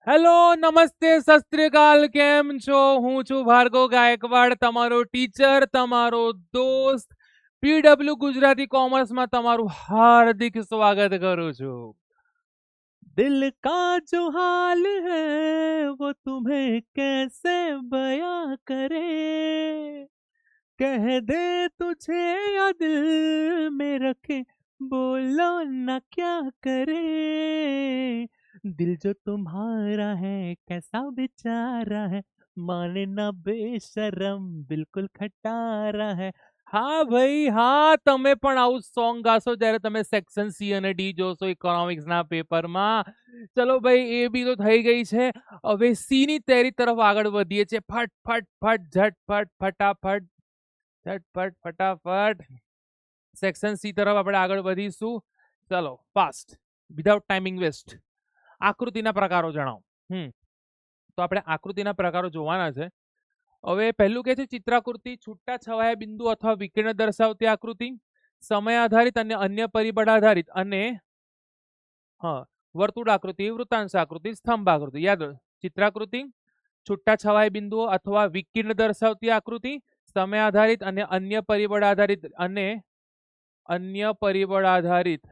Hello નમસ્તે સત શ્રી અકાલ કેમ છો હું છું ભાર્ગવ ગાયકવાડ તમારો ટીચર તમારો દોસ્ત પીડબ્લ્યુ ગુજરાતી કોમર્સમાં તમારું હાર્દિક સ્વાગત કરું છું દિલ કા જો હાલ હૈ वो तुम्हें कैसे बयां करे कह दे तुझे या दिल में रखे बोलो ना क्या करे दिल जो तुम्हारा है कैसा बेचारा है माने ना बेशरम बिल्कुल खटारा है હા ભાઈ હા તમે પણ આવું સોંગ ગાશો જ્યારે તમે સેક્શન સી અને ડી જોશો ઇકોનોમિક્સના પેપરમાં ચલો ભાઈ એ બી તો થઈ ગઈ છે હવે સી ની તૈયારી તરફ આગળ વધીએ છીએ ફટ ફટ ફટ ઝટફટ ફટાફટ ઝટફટ ફટાફટ સેક્શન સી તરફ આપણે આગળ વધીશું ચલો ફાસ્ટ વિધાઉટ ટાઈમિંગ વેસ્ટ આકૃતિના પ્રકારો જણાવો તો આપણે આકૃતિના પ્રકારો જોવાના છે હવે પહેલું કે છે ચિત્રાકૃતિ છૂટા છવાયા બિંદુ અથવા વિકર્ણ દર્શાવતી આકૃતિ સમય આધારિત અને અન્ય પરિબળ આધારિત અને વર્તુળ આકૃતિ વૃત્તાંશ આકૃતિ સ્તંભ આકૃતિ યાદ ચિત્રાકૃતિ છૂટા છવાયા બિંદુઓ અથવા વિકર્ણ દર્શાવતી આકૃતિ સમય આધારિત અને અન્ય પરિબળ આધારિત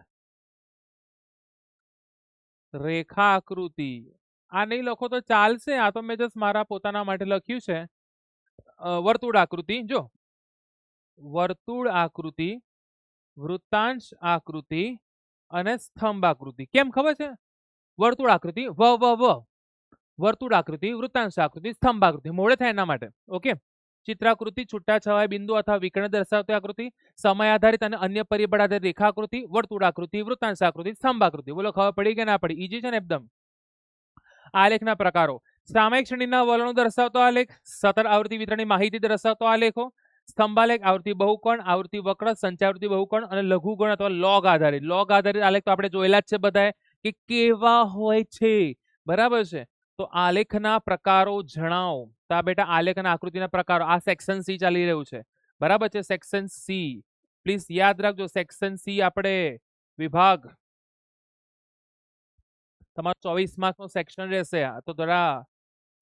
રેખા આકૃતિ આ નહીં લખો તો ચાલશે આ તો મેં જસ્ટ મારા પોતાના માટે લખ્યું છે વર્તુળ આકૃતિ જો વર્તુળ આકૃતિ વૃત્તાંશ આકૃતિ અને સ્તંભ આકૃતિ કેમ ખબર છે વર્તુળ આકૃતિ વર્તુળ આકૃતિ વૃત્તાંશ આકૃતિ સ્તંભ આકૃતિ મોડે થાય એના માટે ઓકે ચિત્રાકૃતિ છૂટા છવાયા બિંદુ અથવા વિકર્ણ દર્શાવતી આકૃતિ સમય આધારિત અને અન્ય પરિબળ આધારિત રેખા આકૃતિ વર્તુળ આકૃતિ વૃત્તાંશ આકૃતિ સ્તંભ આકૃતિ બોલો ખબર પડી કે ના પડી ઈજી છે ને એકદમ આલેખના પ્રકારો સામયિક શ્રેણીના વલણો દર્શાવતો આલેખ સતત આવૃત્તિ વિતરણની માહિતી દર્શાવતો આલેખો સ્તંભાલેખ આવૃત્તિ બહુકોણ આવૃત્તિ વક્ર સંચાવૃત્તિ બહુકોણ અને લઘુકોણ અથવા લોગ આધારિત આલેખ તો આપણે જોયેલા જ છે બધાએ કે કેવા હોય છે બરાબર છે તો આલેખના પ્રકારો જણાવો તો આ બેટા આલેખના આકૃતિના પ્રકારો આ સેક્શન સી ચાલી રહ્યું છે બરાબર છે સેક્શન સી પ્લીઝ યાદ રાખજો સેક્શન સી આપણે વિભાગ તમારો 24 માર્કનો સેક્શન રહેશે તો જરા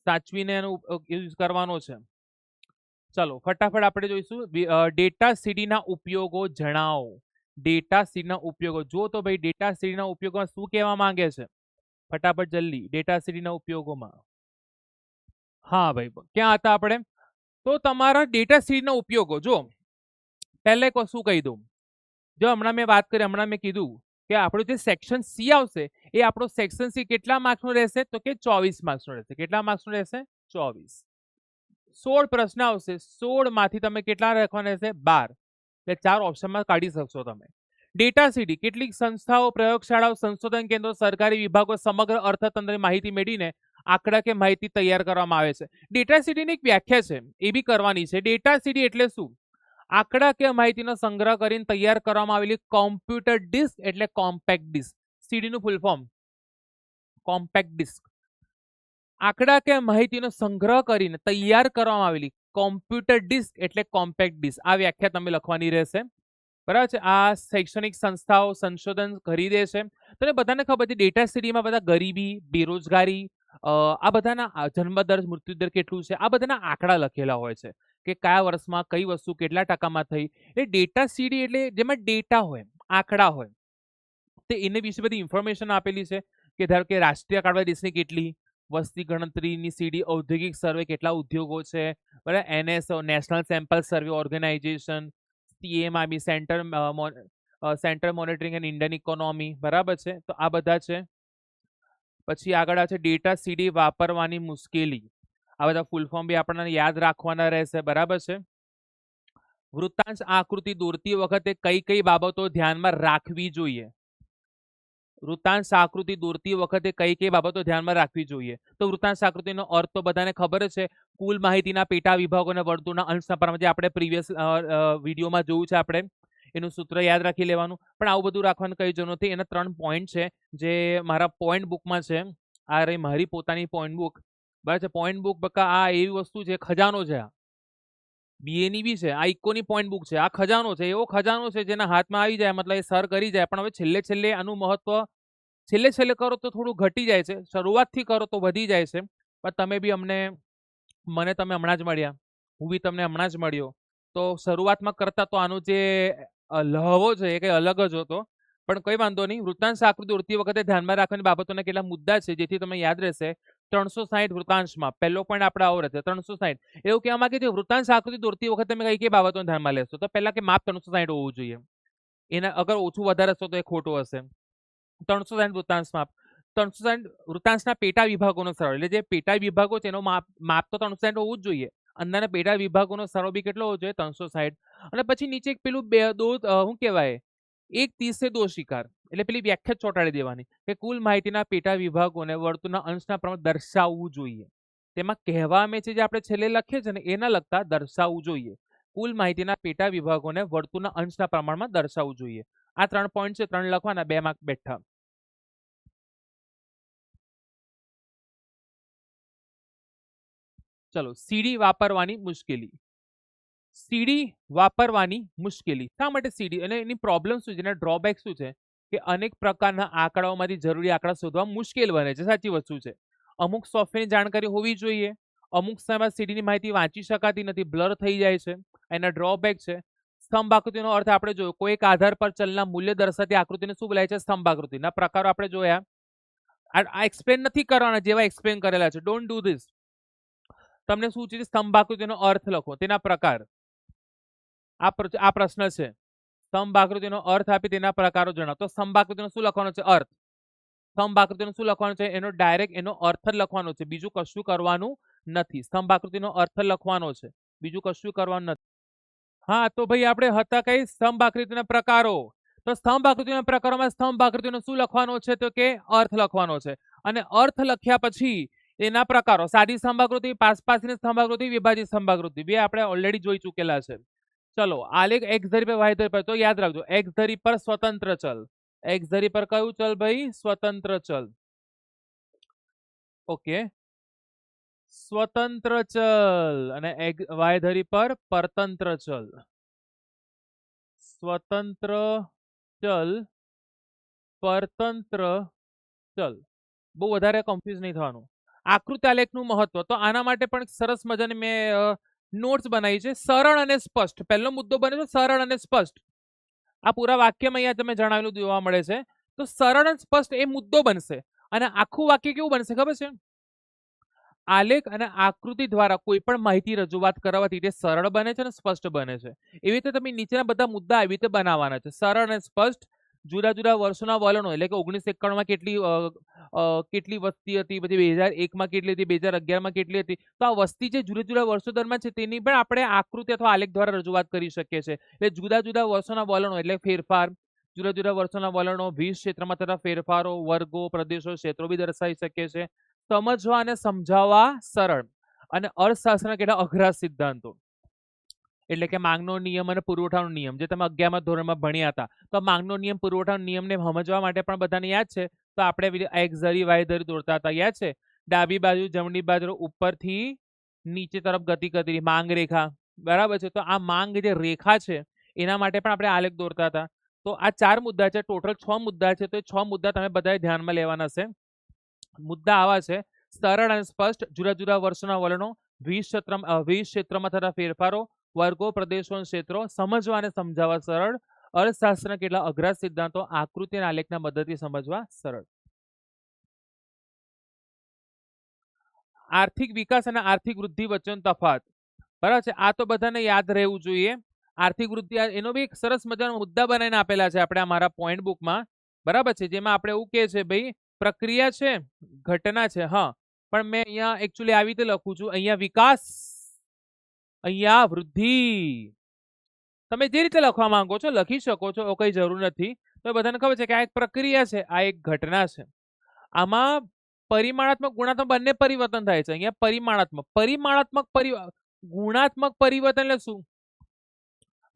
સાચવીને એનો યુઝ કરવાનો છે ચલો ફટાફટ આપણે જોઈશું ડેટા સીડીના ઉપયોગો જણાવો ડેટા સીડીના ઉપયોગો જો તો ભાઈ ડેટા સીડીના ઉપયોગોમાં શું કહેવા માંગે છે ફટાફટ જલ્દી ડેટા સીડીના ઉપયોગોમાં હા ભાઈ ક્યાં હતા આપણે તો તમારા ડેટા સીડીના ઉપયોગો જો પહેલે શું કહી દઉં જો હમણાં મેં વાત કરી હમણાં મેં કીધું કે આપણું જે સેક્શન સી આવશે એ આપણો સેક્શન સી કેટલા માર્ક્સનો રહેશે તો કે 24 માર્ક્સનો રહેશે કેટલા માર્ક્સનો રહેશે 24 16 પ્રશ્ન આવશે 16 માંથી તમે કેટલા લખવાના રહેશે 12 એટલે 4 ઓપ્શનમાં કાઢી શકશો તમે ડેટા સીડી કેટલીક સંસ્થાઓ પ્રયોગશાળાઓ સંશોધન કેન્દ્રો સરકારી વિભાગો સમગ્ર અર્થતંત્રની માહિતી મેળવીને આંકડાકીય માહિતી તૈયાર કરવામાં આવે છે ડેટા સીડીની એક વ્યાખ્યા છે એ બી કરવાની છે ડેટા સીડી એટલે શું આંકડાકીય માહિતીનો સંગ્રહ કરીને તૈયાર કરવામાં આવેલી કોમ્પ્યુટર ડિસ્ક એટલે કોમ્પેક્ટ ડિસ્ક સીડીનું ફૂલ ફોર્મ કોમ્પેક્ટ ડિસ્ક આંકડાકીય માહિતીનો સંગ્રહ કરીને તૈયાર કરવામાં આવેલી કોમ્પ્યુટર ડિસ્ક એટલે કોમ્પેક્ટ ડિસ્ક આ વ્યાખ્યા તમે લખવાની રહેશે બરાબર છે આ શૈક્ષણિક સંસ્થાઓ સંશોધન ખરીદે છે તો બધાને ખબર છે ડેટા સીડીમાં બધા ગરીબી બેરોજગારી આ બધાના જન્મદર મૃત્યુદર કેટલું છે આ બધાના આંકડા લખેલા હોય છે કે કયા વર્ષમાં કઈ વસ્તુ કેટલા ટકામાં થઈ એ ડેટા સીડી એટલે જેમાં ડેટા હોય આંકડા હોય તે એને વિશે બધી ઇન્ફોર્મેશન આપેલી છે કે ધારો કે રાષ્ટ્રીય આંકડા દેશની કેટલી વસ્તી ગણતરીની સીડી ઔદ્યોગિક સર્વે કેટલા ઉદ્યોગો છે બરાબર NSO national sample survey organisation CMIB centre monitoring and Indian economy બરાબર છે તો આ બધા છે પછી આગળ છે ડેટા સીડી વાપરવાની મુશ્કેલી આ બધા ફૂલ ફોર્મ બી આપણને યાદ રાખવાના રહેશે બરાબર છે વૃત્તાંશ આકૃતિ દોરતી વખતે કઈ કઈ બાબતો ધ્યાનમાં રાખવી જોઈએ વૃત્તાંશ આકૃતિ દોરતી વખતે કઈ કઈ બાબતો ધ્યાનમાં રાખવી જોઈએ તો વૃત્તાંશ આકૃતિનો અર્થ તો બધાને ખબર જ છે કુલ માહિતીના પેટા વિભાગો અને વર્તુળના અંશના પ્રમાણે જે આપણે પ્રીવિયસ વિડીયોમાં જોયું છે આપણે એનું સૂત્ર યાદ રાખી લેવાનું પણ આવું બધું રાખવાનું કઈ જરૂર નથી એના 3 પોઈન્ટ છે જે મારા પોઈન્ટ બુકમાં છે આ રહી મારી પોતાની પોઈન્ટ બુક બરાબર છે પોઈન્ટ બુક બકા આ એવી વસ્તુ છે ખજાનો છે બીએ ની બી છે આ ઇકોની પોઈન્ટ બુક છે આ ખજાનો છે એવો ખજાનો છે જેના હાથમાં આવી જાય મતલબ એ સર કરી જાય પણ હવે છેલ્લે આનું મહત્વ છેલ્લે છેલ્લે કરો તો થોડું ઘટી જાય છે, શરૂઆતથી કરો તો વધી જાય છે. પણ તમે બી મને તમે હમણાં જ મળ્યા, હું બી તમને હમણાં જ મળ્યો, તો શરૂઆતમાં કરતા તો આનો જે લહવો છે એ કઈ અલગ જ હતો. પણ કઈ વાંધો નહીં. વૃત્તાંશ આકૃતિ દોરતી વખતે ધ્યાનમાં રાખવાની બાબતોના કેટલા મુદ્દા છે જેથી તમને યાદ રહેશે. 360 વૃત્તાંશમાં પહેલો પોઈન્ટ આપણે આવો રહેશે 360. એવું કહેવા માંગે છે વૃત્તાંશ આકૃતિ દોરતી વખતે તમે કઈ બાબતોને ધ્યાનમાં લેશો? તો પહેલા કે માપ 360 હોવું જોઈએ. એના અગર ઓછું વધારે હશે તો એ ખોટું હશે. 360 વૃત્તાંશ માપ. 360 વૃત્તાંશના પેટા વિભાગોનો સરળ, એટલે જે પેટા વિભાગો છે એનો માપ તો 360 હોવું જ જોઈએ. અંદરના પેટા વિભાગોનો સરળ બી કેટલો હોવો જોઈએ? 360. અને પછી નીચે એક પેલું શું કહેવાય, એક 30 દો શિકાર, એટલે પેલી વ્યાખ્યા જ ચોંટાડી દેવાની કે કુલ માહિતીના પેટા વિભાગોને વર્તુળના અંશના પ્રમાણે દર્શાવવું જોઈએ. તેમાં કહેવા અમે છે જે આપણે છેલ્લે લખીએ છીએ ને એના લગતા દર્શાવવું જોઈએ. કુલ માહિતીના પેટા વિભાગોને વર્તુળના અંશના પ્રમાણમાં દર્શાવવું જોઈએ. આ 3 પોઈન્ટ છે, 3 લખવાના, 2 માર્ક બેઠા. ચલો, સીડી વાપરવાની મુશ્કેલી. સીડી વાપરવાની મુશ્કેલી શા માટે સીડી, અને એની પ્રોબ્લેમ શું છે, એના ડ્રોબેક શું છે? કે અનેક પ્રકારના આંકડાઓમાંથી જરૂરી આંકડા શોધવા મુશ્કેલ બને છે. સાચી વસ્તુ છે. અમુક સોફ્ટવેરની જાણકારી હોવી જોઈએ. અમુક સમયમાં સીડીની માહિતી વાંચી શકાતી નથી, બ્લર થઈ જાય છે. એના ડ્રોબેક છે. સ્તંભ આકૃતિનો અર્થ આપણે જોયો, કોઈ એક આધાર પર ચલના મૂલ્ય દર્શાવતી આકૃતિને શું બોલાય છે? સ્તંભ આકૃતિના પ્રકારો આપણે જોયા. આ એક્સપ્લેન નથી કરવાના, જેવા એક્સપ્લેન કરેલા છે. Don't do this. તમને શું છે? સ્તંભ આકૃતિનો અર્થ લખો, તેના પ્રકાર. આ પ્રશ્ન છે. સ્તંભ આકૃતિનો અર્થ આપી તેના પ્રકારો જણાવો. તો સ્તંભ આકૃતિનો શું લખવાનો છે? અર્થ. સ્તંભ આકૃતિનો શું લખવાનો છે? એનો ડાયરેક્ટ એનો અર્થ જ લખવાનો છે, બીજું કશું કરવાનું નથી. સ્તંભ આકૃતિનો અર્થ લખવાનો છે, બીજું કશું કરવાનું નથી. હા, તો ભાઈ આપણે હતા કઈ? સ્તંભ આકૃતિના પ્રકારો. તો સ્તંભ આકૃતિના પ્રકારોમાં સ્તંભ આકૃતિનો શું લખવાનો છે? તો કે અર્થ લખવાનો છે. અને અર્થ લખ્યા પછી એના પ્રકારો: સાદી સ્તંભ આકૃતિ, પાસપાસની સ્તંભ આકૃતિ, વિભાજિત સ્તંભ આકૃતિ. બે આપણે ઓલરેડી જોઈ ચૂકેલા છે. ચલો, આલેખ એક્સ ધરી પર વાય ધરી પર. તો યાદ રાખજો, એક્સ ધરી પર સ્વતંત્ર ચલ. એક્સ ધરી પર કયું ચલ ભાઈ? સ્વતંત્ર ચલ. ઓકે, સ્વતંત્ર ચલ. અને વાય ધરી પર પરતંત્ર ચલ. સ્વતંત્ર ચલ, પરતંત્ર ચલ. બહુ વધારે કન્ફ્યુઝ નહીં થવાનું. આકૃતિ આલેખનું મહત્વ, તો આના માટે પણ સરસ મજાની મેં નોટ્સ બનાવી છે. સરળ અને સ્પષ્ટ પહેલો મુદ્દો બને છે, સરળ અને સ્પષ્ટ. આ પૂરા વાક્યમાં અહીંયા તમે જણાવેલું જોવા મળે છે. તો સરળ અને સ્પષ્ટ એ મુદ્દો બનશે. અને આખું વાક્ય કેવું બનશે ખબર છે? આલેખ અને આકૃતિ દ્વારા કોઈ પણ માહિતી રજૂઆત કરવાથી તે સરળ બને છે અને સ્પષ્ટ બને છે. એવી રીતે તમે નીચેના બધા મુદ્દા આવી રીતે બનાવવાના છે: સરળ અને સ્પષ્ટ, જુદા જુદા વર્ષોના વલણો, એટલે કે 1991 માં કેટલી વસ્તી હતી, પછી 2001 માં કેટલી હતી, 2011 માં કેટલી હતી. તો આ વસ્તી જે જુદા જુદા વર્ષો દરમિયાન છે તેની પણ આપણે આકૃતિ અથવા આલેખ દ્વારા રજૂઆત કરી શકીએ છીએ. એટલે જુદા જુદા વર્ષોના વલણો એટલે ફેરફાર, જુદા જુદા વર્ષોના વલણો, 20 ક્ષેત્રમાં થતા ફેરફારો, વર્ગો, પ્રદેશો, ક્ષેત્રો બી દર્શાવી શકીએ છીએ. સમજવા અને સમજાવવા સરળ. અને અર્થશાસ્ત્રના કેટલા અઘરા સિદ્ધાંતો, એટલે કે માંગનો નિયમ અને પુરવઠાનો નિયમ, જે તમે 11મા ધોરણમાં ભણ્યા હતા. તો માંગનો નિયમ, પુરવઠાનો નિયમને સમજવા માટે પણ બધાને યાદ છે. તો આપણે એક્સ ધરી વાય ધરી દોરતા હતા, યાદ છે? ડાબી બાજુ જમણી બાજુ ઉપરથી નીચે તરફ ગતિ કરતી માંગ રેખા, બરાબર છે? તો આ માંગ જે રેખા છે એના માટે પણ આપણે આલેખ દોરતા હતા. તો આ 4 મુદ્દા છે, ટોટલ 6 મુદ્દા છે. તો એ 6 મુદ્દા તમે બધાએ ધ્યાનમાં લેવાના છે. મુદ્દા આવા છે: સરળ અને સ્પષ્ટ, જુદા જુદા વર્ષોના વલણો, 20 ક્ષેત્રમાં થતા ફેરફારો, વર્ગો, પ્રદેશો અને ક્ષેત્રો, સમજવા અને સમજાવવા સરળ, અર્થશાસ્ત્રના કેટલા અઘરા સિદ્ધાંતો આકૃતિ અને આલેખના મદદથી સમજવા સરળ. આર્થિક વિકાસ અને આર્થિક વૃદ્ધિ વચ્ચેનો તફાવત, બરાબર છે? આ તો બધાને યાદ રહેવું જોઈએ. આર્થિક વૃદ્ધિ એનો બી એક સરસ મજાનો મુદ્દા બનાવીને આપેલા છે આપણે અમારા પોઈન્ટ બુકમાં, બરાબર છે? જેમાં આપણે એવું કહે છે ભાઈ પ્રક્રિયા છે, ઘટના છે. હા, પણ મેં અહીંયા એકચ્યુઅલી આવી રીતે લખું છું. અહીંયા વિકાસ, અહીંયા વૃદ્ધિ. તમે જે રીતે લખવા માંગો છો લખી શકો છો, કઈ જરૂર નથી. તો બધાને ખબર છે કે આ એક પ્રક્રિયા છે, આ એક ઘટના છે. આમાં પરિમાણાત્મક ગુણાત્મક બંને પરિવર્તન થાય છે. અહીંયા પરિમાણાત્મક ગુણાત્મક પરિવર્તન એટલે શું?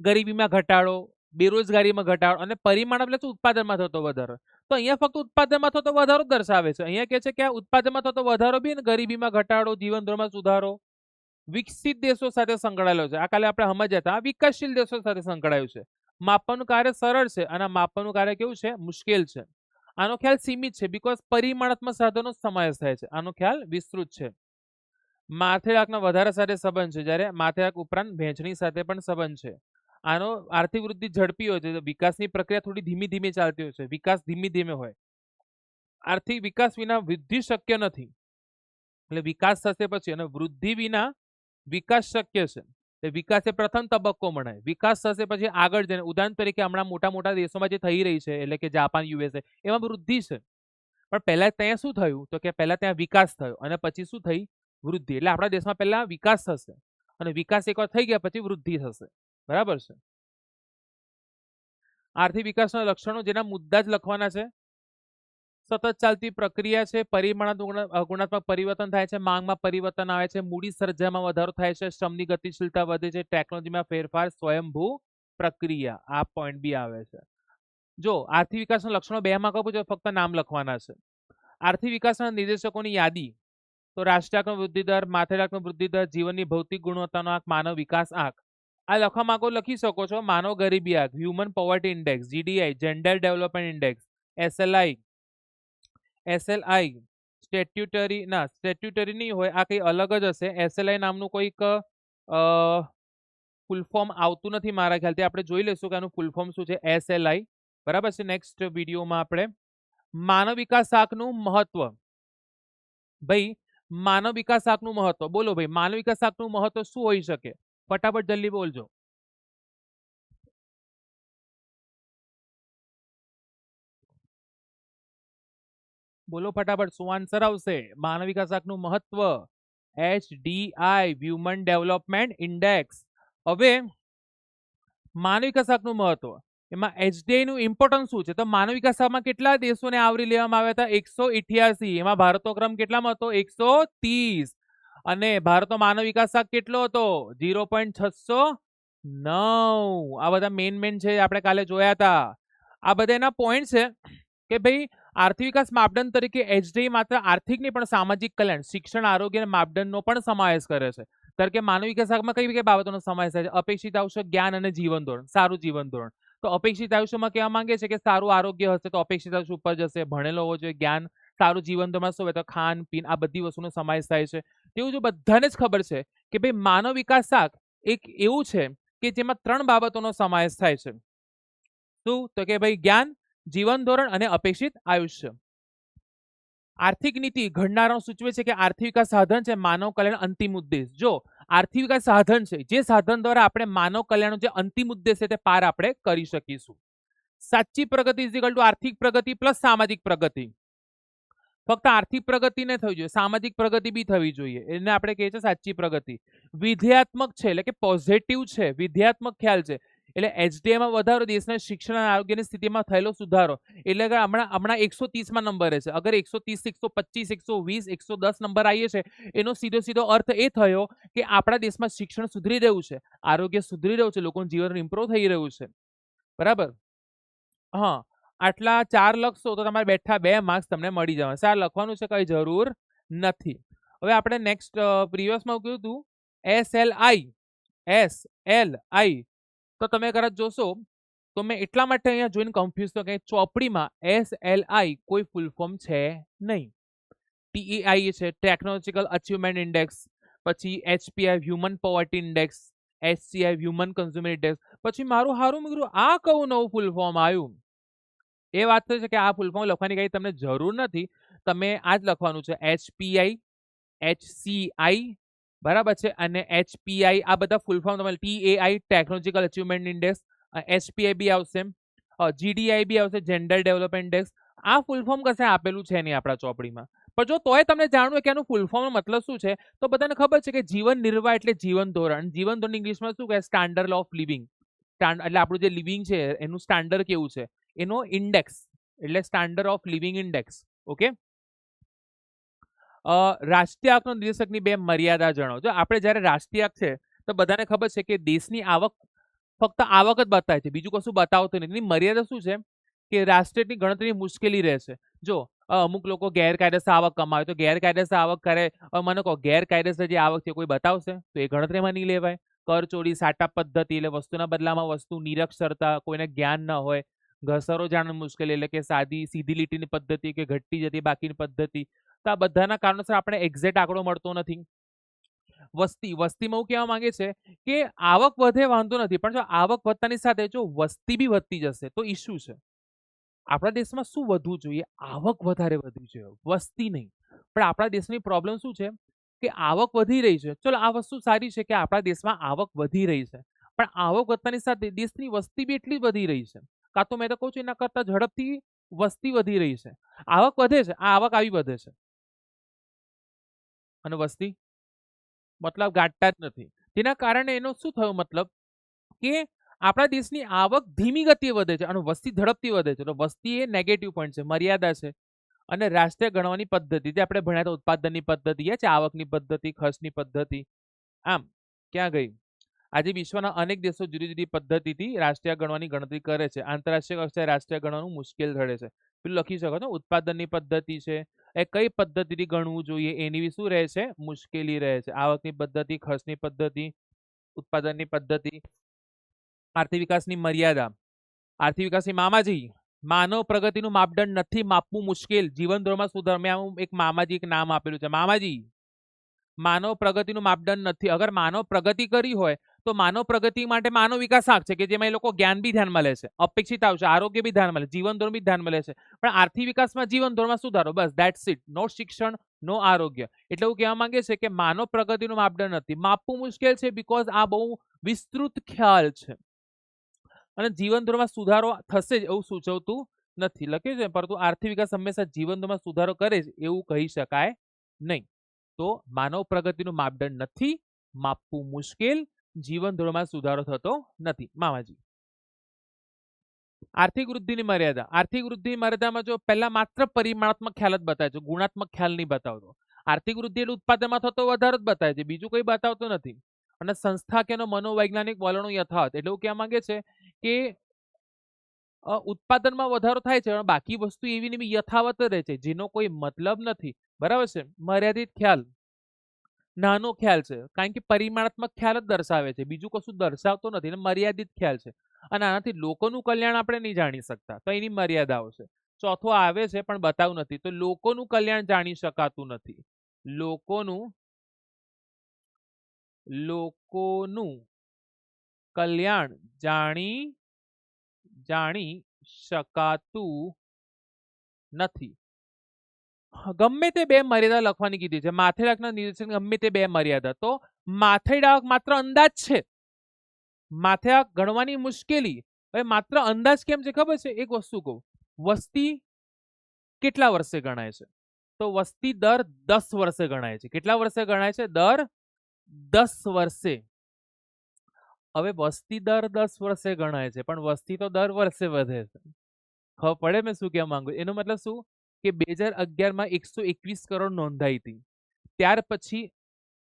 ગરીબીમાં ઘટાડો, બેરોજગારીમાં ઘટાડો. અને પરિમાણ એટલે શું? ઉત્પાદનમાં થતો વધારો. તો અહીંયા ફક્ત ઉત્પાદનમાં થતો વધારો દર્શાવે છે. અહીંયા કહે છે કે આ ઉત્પાદનમાં થતો વધારો બી અને ગરીબીમાં ઘટાડો, જીવન ધોરણમાં સુધારો વિકસિત દેશો સાથે સંકળાયેલો છે. આ કાલે આપણે સમજ્યા હતા, વિકાસશીલ દેશો સાથે સંકળાયું છે. માપવાનું કાર્ય સરળ છે અને માપવાનું કાર્ય કેવું છે? મુશ્કેલ છે. આનો ખ્યાલ સીમિત છે બીકોઝ પરિમાણાત્મક સાધનો સમાવેશ થાય છે. આનો ખ્યાલ વિસ્તૃત છે. માથેરાકનો વધારા સાથે સંબંધ છે, જ્યારે માથેરાક ઉપરાંત વહેંચણી સાથે પણ સંબંધ છે. આનો આર્થિક વૃદ્ધિ ઝડપી હોય છે, વિકાસની પ્રક્રિયા થોડી ધીમી ધીમે ચાલતી હોય છે, વિકાસ ધીમે ધીમે હોય. આર્થિક વિકાસ વિના વૃદ્ધિ શક્ય નથી, એટલે વિકાસ થશે પછી, અને વૃદ્ધિ વિના વિકાસ શક્ય છે. વિકાસ એ પ્રથમ તબક્કો મનાય, વિકાસ થશે પછી આગળ જઈને. ઉદાહરણ તરીકે હમણાં મોટા મોટા દેશોમાં જે થઈ રહી છે, એટલે કે જાપાન, યુએસએ, એમાં વૃદ્ધિ છે. પણ પહેલા ત્યાં શું થયું તો કે પહેલા ત્યાં વિકાસ થયો અને પછી શું થઈ? વૃદ્ધિ. એટલે આપણા દેશમાં પહેલા વિકાસ થશે અને વિકાસ એકવાર થઈ ગયા પછી વૃદ્ધિ થશે. બરાબર છે. આર્થિક વિકાસના લક્ષણો જેના મુદ્દા જ લખવાના છે. સતત ચાલતી પ્રક્રિયા છે, ગુણાત્મક પરિવર્તન થાય છે, માંગમાં પરિવર્તન આવે છે, મૂડી સર્જામાં વધારો થાય છે, શ્રમની ગતિશીલતા વધે છે, ટેકનોલોજીમાં ફેરફાર, સ્વયંભૂ પ્રક્રિયા. આ પોઈન્ટ બી આવે છે. જો આર્થિક વિકાસના લક્ષણો 2 માં કહું તો ફક્ત નામ લખવાના છે. આર્થિક વિકાસના નિર્દેશકોની યાદી તો રાષ્ટ્રીય વૃદ્ધિ દર, માથેરાકનો વૃદ્ધિ દર, જીવનની ભૌતિક ગુણવત્તાનો આંક, માનવ વિકાસ આંક. આ લખવા માંગો લખી શકો છો. માનવ ગરીબી આંક, human poverty index, GDI, gender development index, SLI, statutory નહીં હોય, આ કંઈ અલગ જ હશે. એસએલઆઈ નામનું કોઈક ફૂલ ફોર્મ આવતું નથી મારા ખ્યાલથી. આપણે જોઈ લઈશું કે આનું ફૂલ ફોર્મ શું છે. એસએલઆઈ. બરાબર છે. નેક્સ્ટ વિડીયોમાં આપણે માનવ વિકાસ આંકનું મહત્વ. ભાઈ માનવ વિકાસ આંકનું મહત્વ બોલો. ભાઈ માનવ વિકાસ આંકનું મહત્વ શું હોઈ શકે? ફટાફટ જલ્દી બોલજો. બોલો ફટાફટ, શું આન્સર આવશે? માનવ વિકાસ આંકનું મહત્વ HDI, હ્યુમન ડેવલપમેન્ટ ઇન્ડેક્સ. હવે માનવ વિકાસ આંકનું મહત્વ, એમાં HDI નું ઇમ્પોર્ટન્સ શું છે? તો માનવ વિકાસ આંકમાં કેટલા દેશોને આવરી લેવામાં આવ્યા હતા? 188. એમાં ભારતનો ક્રમ કેટલામાં હતો? 130. અને ભારતનો માનવ વિકાસ આંક કેટલો હતો? 0.609. આ બધા મેન છે, આપણે કાલે જોયા હતા. આ બધા એના પોઈન્ટ છે કે ભાઈ આર્થિક વિકાસ માપદંડ તરીકે HDI માત્ર આર્થિક નહીં પણ સામાજિક કલ્યાણ, શિક્ષણ, આરોગ્ય અને માપદંડનો પણ સમાવેશ કરે છે. ધારો કે માનવ વિકાસ આંકમાં કઈ કઈ બાબતોનો સમાવેશ થાય છે? અપેક્ષિત આયુષ્ય, જ્ઞાન અને જીવન ધોરણ, સારું જીવન ધોરણ. તો અપેક્ષિત આયુષ્યમાં કહેવા માંગે છે કે સારું આરોગ્ય હશે તો અપેક્ષિત આયુષ્ય ઉપર જશે, ભણેલો હોવો જોઈએ, જ્ઞાન, સારું જીવન ધોરણ શું હોય તો ખાન પીન, આ બધી વસ્તુનો સમાવેશ થાય છે. તેવું જો બધાને જ ખબર છે કે ભાઈ માનવ વિકાસ આંક એક એવું છે કે જેમાં 3 બાબતોનો સમાવેશ થાય છે. શું? તો કે ભાઈ જ્ઞાન, જીવન ધોરણ અને અપેક્ષિત આયુષ્ય. આર્થિક નીતિ ઘડનારાઓ સૂચવે છે કે આર્થિક વિકાસ સાધન છે માનવ કલ્યાણ અંતિમ ઉદ્દેશ. જો આર્થિક વિકાસ સાધન છે, જે સાધન દ્વારા આપણે માનવ કલ્યાણનો જે અંતિમ ઉદ્દેશ છે તે પાર આપણે કરી શકીશું. સાચી પ્રગતિ ઇઝ ઇક્વલ ટુ આર્થિક પ્રગતિ પ્લસ સામાજિક પ્રગતિ. ફક્ત આર્થિક પ્રગતિ ને થવી જોઈએ, સામાજિક પ્રગતિ બી થવી જોઈએ. એને આપણે કહીએ છીએ સાચી પ્રગતિ. વિધેયાત્મક છે એટલે કે પોઝિટિવ છે, વિધેયાત્મક ખ્યાલ છે. એટલે HDI માં વધારો, દેશના શિક્ષણ અને આરોગ્યની સ્થિતિમાં થયેલો સુધારો. એટલે કે હમણાં 130માં નંબરે છે. અગર 130, 125, 120, 110 નંબર આવીએ છે, એનો સીધો અર્થ એ થયો કે આપણા દેશમાં શિક્ષણ સુધરી રહ્યું છે, આરોગ્ય સુધરી રહ્યું છે, લોકોનું જીવન ઇમ્પ્રુવ થઈ રહ્યું છે. બરાબર. હા, આટલા 4 લખશો તો તમારે બેઠા 2 માર્ક્સ તમને મળી જશે. આ લખવાનું છે, કઈ જરૂર નથી. હવે આપણે નેક્સ્ટ પ્રીવિયસમાં કીધું હતું SLI. તો તમે કદાચ જોશો તો મેં એટલા માટે અહીંયા જોઈને કન્ફ્યુઝ તો કે ચોપડીમાં SLI કોઈ ફૂલ ફોર્મ છે નહીં. TEI છે, ટેકનોલોજીકલ અચીવમેન્ટ ઇન્ડેક્સ, પછી HPI, human poverty index, HCI, human consumer index. પછી મારું હારું મેં કીધું આ કયું નવું ફૂલ ફોર્મ આવ્યું? એ વાત તો છે કે આ ફૂલ ફોર્મ લખવાની કઈ તમને જરૂર નથી. તમે આ જ લખવાનું છે, HPI, HCI, બરાબર છે, અને HPI. આ બધા ફૂલ ફોર્મ તમારે TAI, technological achievement index, HPI બી આવશે, GDI બી આવશે, જેન્ડર ડેવલપમેન્ટ ઇન્ડેક્સ. આ ફૂલ ફોર્મ કશે આપેલું છે નહીં આપણા ચોપડીમાં. પણ જો તોય તમને જાણવું કે આનું ફૂલ ફોર્મનો મતલબ શું છે, તો બધાને ખબર છે કે જીવન નિર્વાહ એટલે જીવન ધોરણ. જીવન ધોરણ ઇંગ્લિશમાં શું કહે? Standard of living. એટલે આપણું જે લિવિંગ છે એનું સ્ટાન્ડર્ડ કેવું છે, એનો ઇન્ડેક્સ, એટલે standard of living index. Okay. રાષ્ટ્રીય આવકનો નિર્દેશકની 2 મર્યાદા જણાવો. જો આપણે જ્યારે રાષ્ટ્રીય આવક છે તો બધાને ખબર છે કે દેશની આવક ફક્ત આવક જ બતાવે છે, બીજું કશું બતાવતું નથી. એની મર્યાદા શું છે કે રાષ્ટ્રીયની ગણતરી મુશ્કેલી રહેશે. જો અમુક લોકો ગેરકાયદેસર આવક કમાવે તો ગેરકાયદેસર આવક કરે. મને કહો ગેરકાયદેસર જે આવક છે કોઈ બતાવશે તો એ ગણતરીમાં નહીં લેવાય. કરચોરી, સાટા પદ્ધતિ એટલે વસ્તુના બદલામાં વસ્તુ, નિરક્ષરતા, કોઈને જ્ઞાન ન હોય, ઘસારો જાણવું મુશ્કેલ એટલે કે સીધી લીટીની પદ્ધતિ કે ઘટતી જતી બાકીની પદ્ધતિ. તો આ બધાના કારણોસર આપણે એક્ઝેક્ટ આંકડો મળતો નથી. વસ્તીમાં એવું કહેવા માંગે છે કે આવક વધે વાંધો નથી, પણ જો આવક વધતાની સાથે જો વસ્તી બી વધતી જશે તો ઇશ્યુ છે. આપણા દેશમાં શું વધવું જોઈએ? આવક વધારે વધવી જોઈએ, વસ્તી નહીં. પણ આપણા દેશની પ્રોબ્લેમ શું છે કે આવક વધી રહી છે. ચલો આ વસ્તુ સારી છે કે આપણા દેશમાં આવક વધી રહી છે, પણ આવક વધતાની સાથે દેશની વસ્તી બી એટલી વધી રહી છે. કાં તો મેં તો કહું છું એના કરતા ઝડપથી વસ્તી વધી રહી છે. આવક વધે છે, આ આવક આવી વધે છે, અને વસ્તી મતલબ ગાંઠતા જ નથી. તેના કારણે એનો શું થયો મતલબ કે આપણા દેશની આવક ધીમી ગતિએ વધે છે અને વસ્તી ઝડપથી વધે છે. તો વસ્તી એ નેગેટિવ પોઈન્ટ છે, મર્યાદા છે. અને રાષ્ટ્રીય ગણવાની પદ્ધતિ જે આપણે ભણ્યા હતા, ઉત્પાદનની પદ્ધતિ છે, આવકની પદ્ધતિ, ખર્ચની પદ્ધતિ. આમ ક્યાં ગઈ? આજે વિશ્વના અનેક દેશો જુદી જુદી પદ્ધતિથી રાષ્ટ્રીય ગણવાની ગણતરી કરે છે. આંતરરાષ્ટ્રીય કક્ષાએ રાષ્ટ્રીય ગણવાનું મુશ્કેલ થડે છે. પેલું લખી શકો છો, ઉત્પાદનની પદ્ધતિ છે, એ કઈ પદ્ધતિથી ગણવું જોઈએ એની બી શું રહે છે? મુશ્કેલી રહે છે. આવકની પદ્ધતિ, ખર્ચની પદ્ધતિ, ઉત્પાદનની પદ્ધતિ. આર્થિક વિકાસની મર્યાદા. આર્થિક વિકાસની મામાજી, માનવ પ્રગતિનું માપદંડ નથી, માપવું મુશ્કેલ. જીવન ધોરણમાં સુધાર. મેં એક મામાજી એક નામ આપેલું છે, મામાજી. માનવ પ્રગતિનું માપદંડ નથી. અગર માનવ પ્રગતિ કરી હોય તો માનવ પ્રગતિ માટે માનવ વિકાસ આંક છે કે જેમાં એ લોકો જ્ઞાન બી ધ્યાનમાં લે છે, અપેક્ષિત આવશે, આરોગ્ય બી ધ્યાનમાં લે, જીવન ધોરણ બી ધ્યાનમાં લે છે. પણ આર્થિક વિકાસમાં જીવન ધોરણમાં સુધારો, બસ ધેટ્સ ઇટ. નો શિક્ષણ, નો આરોગ્ય. એટલે એવું કહેવા માંગે છે કે માનવ પ્રગતિનું માપદંડ નથી, માપવું મુશ્કેલ છે, બીકોઝ આ બહુ વિસ્તૃત ખ્યાલ છે. અને જીવન ધોરણમાં સુધારો થશે જ એવું સૂચવતું નથી. લખ્યું છે પરંતુ આર્થિક વિકાસ હંમેશા જીવન ધોરણમાં સુધારો કરે જ એવું કહી શકાય નહીં. તો માનવ પ્રગતિનું માપદંડ નથી, માપવું મુશ્કેલ, જીવન ધોરણમાં સુધારો થતો નથી. મામાજી. આર્થિક વૃદ્ધિની મર્યાદા. આર્થિક વૃદ્ધિની મર્યાદામાં જો પહેલા માત્ર પરિમાણાત્મક ખ્યાલ જ બતાવે છે, ગુણાત્મક ખ્યાલ નહીં બતાવતો. આર્થિક વૃદ્ધિ એટલે ઉત્પાદનમાં થતો વધારો જ બતાવે છે, બીજું કંઈ બતાવતો નથી. અને સંસ્થા કે મનોવૈજ્ઞાનિક વલણો યથાવત. એટલે એવું કહેવા માંગે છે કે ઉત્પાદનમાં વધારો થાય છે પણ બાકી વસ્તુ એવી ને એવી યથાવત રહે છે, જેનો કોઈ મતલબ નથી. બરાબર છે? મર્યાદિત ખ્યાલ, નાનો ખ્યાલ છે, કારણ કે પરિમાણાત્મક ખ્યાલ જ દર્શાવે છે, બીજું કશું દર્શાવતો નથી, અને મર્યાદિત ખ્યાલ છે. અને આનાથી લોકોનું કલ્યાણ આપણે નહીં જાણી શકતા, તો એની મર્યાદાઓ છે. ચોથો આવે છે પણ બતાવું નથી. તો લોકોનું કલ્યાણ જાણી શકાતું નથી. લોકોનું કલ્યાણ જાણી શકાતું નથી. ગમે તે બે મર્યાદા લખવાની કીધી છે. માથેડાકના નિરીક્ષણ ગમે તે બે મર્યાદા. તો માથેડાક માત્ર અંદાજ છે, માથેડાક ગણવાની મુશ્કેલી. હવે માત્ર અંદાજ કેમ છે ખબર છે? એક વસ્તુ કહું, વસ્તી કેટલા વર્ષે ગણાય છે? તો વસ્તી દર 10 વર્ષે ગણાય છે. કેટલા વર્ષે ગણાય છે? દર 10 વર્ષે. હવે વસ્તી દર 10 વર્ષે ગણાય છે, પણ વસ્તી તો દર વર્ષે વધે છે. ખબર પડે મેં શું કહેવા માંગુ? એનો મતલબ શું કે 2011માં 121 કરોડ નોંધાઈ હતી. ત્યાર પછી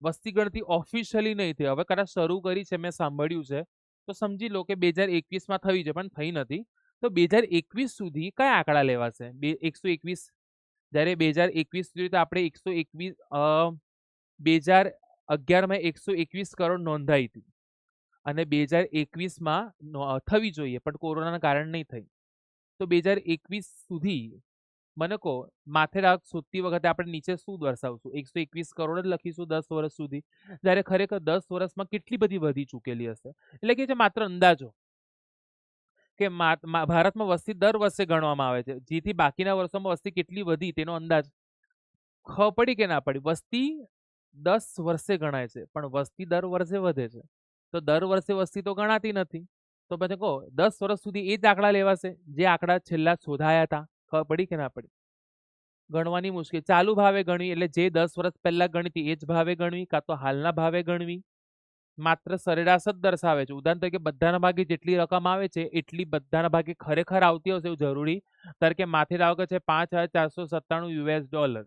વસ્તી ગણતરી ઓફિશિયલી નહીં થઈ. હવે કદાચ શરૂ કરી છે, મેં સાંભળ્યું છે, તો સમજી લો કે 2021માં થઈ છે, પણ થઈ નથી. તો 2021 સુધી કયા આંકડા લેવાશે? 121. જ્યારે 2021 સુધી તો આપણે 2011માં 121 કરોડ નોંધાઈ હતી, અને 2021માં થવી જોઈએ, પણ કોરોનાના કારણે નહીં થઈ. તો 2021 સુધી મને કહો, માથેરાક શોધતી વખતે આપણે નીચે શું દર્શાવશું? 121 કરોડ જ લખીશું 10 વર્ષ સુધી, જ્યારે ખરેખર 10 વર્ષમાં કેટલી બધી વધી ચૂકેલી હશે. એટલે કે છે માત્ર અંદાજો કે ભારતમાં વસ્તી દર વર્ષે ગણવામાં આવે છે, જેથી બાકીના વર્ષોમાં વસ્તી કેટલી વધી તેનો અંદાજ. ખબર પડી કે ના પડી? વસ્તી 10 વર્ષે ગણાય છે, પણ વસ્તી દર વર્ષે વધે છે. તો દર વર્ષે વસ્તી તો ગણાતી નથી. તો પછી કહો 10 વર્ષ સુધી એ જ આંકડા લેવાશે જે આંકડા છેલ્લા શોધાયા હતા. ખબર પડી કે ના પડી? ગણવાની મુશ્કેલ. ચાલુ ભાવે ગણવી એટલે જે 10 વર્ષ પહેલા ગણતી એ જ ભાવે ગણવી, કાં તો હાલના ભાવે ગણવી. માત્ર સરેરાશ જ દર્શાવે છે. ઉદાહરણ તરીકે બધાના ભાગે જેટલી રકમ આવે છે એટલી બધાના ભાગે ખરેખર આવતી હશે એવું જરૂરી. ધારો કે માથે આવક છે $5,497.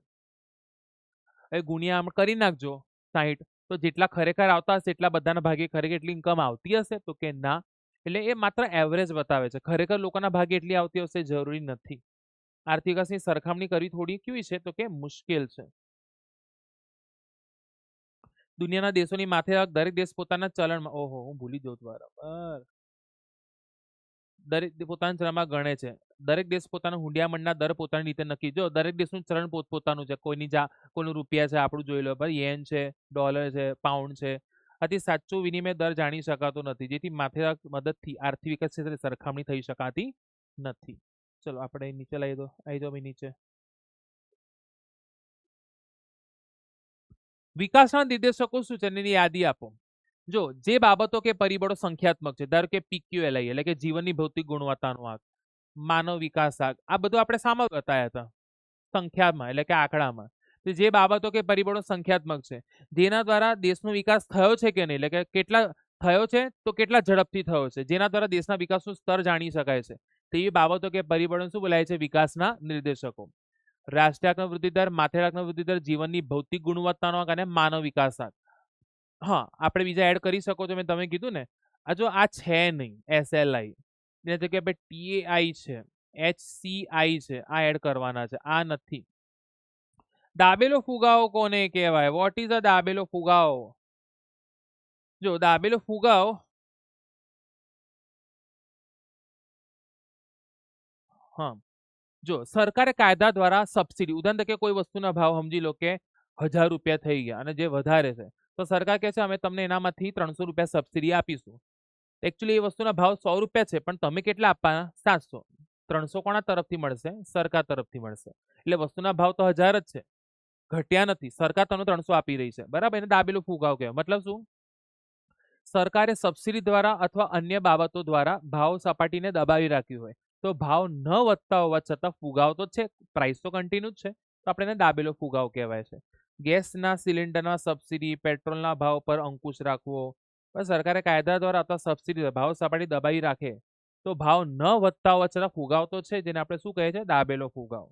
હવે ગુણ્યા આમ કરી નાખજો 60, તો જેટલા ખરેખર આવતા હશે એટલા બધાના ભાગે ખરેખર એટલી ઇન્કમ આવતી હશે? તો કે ના. એટલે એ માત્ર એવરેજ બતાવે છે, ખરેખર લોકોના ભાગે એટલી આવતી હશે જરૂરી નથી. આર્થિક વિકાસની સરખામણી કરવી થોડી કેવી છે? તો કે મુશ્કેલ છે. દુનિયાના દેશોની માથે દરેક દેશ પોતાના ચલણમાં, ઓહો હું ભૂલી જાઉં બરાબર. દરેક પોતાના ચરણમાં ગણે છે. દરેક દેશ પોતાના હુંડિયામણના દર પોતાની રીતે નક્કી, જો દરેક દેશનું ચલણ પોતપોતાનું છે. કોઈનું રૂપિયા છે, આપણું જોઈ લો, ભાઈ યેન છે, ડોલર છે, પાઉન્ડ છે. આથી સાચો વિનિમય દર જાણી શકાતો નથી, જેથી માથેરાક મદદથી આર્થિક વિકાસ ક્ષેત્રે સરખામણી થઈ શકાતી નથી. ચલો આપણે નીચે લઈ દો, આવી જાઓ નીચે. વિકાસના નિર્દેશકો શું છે એની યાદી આપો. જો જે બાબતો કે પરિબળો સંખ્યાત્મક છે, ધારો કે PQLI એટલે કે જીવનની ભૌતિક ગુણવત્તાનો આંક, માનવ વિકાસ આંક, આ બધું આપણે શામાં બતાવ્યા હતા? સંખ્યામાં એટલે કે આંકડામાં. તો જે બાબતો કે પરિબળો સંખ્યાત્મક છે, જેના દ્વારા દેશનો વિકાસ થયો છે કે નહીં, એટલે કે કેટલા થયો છે તો કેટલા ઝડપથી થયો છે, જેના દ્વારા દેશના વિકાસનું સ્તર જાણી શકાય છે, તેવી બાબતો કે પરિબળો શું બોલાય છે? વિકાસના નિર્દેશકો. રાષ્ટ્રીય વૃદ્ધિ દર, માથેરાકનો વૃદ્ધિ દર, જીવનની ભૌતિક ગુણવત્તાનો આંક અને માનવ વિકાસ આંક. હા, આપણે બીજા એડ કરી શકો છો, મેં તમે કીધું ને. આ જો આ છે નહીં SLI, એની જગ્યાએ આપણે TAI છે, HCI છે, આ એડ કરવાના છે, આ નથી. દાબેલો ફુગાવો કોને કહેવાય? વોટ ઇઝ અ દાબેલો ફુગાવો? જો દાબેલો ફુગાવો, હા, જો સરકારે કાયદા દ્વારા સબસિડી, ઉદાહરણ તરીકે કોઈ વસ્તુના ભાવ સમજી લો કે 1000 રૂપિયા થઈ ગયા અને જે વધારે છે, તો સરકાર કહે છે અમે તમને એનામાંથી 300 રૂપિયા સબસિડી આપીશું. એકચ્યુઅલી એ વસ્તુના ભાવ 100 રૂપિયા છે, પણ તમે કેટલા આપવાના? 700. 300 કોના તરફથી મળશે? સરકાર તરફથી મળશે. એટલે વસ્તુના ભાવ તો 1000 જ છે, ઘટ્યા નથી. સરકાર તમને 300 આપી રહી છે, બરાબર? એને દાબેલો ફુગાવો કહેવાય. મતલબ શું? સરકારે સબસિડી દ્વારા અથવા અન્ય બાબતો દ્વારા ભાવ સપાટીને દબાવી રાખ્યું હોય, તો ભાવ ન વધતા હોવા છતાં ફુગાવો તો છે, પ્રાઇસ તો કન્ટિન્યુ જ છે, તો આપણે એને દાબેલો ફુગાવો કહેવાય છે. ગેસના સિલિન્ડરના સબસિડી, પેટ્રોલના ભાવ પર અંકુશ રાખવો. પણ સરકારે કાયદા દ્વારા અથવા સબસિડી ભાવ સપાટી દબાવી રાખે, તો ભાવ ન વધતા હોવા છતાં ફુગાવો તો છે, જેને આપણે શું કહે છે? દાબેલો ફુગાવો.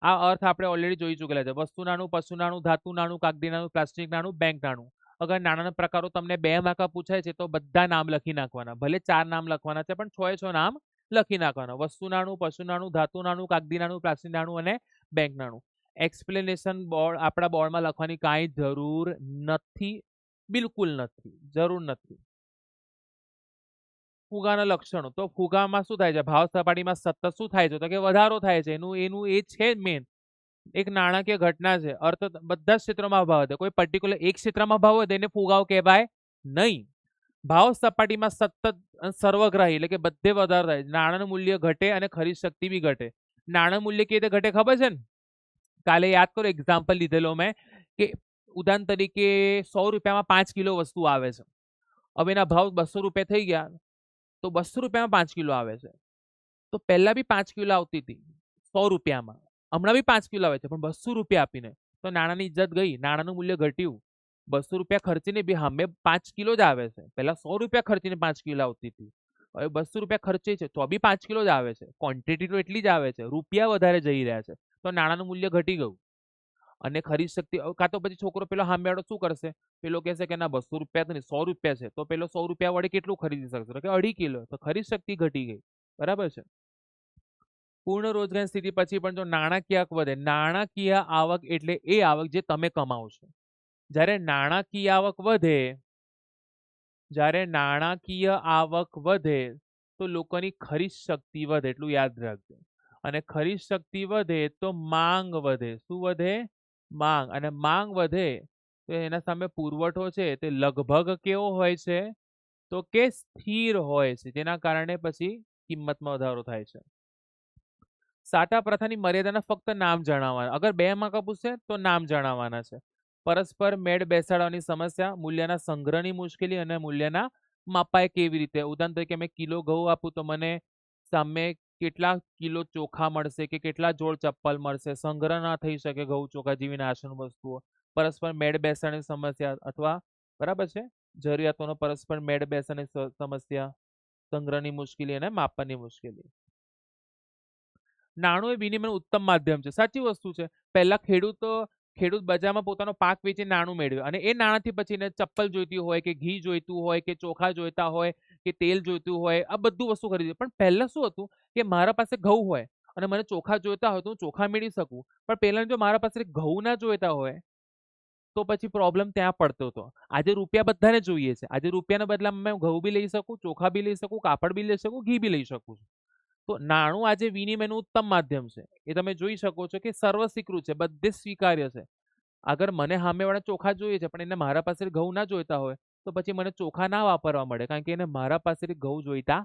આ અર્થ આપણે ઓલરેડી જોઈ ચૂકેલા છે. વસ્તુ નાણું, પશુ નાણું, ધાતુ નાણું, કાગદી નાણું, પ્લાસ્ટિક નાણું, બેંક નાણું. અગર નાણાંના પ્રકારો તમને 2 માર્ક પૂછાય છે, તો બધા નામ લખી નાખવાના. ભલે 4 નામ લખવાના છે, પણ 6 એ 6 નામ લખી નાખવાના. વસ્તુ નાણું, પશુ નાણું, ધાતુ નાણું, કાગદી નાણું, પ્લાસ્ટિક નાણું અને બેંક નાણું. એક્સપ્લેનેશન બોર્ડ આપણા બોર્ડમાં લખવાની કાંઈ જરૂર નથી, બિલકુલ નથી, જરૂર નથી. ફુગાના લક્ષણો, તો ફુગામાં શું થાય છે? ભાવ સપાટીમાં સતત શું થાય છે? તો કે વધારો થાય છે. એનું એ છે મેન એક નાણાકીય ઘટના છે. અર્થ બધા જ ક્ષેત્રોમાં ભાવ વધે, કોઈ પર્ટિક્યુલર એક ક્ષેત્રમાં ભાવ વધે એને ફુગાવો કહેવાય નહીં. ભાવ સપાટીમાં સતત સર્વગ્રાહી એટલે કે બધે વધારો થાય, નાણાંનું મૂલ્ય ઘટે અને ખરીદ શક્તિ બી ઘટે. નાણાં મૂલ્ય કેવી રીતે ઘટે ખબર છે ને? કાલે યાદ કરો, એક્ઝામ્પલ લીધેલો મેં કે ઉદાહરણ તરીકે 100 રૂપિયામાં 5 કિલો વસ્તુ આવે છે. હવે એના ભાવ 200 રૂપિયા થઈ ગયા, તો 200 રૂપિયામાં 5 કિલો આવે છે. તો પહેલા બી 5 કિલો આવતી હતી 100 રૂપિયામાં, હમણાં બી 5 કિલો આવે છે, પણ 200 રૂપિયા આપીને, તો નાણાંની ઇજ્જત ગઈ, નાણાંનું મૂલ્ય ઘટ્યું. 200 રૂપિયા ખર્ચીને બી સામે 5 કિલો જ આવે છે. પહેલા 100 રૂપિયા ખર્ચીને 5 કિલો આવતી હતી, હવે 200 રૂપિયા ખર્ચે છે તો બી 5 કિલો જ આવે છે. ક્વોન્ટિટી તો એટલી જ આવે છે, રૂપિયા વધારે જઈ રહ્યા છે, તો નાણાંનું મૂલ્ય ઘટી ગયું. અને ખરીદ શક્તિ, કાં તો પછી છોકરો પેલો સામેવાળો શું કરશે? પેલો કહેશે કે ના 200 રૂપિયા તો નહીં, 100 રૂપિયા છે, તો પેલો 100 રૂપિયા વડે કેટલું ખરીદી શકશે? તો કે 2.5 કિલો, તો ખરીદ શક્તિ ઘટી ગઈ. બરાબર છે? પૂર્ણ રોજગારની સ્થિતિ પછી પણ જો નાણાકીય આવક વધે, નાણાકીય આવક એટલે એ આવક જે તમે કમાવો છો. જ્યારે નાણાકીય આવક વધે, જ્યારે નાણાકીય આવક વધે તો લોકોની ખરીદ શક્તિ વધે, એટલું યાદ રાખજો. અને ખરીદ શક્તિ વધે તો માંગ વધે. શું વધે? માંગ. અને માંગ વધે તો એના સામે પુરવઠો છે તે લગભગ કેવો હોય છે? તો કે સ્થિર હોય છે, જેના કારણે પછી કિંમતમાં વધારો થાય છે. સાટા પ્રથાની મર્યાદાના ફક્ત નામ જણાવવાના. અગર 2 માર્ક પૂછશે તો નામ જણાવવાના છે. પરસ્પર મેળ બેસાડવાની સમસ્યા, મૂલ્યના સંગ્રહની મુશ્કેલી અને મૂલ્યના માપાય કેવી રીતે. ઉદાહરણ તરીકે મેં કિલો ઘઉં આપું તો મને સામે કેટલા કિલો ચોખા મળશે કે કેટલા જોડ ચપ્પલ મળશે. સંગ્રહ ના થઈ શકે ઘઉં ચોખા જેવી નાશન વસ્તુઓ. પરસ્પર મેળ બેસાડવાની સમસ્યા અથવા બરાબર છે, જરૂરિયાતોનો પરસ્પર મેળ બેસાડવાની સમસ્યા, સંગ્રહની મુશ્કેલી અને માપનની મુશ્કેલી. નાણું એ વિનિમયનું ઉત્તમ માધ્યમ છે. સાચી વસ્તુ છે. પહેલા ખેડૂત બજારમાં પોતાનો પાક વેચીને નાણું મેળવે અને એ નાણાંથી પછી એને ચપ્પલ જોઈતી હોય કે ઘી જોઈતું હોય કે ચોખા જોઈતા હોય કે તેલ જોઈતું હોય, આ બધું વસ્તુ ખરીદે. પણ પહેલા શું હતું કે મારા પાસે ઘઉં હોય અને મને ચોખા જોઈતા હોય તો હું ચોખા મેળવી શકું. પણ પહેલા જો મારા પાસે ઘઉં ના જોઈતા હોય તો પછી પ્રોબ્લેમ ત્યાં પડતો હતો. આજે રૂપિયા બધાને જોઈએ છે. આજે રૂપિયાના બદલામાં મેં ઘઉં બી લઈ શકું, ચોખા બી લઈ શકું, કાપડ બી લઈ શકું, ઘી બી લઈ શકું છું. તો નાણું આજે વિનિમયનું ઉત્તમ માધ્યમ છે. એ તમે જોઈ શકો છો કે સર્વસ્વીકૃત છે, બધે સ્વીકાર્ય છે. અગર મને સામેવાળા ચોખા જોઈએ છે પણ એને મારા પાસે ઘઉં ના જોઈતા હોય તો પછી મને ચોખા ના વાપરવા મળે, કારણ કે એને મારા પાસેથી ઘઉં જોઈતા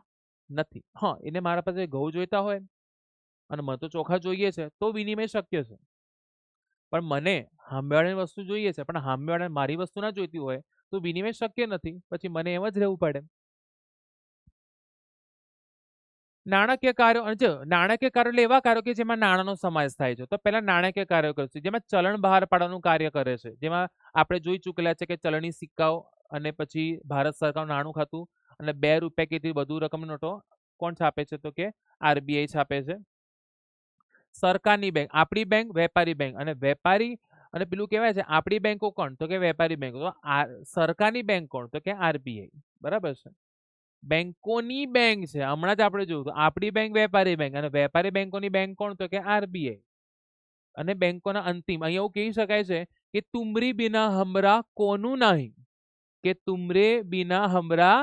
નથી. હા, એને મારા પાસે ઘઉં જોઈતા હોય અને મને તો ચોખા જોઈએ છે તો વિનિમય શક્ય છે. પણ મને સામેવાળાની વસ્તુ જોઈએ છે પણ સામેવાળાને મારી વસ્તુ ના જોઈતી હોય તો વિનિમય શક્ય નથી. પછી મને એમ જ રહેવું પડે. નાણાકીય કાર્યો, અને જો નાણાકીય કાર્યો એટલે એવા કાર્યો કે જેમાં નાણાંનો સમાવેશ થાય છે. તો પહેલા નાણાકીય કાર્યો કરશે, જેમાં ચલણ બહાર પાડવાનું કાર્ય કરે છે. જેમાં આપણે જોઈ ચૂકેલા છે કે ચલણી સિક્કાઓ અને પછી ભારત સરકારનું નાણું ખાતું અને 2 રૂપિયા કે તેથી વધુ રકમની નોટો કોણ છાપે છે? તો કે આરબીઆઈ છાપે છે. સરકારની બેંક, આપણી બેંક, વેપારી બેંક. અને વેપારી અને પેલું કહેવાય છે આપણી બેંકો કોણ? તો કે વેપારી બેંકો. તો સરકારની બેંક કોણ? તો કે આરબીઆઈ. બરાબર છે. બેંકોની બેંક છે, હમણાં જ આપણે જોયું આપણી બેંક, વેપારી બેંક. અને વેપારી બેંકોની બેંક કોણ? તો કે આરબીઆઈ. અને બેંકોના અંતિમ અહીંયા એવું કહી શકાય છે કે તુમરી બિના હમરા કોનું નહીં, કે તુમરે બિના હમરા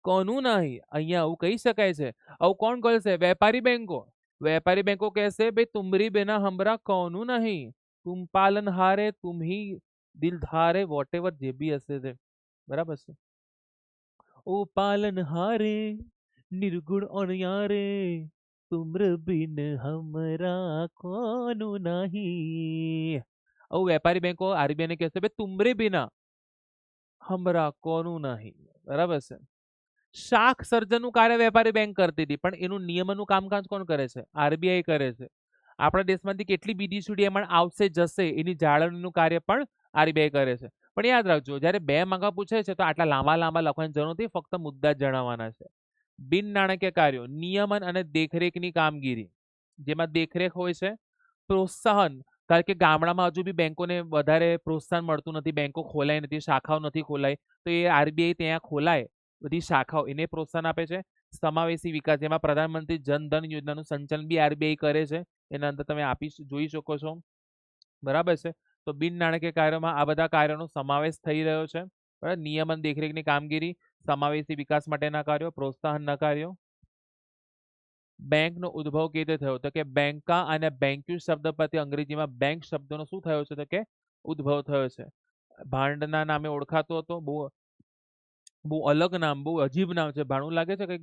કોનું નહીં. અહીંયા આવું કહી શકાય છે. આવું કોણ કરશે? વેપારી બેંકો. વેપારી બેંકો કહેશે ભાઈ તુમરી બિના હમરા કોનું નહીં, તુમ પાલન હારે તુમ હી દિલ ધારે, વોટ એવર જે બી હશે તે. બરાબર છે. ઓ પાલન હારે નિર્ગુણ અણિયારે, તુમ્ર બિન હમરા કોનું નહીં. આવું વેપારી બેંકો આરબીઆઈ ને કહેશે ભાઈ તુમરે બિના હમરા કોનું નહીં. બરાબર છે. શાખ સર્જનનું કાર્ય વેપારી બેંક કરતી હતી પણ એનું નિયમનનું કામકાજ કોણ કરે છે? આરબીઆઈ કરે છે. આપણા દેશમાંથી કેટલી બીડીસીડી એમાં આવશે જશે એની જાળવણીનું કાર્ય પણ આરબીઆઈ કરે છે. પણ યાદ રાખજો, જ્યારે 2 માગા પૂછે છે તો આટલા લાંબા લાંબા લખવાની જરૂર નથી, ફક્ત મુદ્દા જ જણાવવાના છે. બિન નાણાકીય કાર્યો, નિયમન અને દેખરેખની કામગીરી. જેમાં દેખરેખ હોય છે, પ્રોત્સાહન. કારણ કે ગામડામાં હજુ બી બેંકોને વધારે પ્રોત્સાહન મળતું નથી, બેંકો ખોલાય નથી, શાખાઓ નથી ખોલાય, તો એ આરબીઆઈ ત્યાં ખોલાય બધી શાખાઓ, એને પ્રોત્સાહન આપે છે. સમાવેશી વિકાસ, જેમાં પ્રધાનમંત્રી જનધન યોજનાનું સંચાલન બી આરબીઆઈ કરે છે. એના અંદર તમે જોઈ શકો છો. બરાબર છે. તો બિન નાણાકીય કાર્યોમાં આ બધા કાર્યોનો સમાવેશ થઈ રહ્યો છે. બરાબર. નિયમન દેખરેખની કામગીરી, સમાવેશી વિકાસ માટેના કાર્યો, પ્રોત્સાહનના કાર્યો. બેંકનો ઉદ્ભવ કેવી રીતે થયો? તો કે બેંકા અને બેંક્યુ શબ્દ પરથી અંગ્રેજીમાં બેંક શબ્દનો શું થયો છે? તો કે ઉદ્ભવ થયો છે. ભાંડના નામે ઓળખાતો હતો. બહુ અલગ નામ, બહુ અજીબ નામ છે. ભાણું લાગે છે કે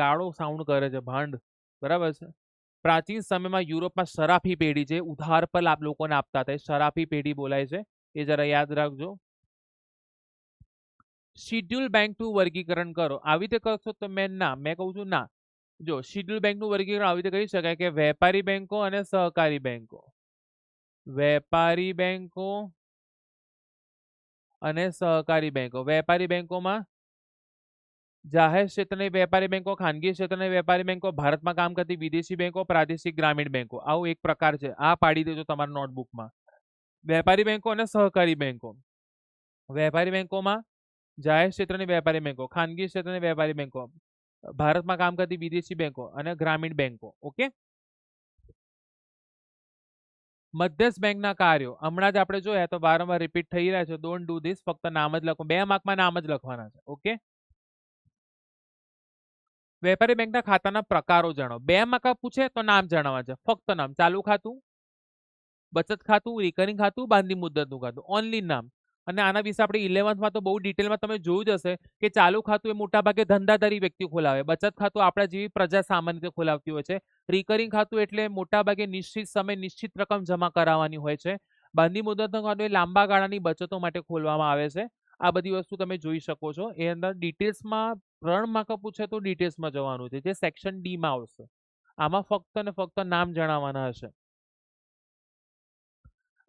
ગાળો સાઉન્ડ કરે છે, ભાંડ. બરાબર છે. પ્રાચીન સમયમાં યુરોપમાં શરાફી પેઢી, જે ઉધાર પર લોકોને આપતા હતા, શરાફી પેઢી બોલાય છે. એ જરા યાદ રાખજો. શિડ્યુલ બેંકનું વર્ગીકરણ કરો. આવી રીતે કરશો તો મેં કહું છું ના. જો શિડ્યુલ બેંકનું વર્ગીકરણ આવી રીતે કરી શકાય કે વેપારી બેંકો અને સહકારી બેંકો. વેપારી બેંકો અને સહકારી બેંકો. વેપારી બેંકોમાં જાહેર ક્ષેત્રની વેપારી બેંકો, ખાનગી ક્ષેત્રની વેપારી બેંકો, ભારતમાં કામ કરતી વિદેશી બેંકો, પ્રાદેશિક ગ્રામીણ બેંકો. આવું એક પ્રકાર છે. આ પાડી દેજો તમારા નોટબુકમાં. વેપારી બેંકો અને સહકારી બેંકો. વેપારી બેંકોમાં જાહેર ક્ષેત્રની વેપારી બેંકો, ખાનગી ક્ષેત્રની વેપારી બેંકો, ભારતમાં કામ કરતી વિદેશી બેંકો અને ગ્રામીણ બેંકો. ઓકે. મધ્યસ્થ બેંકના કાર્યો હમણાં જ આપણે જોયા તો વારંવાર રિપીટ થઈ રહ્યા છે. Don't do this. ફક્ત નામ જ લખો. 2 માર્કમાં નામ જ લખવાના છે. ઓકે. વેપારી બેંકના ખાતાના પ્રકારો જણાવો. 2 માર્ક પૂછે તો નામ જણાવવા છે, ફક્ત નામ. ચાલુ ખાતું, બચત ખાતું, રિકરિંગ ખાતું, બાંધી મુદ્દતનું ખાતું. ઓનલી નામ. અને આના વિશે આપણે 11th માં તો બહુ ડિટેલમાં તમે જોયું જ હશે કે ચાલુ ખાતું એ મોટા ભાગે ધંધાદારી વ્યક્તિ ખોલાવે. બચત ખાતું આપણા જેવી પ્રજા સામાન્ય રીતે ખોલાવતી હોય છે. રિકરિંગ ખાતું એટલે મોટા ભાગે નિશ્ચિત સમય નિશ્ચિત રકમ જમા કરાવવાની હોય છે. બાંધી મુદ્દતનું ખાતું એ લાંબા ગાળાની બચતો માટે ખોલવામાં આવે છે. આ બધી વસ્તુ તમે જોઈ શકો છો. એ અંદર ડિટેલ્સમાં 3 માર્ક પૂછે તો ડિટેલ્સમાં જવાનું છે, જે સેક્શન ડી માં આવશે. આમાં ફક્ત ને ફક્ત નામ જણાવવાના હશે.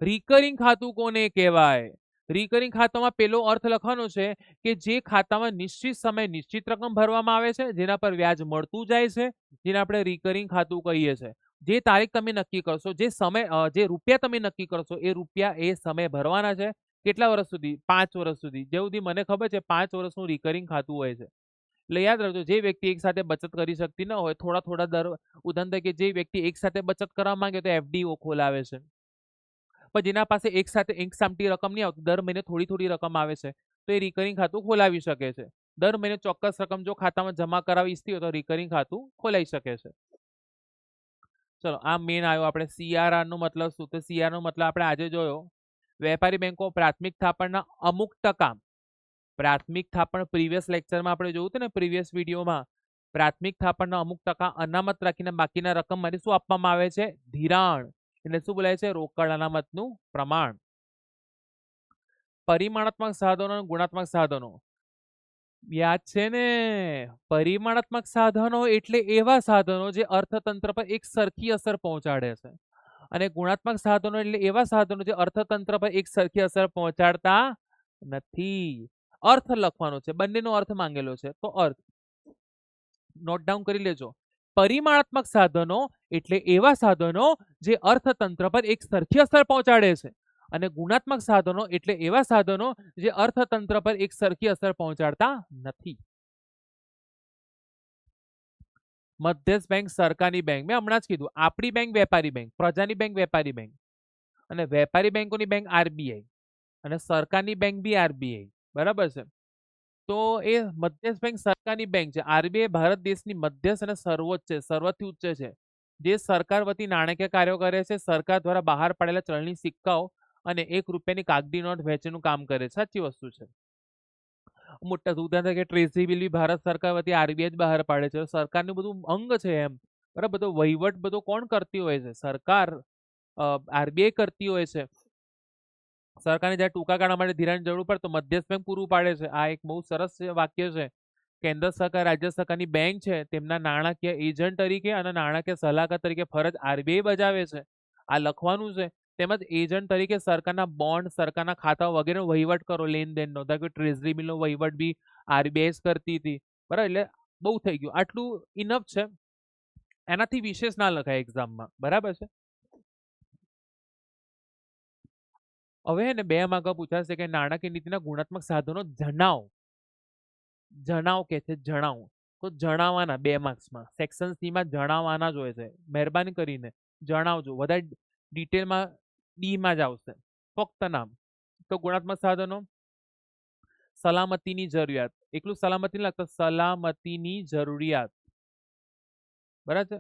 રિકરિંગ ખાતું કોને કહેવાય? રિકરિંગ ખાતામાં પેલો અર્થ લખવાનો છે કે જે ખાતામાં નિશ્ચિત સમય નિશ્ચિત રકમ ભરવામાં આવે છે, જેના પર વ્યાજ મળતું જાય છે, જેને આપણે રિકરિંગ ખાતું કહીએ છીએ. જે તારીખ તમે નક્કી કરશો, જે સમય, જે રૂપિયા તમે નક્કી કરશો, એ રૂપિયા એ સમય ભરવાના છે. કેટલા વર્ષ સુધી? 5 વર્ષ સુધી. જે સુધી મને ખબર છે 5 વર્ષનું રિકરિંગ ખાતું હોય છે. એટલે યાદ રાખજો, જે વ્યક્તિ એક સાથે બચત કરી શકતી ન હોય, થોડા થોડા દર, ઉદાહરણ તરીકે જે વ્યક્તિ એક સાથે બચત કરવા માંગે તો એફડી ખોલાવે છે. પણ જેના પાસે એક સાથે એક સામટી રકમ નહીં આવતી, દર મહિને થોડી થોડી રકમ આવે છે, તો એ રિકરિંગ ખાતું ખોલાવી શકે છે. દર મહિને ચોક્કસ રકમ જો ખાતામાં જમા કરાવી ઈચ્છતી હોય તો રિકરિંગ ખાતું ખોલાવી શકે છે. ચલો આ મેન આવ્યો આપણે સીઆરઆર નો મતલબ શું? તો સીઆર નો મતલબ આપણે આજે જોયો, વેપારી બેંકો પ્રાથમિક થાપણના અમુક ટકા, પ્રાથમિક થાપણ પ્રીવિયસ લેક્ચરમાં આપણે જોયું હતું ને, પ્રીવિયસ વિડીયોમાં, પ્રાથમિક થાપણના અમુક ટકા અનામત રાખીને બાકીના રકમ માટે શું આપવામાં આવે છે? ધિરાણ. એટલે શું બોલાય છે? રોકડ અનામતનું પ્રમાણ. પરિમાણાત્મક સાધનો અને ગુણાત્મક સાધનો યાદ છે ને? પરિમાણાત્મક સાધનો એટલે એવા સાધનો જે અર્થતંત્ર પર એક સરખી અસર પહોંચાડે છે, અને ગુણાત્મક સાધનો એટલે એવા સાધનો જે અર્થતંત્ર પર એક સરખી અસર પહોંચાડતા નથી. અર્થ લખવાનો છે, બંનેનો અર્થ માંગેલો છે, તો અર્થ નોટ ડાઉન કરી લેજો. પરિમાણાત્મક સાધનો એટલે એવા સાધનો જે અર્થતંત્ર પર એક સરખી અસર પહોંચાડે છે, અને ગુણાત્મક સાધનો એટલે એવા સાધનો જે અર્થતંત્ર પર એક સરખી અસર પહોંચાડતા નથી. મધ્યસ્થ બેંક સરકારની બેંક, મેં હમણાં જ કીધું, આપણી બેંક વેપારી બેંક, પ્રજાની બેંક વેપારી બેંક, અને વેપારી બેંકોની બેંક આરબીઆઈ, અને સરકારની બેંક બી આરબીઆઈ. બરાબર છે? તો એ મધ્યસ્થ બેંક સરકારની બેંક છે. આરબીઆઈ ભારત દેશની મધ્યસ્થ અને સર્વોચ્ચ છે, સર્વથી ઉચ્ચ છે, જે સરકાર વતી નાણાકીય કાર્યો કરે છે. સરકાર દ્વારા બહાર પાડેલા ચલણી સિક્કાઓ અને ₹1ની કાગદી નોટ વહેંચવાનું કામ કરે છે. સાચી વસ્તુ છે. મોટા ઉદાહરણ તરીકે ટ્રેઝરી બિલ બી ભારત સરકાર વતી આરબીઆઈ જ બહાર પાડે છે. સરકારનું બધું અંગ છે એમ. બરાબર? બધો વહીવટ બધો કોણ કરતી હોય છે? સરકાર, આરબીઆઈ કરતી હોય છે. સરકારને જ્યારે ટૂંકા ગાળા માટે ધિરાણની જરૂર પડે તો મધ્યસ્થ બેંક પૂરું પાડે છે. આ એક બહુ સરસ વાક્ય છે. કેન્દ્ર સરકાર, રાજ્ય સરકારની બેંક છે, તેમના નાણાકીય એજન્ટ તરીકે અને નાણાકીય સલાહકાર તરીકે ફરજ આરબીઆઈ બજાવે છે. આ લખવાનું છે. તેમજ એજન્ટ તરીકે સરકારના બોન્ડ, સરકારના ખાતા વગેરે વહીવટ કરો, લેનદેનનો. ટ્રેઝરી બિલનો વહીવટ બી આરબીઆઈ કરતી હતી. બરાબર? એટલે બહુ થઈ ગયું, આટલું ઇનફ છે. એનાથી વિશેષ ના લખાય એક્ઝામમાં. બરાબર છે? હવે હે ને 2 માર્ક પૂછાશે કે નાણાકીય નીતિના ગુણાત્મક સાધનો જણાવો. જણાવ કે છે, જણાવો. તો જણાવવાના 2 માર્ક્સમાં, સેક્શન સી માં જણાવવાના જ હોય છે. મહેરબાની કરીને જણાવજો. વધારે ડિટેલમાં ડીમાં જ આવશે. ફક્ત નામ. તો ગુણાત્મક સાધનો, સલામતીની જરૂરિયાત. એકલું સલામતી નહીં લખતા, સલામતીની જરૂરિયાત. બરાબર છે?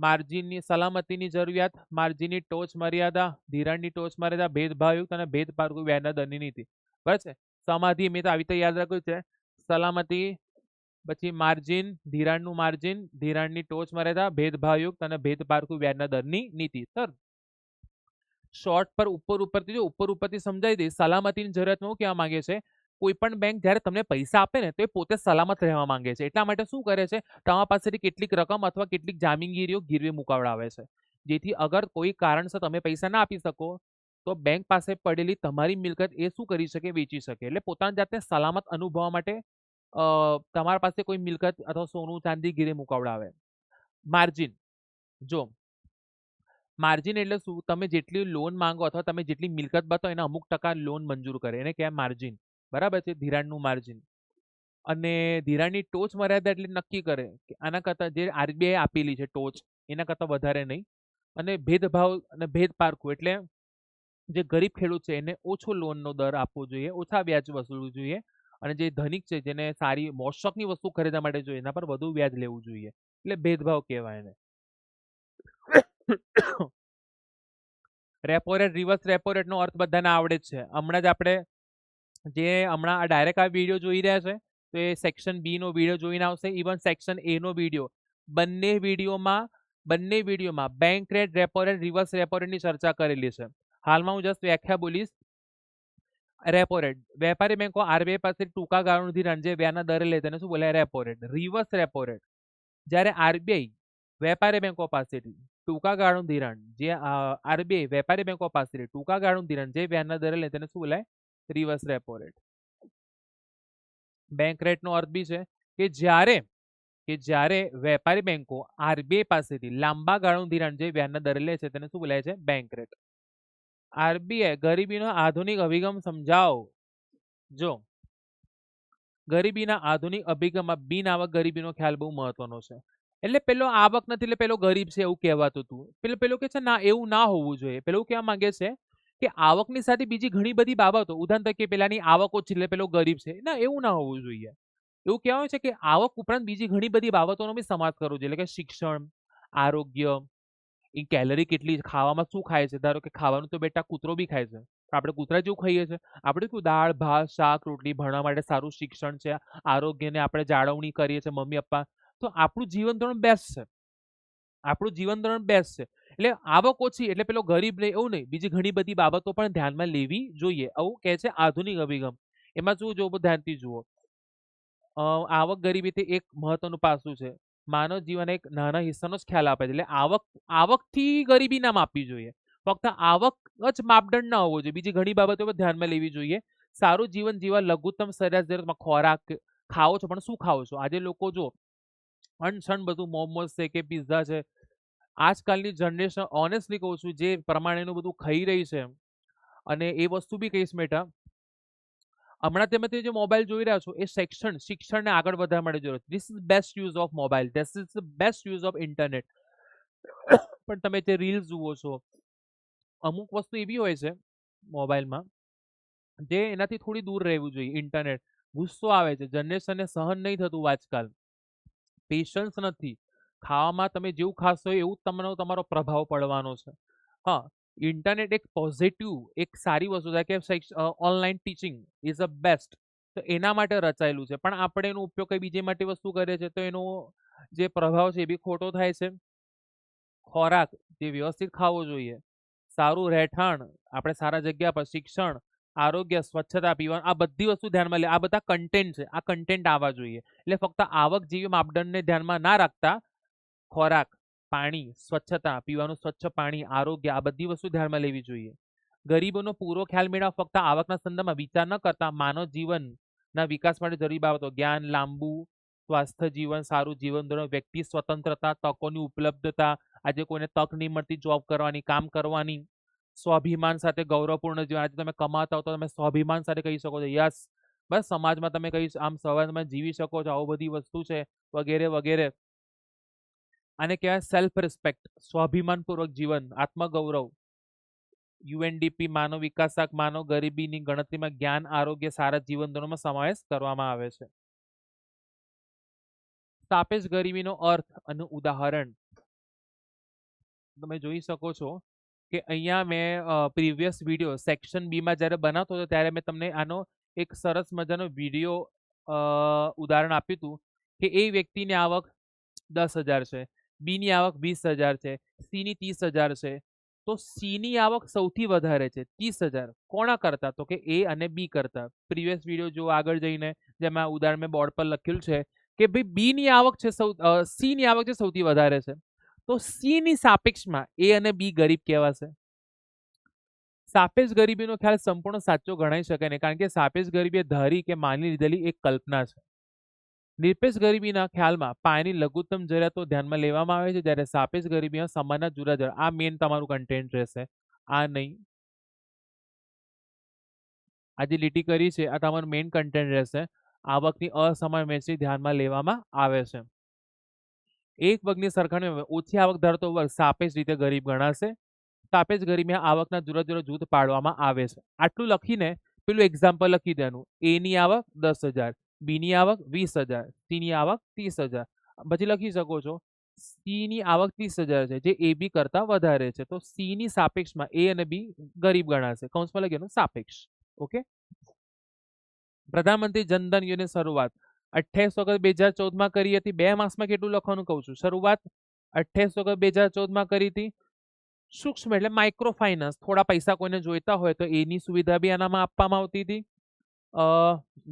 માર્જિનની, સલામતીની જરૂરિયાત, માર્જિનની ટોચ મર્યાદા, ધિરાણની ટોચ મર્યાદા, ભેદભાવયુક્ત અને ભેદપારક વ્યાજના દરની નીતિ. બરાબર છે? સમાધિ મેં તો આવી રીતે યાદ રાખ્યું છે. સલામતી, પછી માર્જિન, ધિરાણનું માર્જિન, ધિરાણની ટોચ મર્યાદા, ભેદભાવયુક્ત અને ભેદપારક વ્યાજના દરની નીતિ. સર શોર્ટ પર ઉપરથી જો ઉપરથી સમજાવી દઈશ. સલામતીની જરૂરિયાતમાં શું કહેવા માંગે છે? કોઈ પણ બેંક જ્યારે તમને પૈસા આપે ને તો એ પોતે સલામત રહેવા માંગે છે. એટલા માટે શું કરે છે? તમારા પાસેથી કેટલીક રકમ અથવા કેટલીક જામીનગીરીઓ ગીરવે મુકાવડાવે છે, જેથી અગર કોઈ કારણસર તમે પૈસા ના આપી શકો તો બેંક પાસે પડેલી તમારી મિલકત એ શું કરી શકે? વેચી શકે. એટલે પોતાની જાતને સલામત અનુભવવા માટે તમારા પાસે કોઈ મિલકત અથવા સોનું ચાંદી ગીરે મુકાવડાવે. માર્જિન, જો માર્જિન એટલે શું? તમે જેટલી લોન માંગો અથવા તમે જેટલી મિલકત બતાવો એના અમુક ટકા લોન મંજૂર કરે, એને કહેવાય માર્જિન. બરાબર છે? ધિરાણનું માર્જિન. અને ધિરાણની ટોચ મર્યાદા એટલે નક્કી કરે કે આના કરતાં જે આરબીઆઈ આપેલી છે ટોચ, એના કરતાં વધારે નહીં. અને ભેદભાવ અને ભેદ પારખું એટલે જે ગરીબ ખેડૂત છે એને ઓછો લોનનો દર આપવો જોઈએ, ઓછા વ્યાજ વસૂલવું જોઈએ, અને જે ધનિક છે જેને સારી મોશકની વસ્તુ ખરીદવા માટે જોઈએ એના પર વધુ વ્યાજ લેવું જોઈએ. એટલે ભેદભાવ કહેવાય એને. રેપો રેટ, રિવર્સ રેપો રેટનો અર્થ બધાને આવડે જ છે. હમણાં જ આપણે જે હમણાં ડાયરેક્ટ આ વિડીયો જોઈ રહ્યા છે તો એ સેક્શન બી નો વિડીયો જોઈને આવશે, ઇવન સેક્શન એ નો વિડીયો. બંને વિડીયોમાં bank rate, repo rate, reverse repo રેટની ચર્ચા કરેલી છે. હાલમાં હું જસ્ટ વ્યાખ્યા બોલીશ. રેપો રેટ, વેપારી બેંકો આરબીઆઈ પાસેથી ટૂંકા ગાળાનું ધિરાણ જે વ્યાજના દરે લે તેને શું બોલાય? Repo rate. Reverse repo rate, જ્યારે આરબીઆઈ વેપારી બેંકો પાસેથી ટૂંકા ગાળાનું ધિરાણ, જે આરબીઆઈ વેપારી બેંકો પાસેથી ટૂંકા ગાળાનું ધિરાણ જે વ્યાજના દરે લે તેને શું બોલાય? Reverse repo rate. બેંક રેટનો અર્થ બી છે કે જ્યારે વેપારી બેંકો આરબીઆઈ પાસેથી લાંબા ગાળાનું ધિરાણ જે વ્યાજના દરે લે છે તેને શું બોલાય છે? Bank rate. આરબીઆઈ ગરીબીનો આધુનિક અભિગમ સમજાવો. જો ગરીબીના આધુનિક અભિગમમાં બિન આવક ગરીબીનો ખ્યાલ બહુ મહત્વનો છે. એટલે પેલો આવક નથી એટલે પેલો ગરીબ છે એવું કહેવાતું હતું. પેલો કે છે ના એવું ના હોવું જોઈએ. પેલો એવું કહેવા માંગે છે કે આવકની સાથે બીજી ઘણી બધી બાબતો ઉદાહરણ તરીકે પેલાની આવક ઓછી એટલે પેલો ગરીબ છે. ના એવું ના હોવું જોઈએ. એવું કહેવાય છે કે આવક ઉપરાંત બીજી ઘણી બધી બાબતોનો બી સમાવેશ કરવો જોઈએ. એટલે કે શિક્ષણ, આરોગ્ય, એ કેલરી કેટલી છે, ખાવામાં શું ખાય છે. ધારો કે ખાવાનું તો બેટા કૂતરો બી ખાય છે. આપણે કૂતરા જેવું ખાઈએ છીએ. આપણે શું દાળ, ભાત, શાક, રોટલી, ભણવા માટે સારું શિક્ષણ છે, આરોગ્યને આપણે જાળવણી કરીએ છીએ મમ્મી પપ્પા. તો આપણું જીવન ધોરણ બેસ્ટ છે. આપણું જીવન ધોરણ બેસ્ટ છે. એટલે આવક ઓછી એટલે પેલો ગરીબ નહીં એવું નહીં. બીજી ઘણી બધી બાબતો પણ ધ્યાનમાં લેવી જોઈએ. આવું કહે છે આધુનિક અભિગમ. એમાં શું જોવું ધ્યાનથી જુઓ. આવક ગરીબી તે એક મહત્વનું પાસું છે. માનવ જીવન એક નાના હિસ્સાનો જ ખ્યાલ આપે છે. એટલે આવકથી ગરીબી ના માપવી જોઈએ. ફક્ત આવક જ માપદંડ ના હોવો જોઈએ. બીજી ઘણી બાબતો પર ધ્યાનમાં લેવી જોઈએ. સારું જીવન જીવવા લઘુત્તમ સરેરાશ જરૂરિયાતમાં ખોરાક ખાઓ છો પણ શું ખાઓ છો? આજે લોકો જો અણસણ બધું મોમોસ છે કે પિઝા છે. આજકાલની જનરેશન ઓનેસ્ટલી કહું છું જે પ્રમાણેનું બધું ખાઈ રહી છે અને એ વસ્તુ બી કહીશ બેટા હમણાં તમે તે જે મોબાઈલ જોઈ રહ્યા છો એ શિક્ષણને આગળ વધારવા માટે જરૂર this is best use of mobile this is the best use of internet પણ તમે તે રીલ્સ જુઓ છો અમુક વસ્તુ એવી હોય છે મોબાઈલમાં જે એનાથી થોડી દૂર રહેવું જોઈએ ઇન્ટરનેટ ગુસ્સો આવે છે જનરેશનને સહન નહીં થતું આજકાલ પેશન્સ નથી ખાવામાં તમે જેવું ખાશો એવું જ તમારો પ્રભાવ પડવાનો છે હા ઇન્ટરનેટ એક પોઝિટિવ એક સારી વસ્તુ છે કે online teaching is a best તો એના માટે રચાયેલું છે પણ આપણે એનો ઉપયોગ કઈ બીજી માટે વસ્તુ કરે છે તો એનો જે પ્રભાવ છે એ બી ખોટો થાય છે ખોરાક જે વ્યવસ્થિત ખાવો જોઈએ સારું રહેઠાણ આપણે સારા જગ્યા પર શિક્ષણ આરોગ્ય સ્વચ્છતા પીવાનું આ બધી વસ્તુ ધ્યાનમાં લે આ બધા કન્ટેન્ટ છે આ કન્ટેન્ટ આવવા જોઈએ એટલે ફક્ત આવક જેવી માપદંડને ધ્યાનમાં ના રાખતા ખોરાક પાણી સ્વચ્છતા પીવાનું સ્વચ્છ પાણી આરોગ્ય આ બધી વસ્તુ ધ્યાનમાં લેવી જોઈએ ગરીબોનો પૂરો ખ્યાલ મેળવવા ફક્ત આવકના સંદર્ભમાં વિચાર ન કરતા માનવ જીવનના વિકાસ માટે જરૂરી બાબતો જ્ઞાન લાંબુ સ્વાસ્થ્ય જીવન સારું જીવન ધોરણ વ્યક્તિ સ્વતંત્રતા તકોની ઉપલબ્ધતા આજે કોઈને તક નહીં મળતી જોબ કરવાની કામ કરવાની સ્વાભિમાન સાથે ગૌરવપૂર્ણ જીવન આજે તમે કમાતા હો તો તમે સ્વાભિમાન સાથે કહી શકો છો યસ બસ સમાજમાં તમે કહી આમ સમાજમાં જીવી શકો છો આવું બધી વસ્તુ છે વગેરે વગેરે આને કહેવાય સેલ્ફ રિસ્પેક્ટ સ્વાભિમાનપૂર્વક જીવન આત્મગૌરવ યુએનડીપી માનવ વિકાસ માનવ ગરીબીની ગણતરીમાં જ્ઞાન આરોગ્ય સારા જીવન ધોરણમાં સમાવેશ કરવામાં આવે છે સાપેક્ષ ગરીબીનો અર્થ અને ઉદાહરણ તમે જોઈ શકો છો કે અહીંયા મેં પ્રીવિયસ વિડીયો સેક્શન બી માં જ્યારે બનાવતો હતો ત્યારે મેં તમને આનો એક સરસ મજાનો વિડીયો ઉદાહરણ આપ્યું હતું કે એ વ્યક્તિની આવક 10,000 છે બીની આવક 20,000 છે સીની 30,000 છે તો સીની આવક સૌથી વધારે છે 30,000 કોના કરતા તો કે એ અને બી કરતા પ્રીવિયસ વિડીયો જો આગળ જઈને જેમાં ઉદાહરણ મેં બોર્ડ પર લખ્યું છે કે ભાઈ બી ની આવક છે સી ની આવક છે સૌથી વધારે છે તો સી ની સાપેક્ષમાં એ અને બી ગરીબ કહેવાશે સાપેક્ષ ગરીબીનો ખ્યાલ સંપૂર્ણ સાચો ગણાઈ શકે નહીં કારણ કે સાપેક્ષ ગરીબી એ ધારી કે માની લીધેલી એક કલ્પના છે નિરપેક્ષ ગરીબીના ખ્યાલમાં પાયાની લઘુત્તમ જરૂરિયાતો ધ્યાનમાં લેવામાં આવે છે જ્યારે સાપેક્ષ ગરીબીમાં સમાનના જુદા જુદા આ મેઇન તમારું કન્ટેન્ટ રહેશે આ નહીં આ જે લીટી કરી છે આ તમારું મેઇન કન્ટેન્ટ રહેશે આવકની અસમાન વહેંચણી ધ્યાનમાં લેવામાં આવે છે એક વર્ગની સરખામણીમાં ઓછી આવક ધરાવતો વર્ગ સાપેક્ષ રીતે ગરીબ ગણાશે સાપેક્ષ ગરીબીમાં આવકના જુદા જુદા જૂથ પાડવામાં આવે છે આટલું લખીને પેલું એક્ઝામ્પલ લખી દેવાનું એ ની આવક 10,000 બી ની આવક 20,000 સી ની આવક 30,000 પછી લખી શકો છો સી ની આવક 30,000 છે જે એ બી કરતા વધારે છે તો સી ની સાપેક્ષમાં એ અને બી ગરીબ ગણાશે કૌંસમાં લખી સાપેક્ષ ઓકે પ્રધાનમંત્રી જનધન યોજનાની શરૂઆત 28 ઓગસ્ટ 2014માં કરી હતી 2 માસમાં કેટલું લખવાનું કહું છું શરૂઆત 28 ઓગસ્ટ 2014માં કરી હતી સૂક્ષ્મ એટલે માઇક્રો ફાઇનાન્સ થોડા પૈસા કોઈને જોઈતા હોય તો એની સુવિધા બી આનામાં આપવામાં આવતી હતી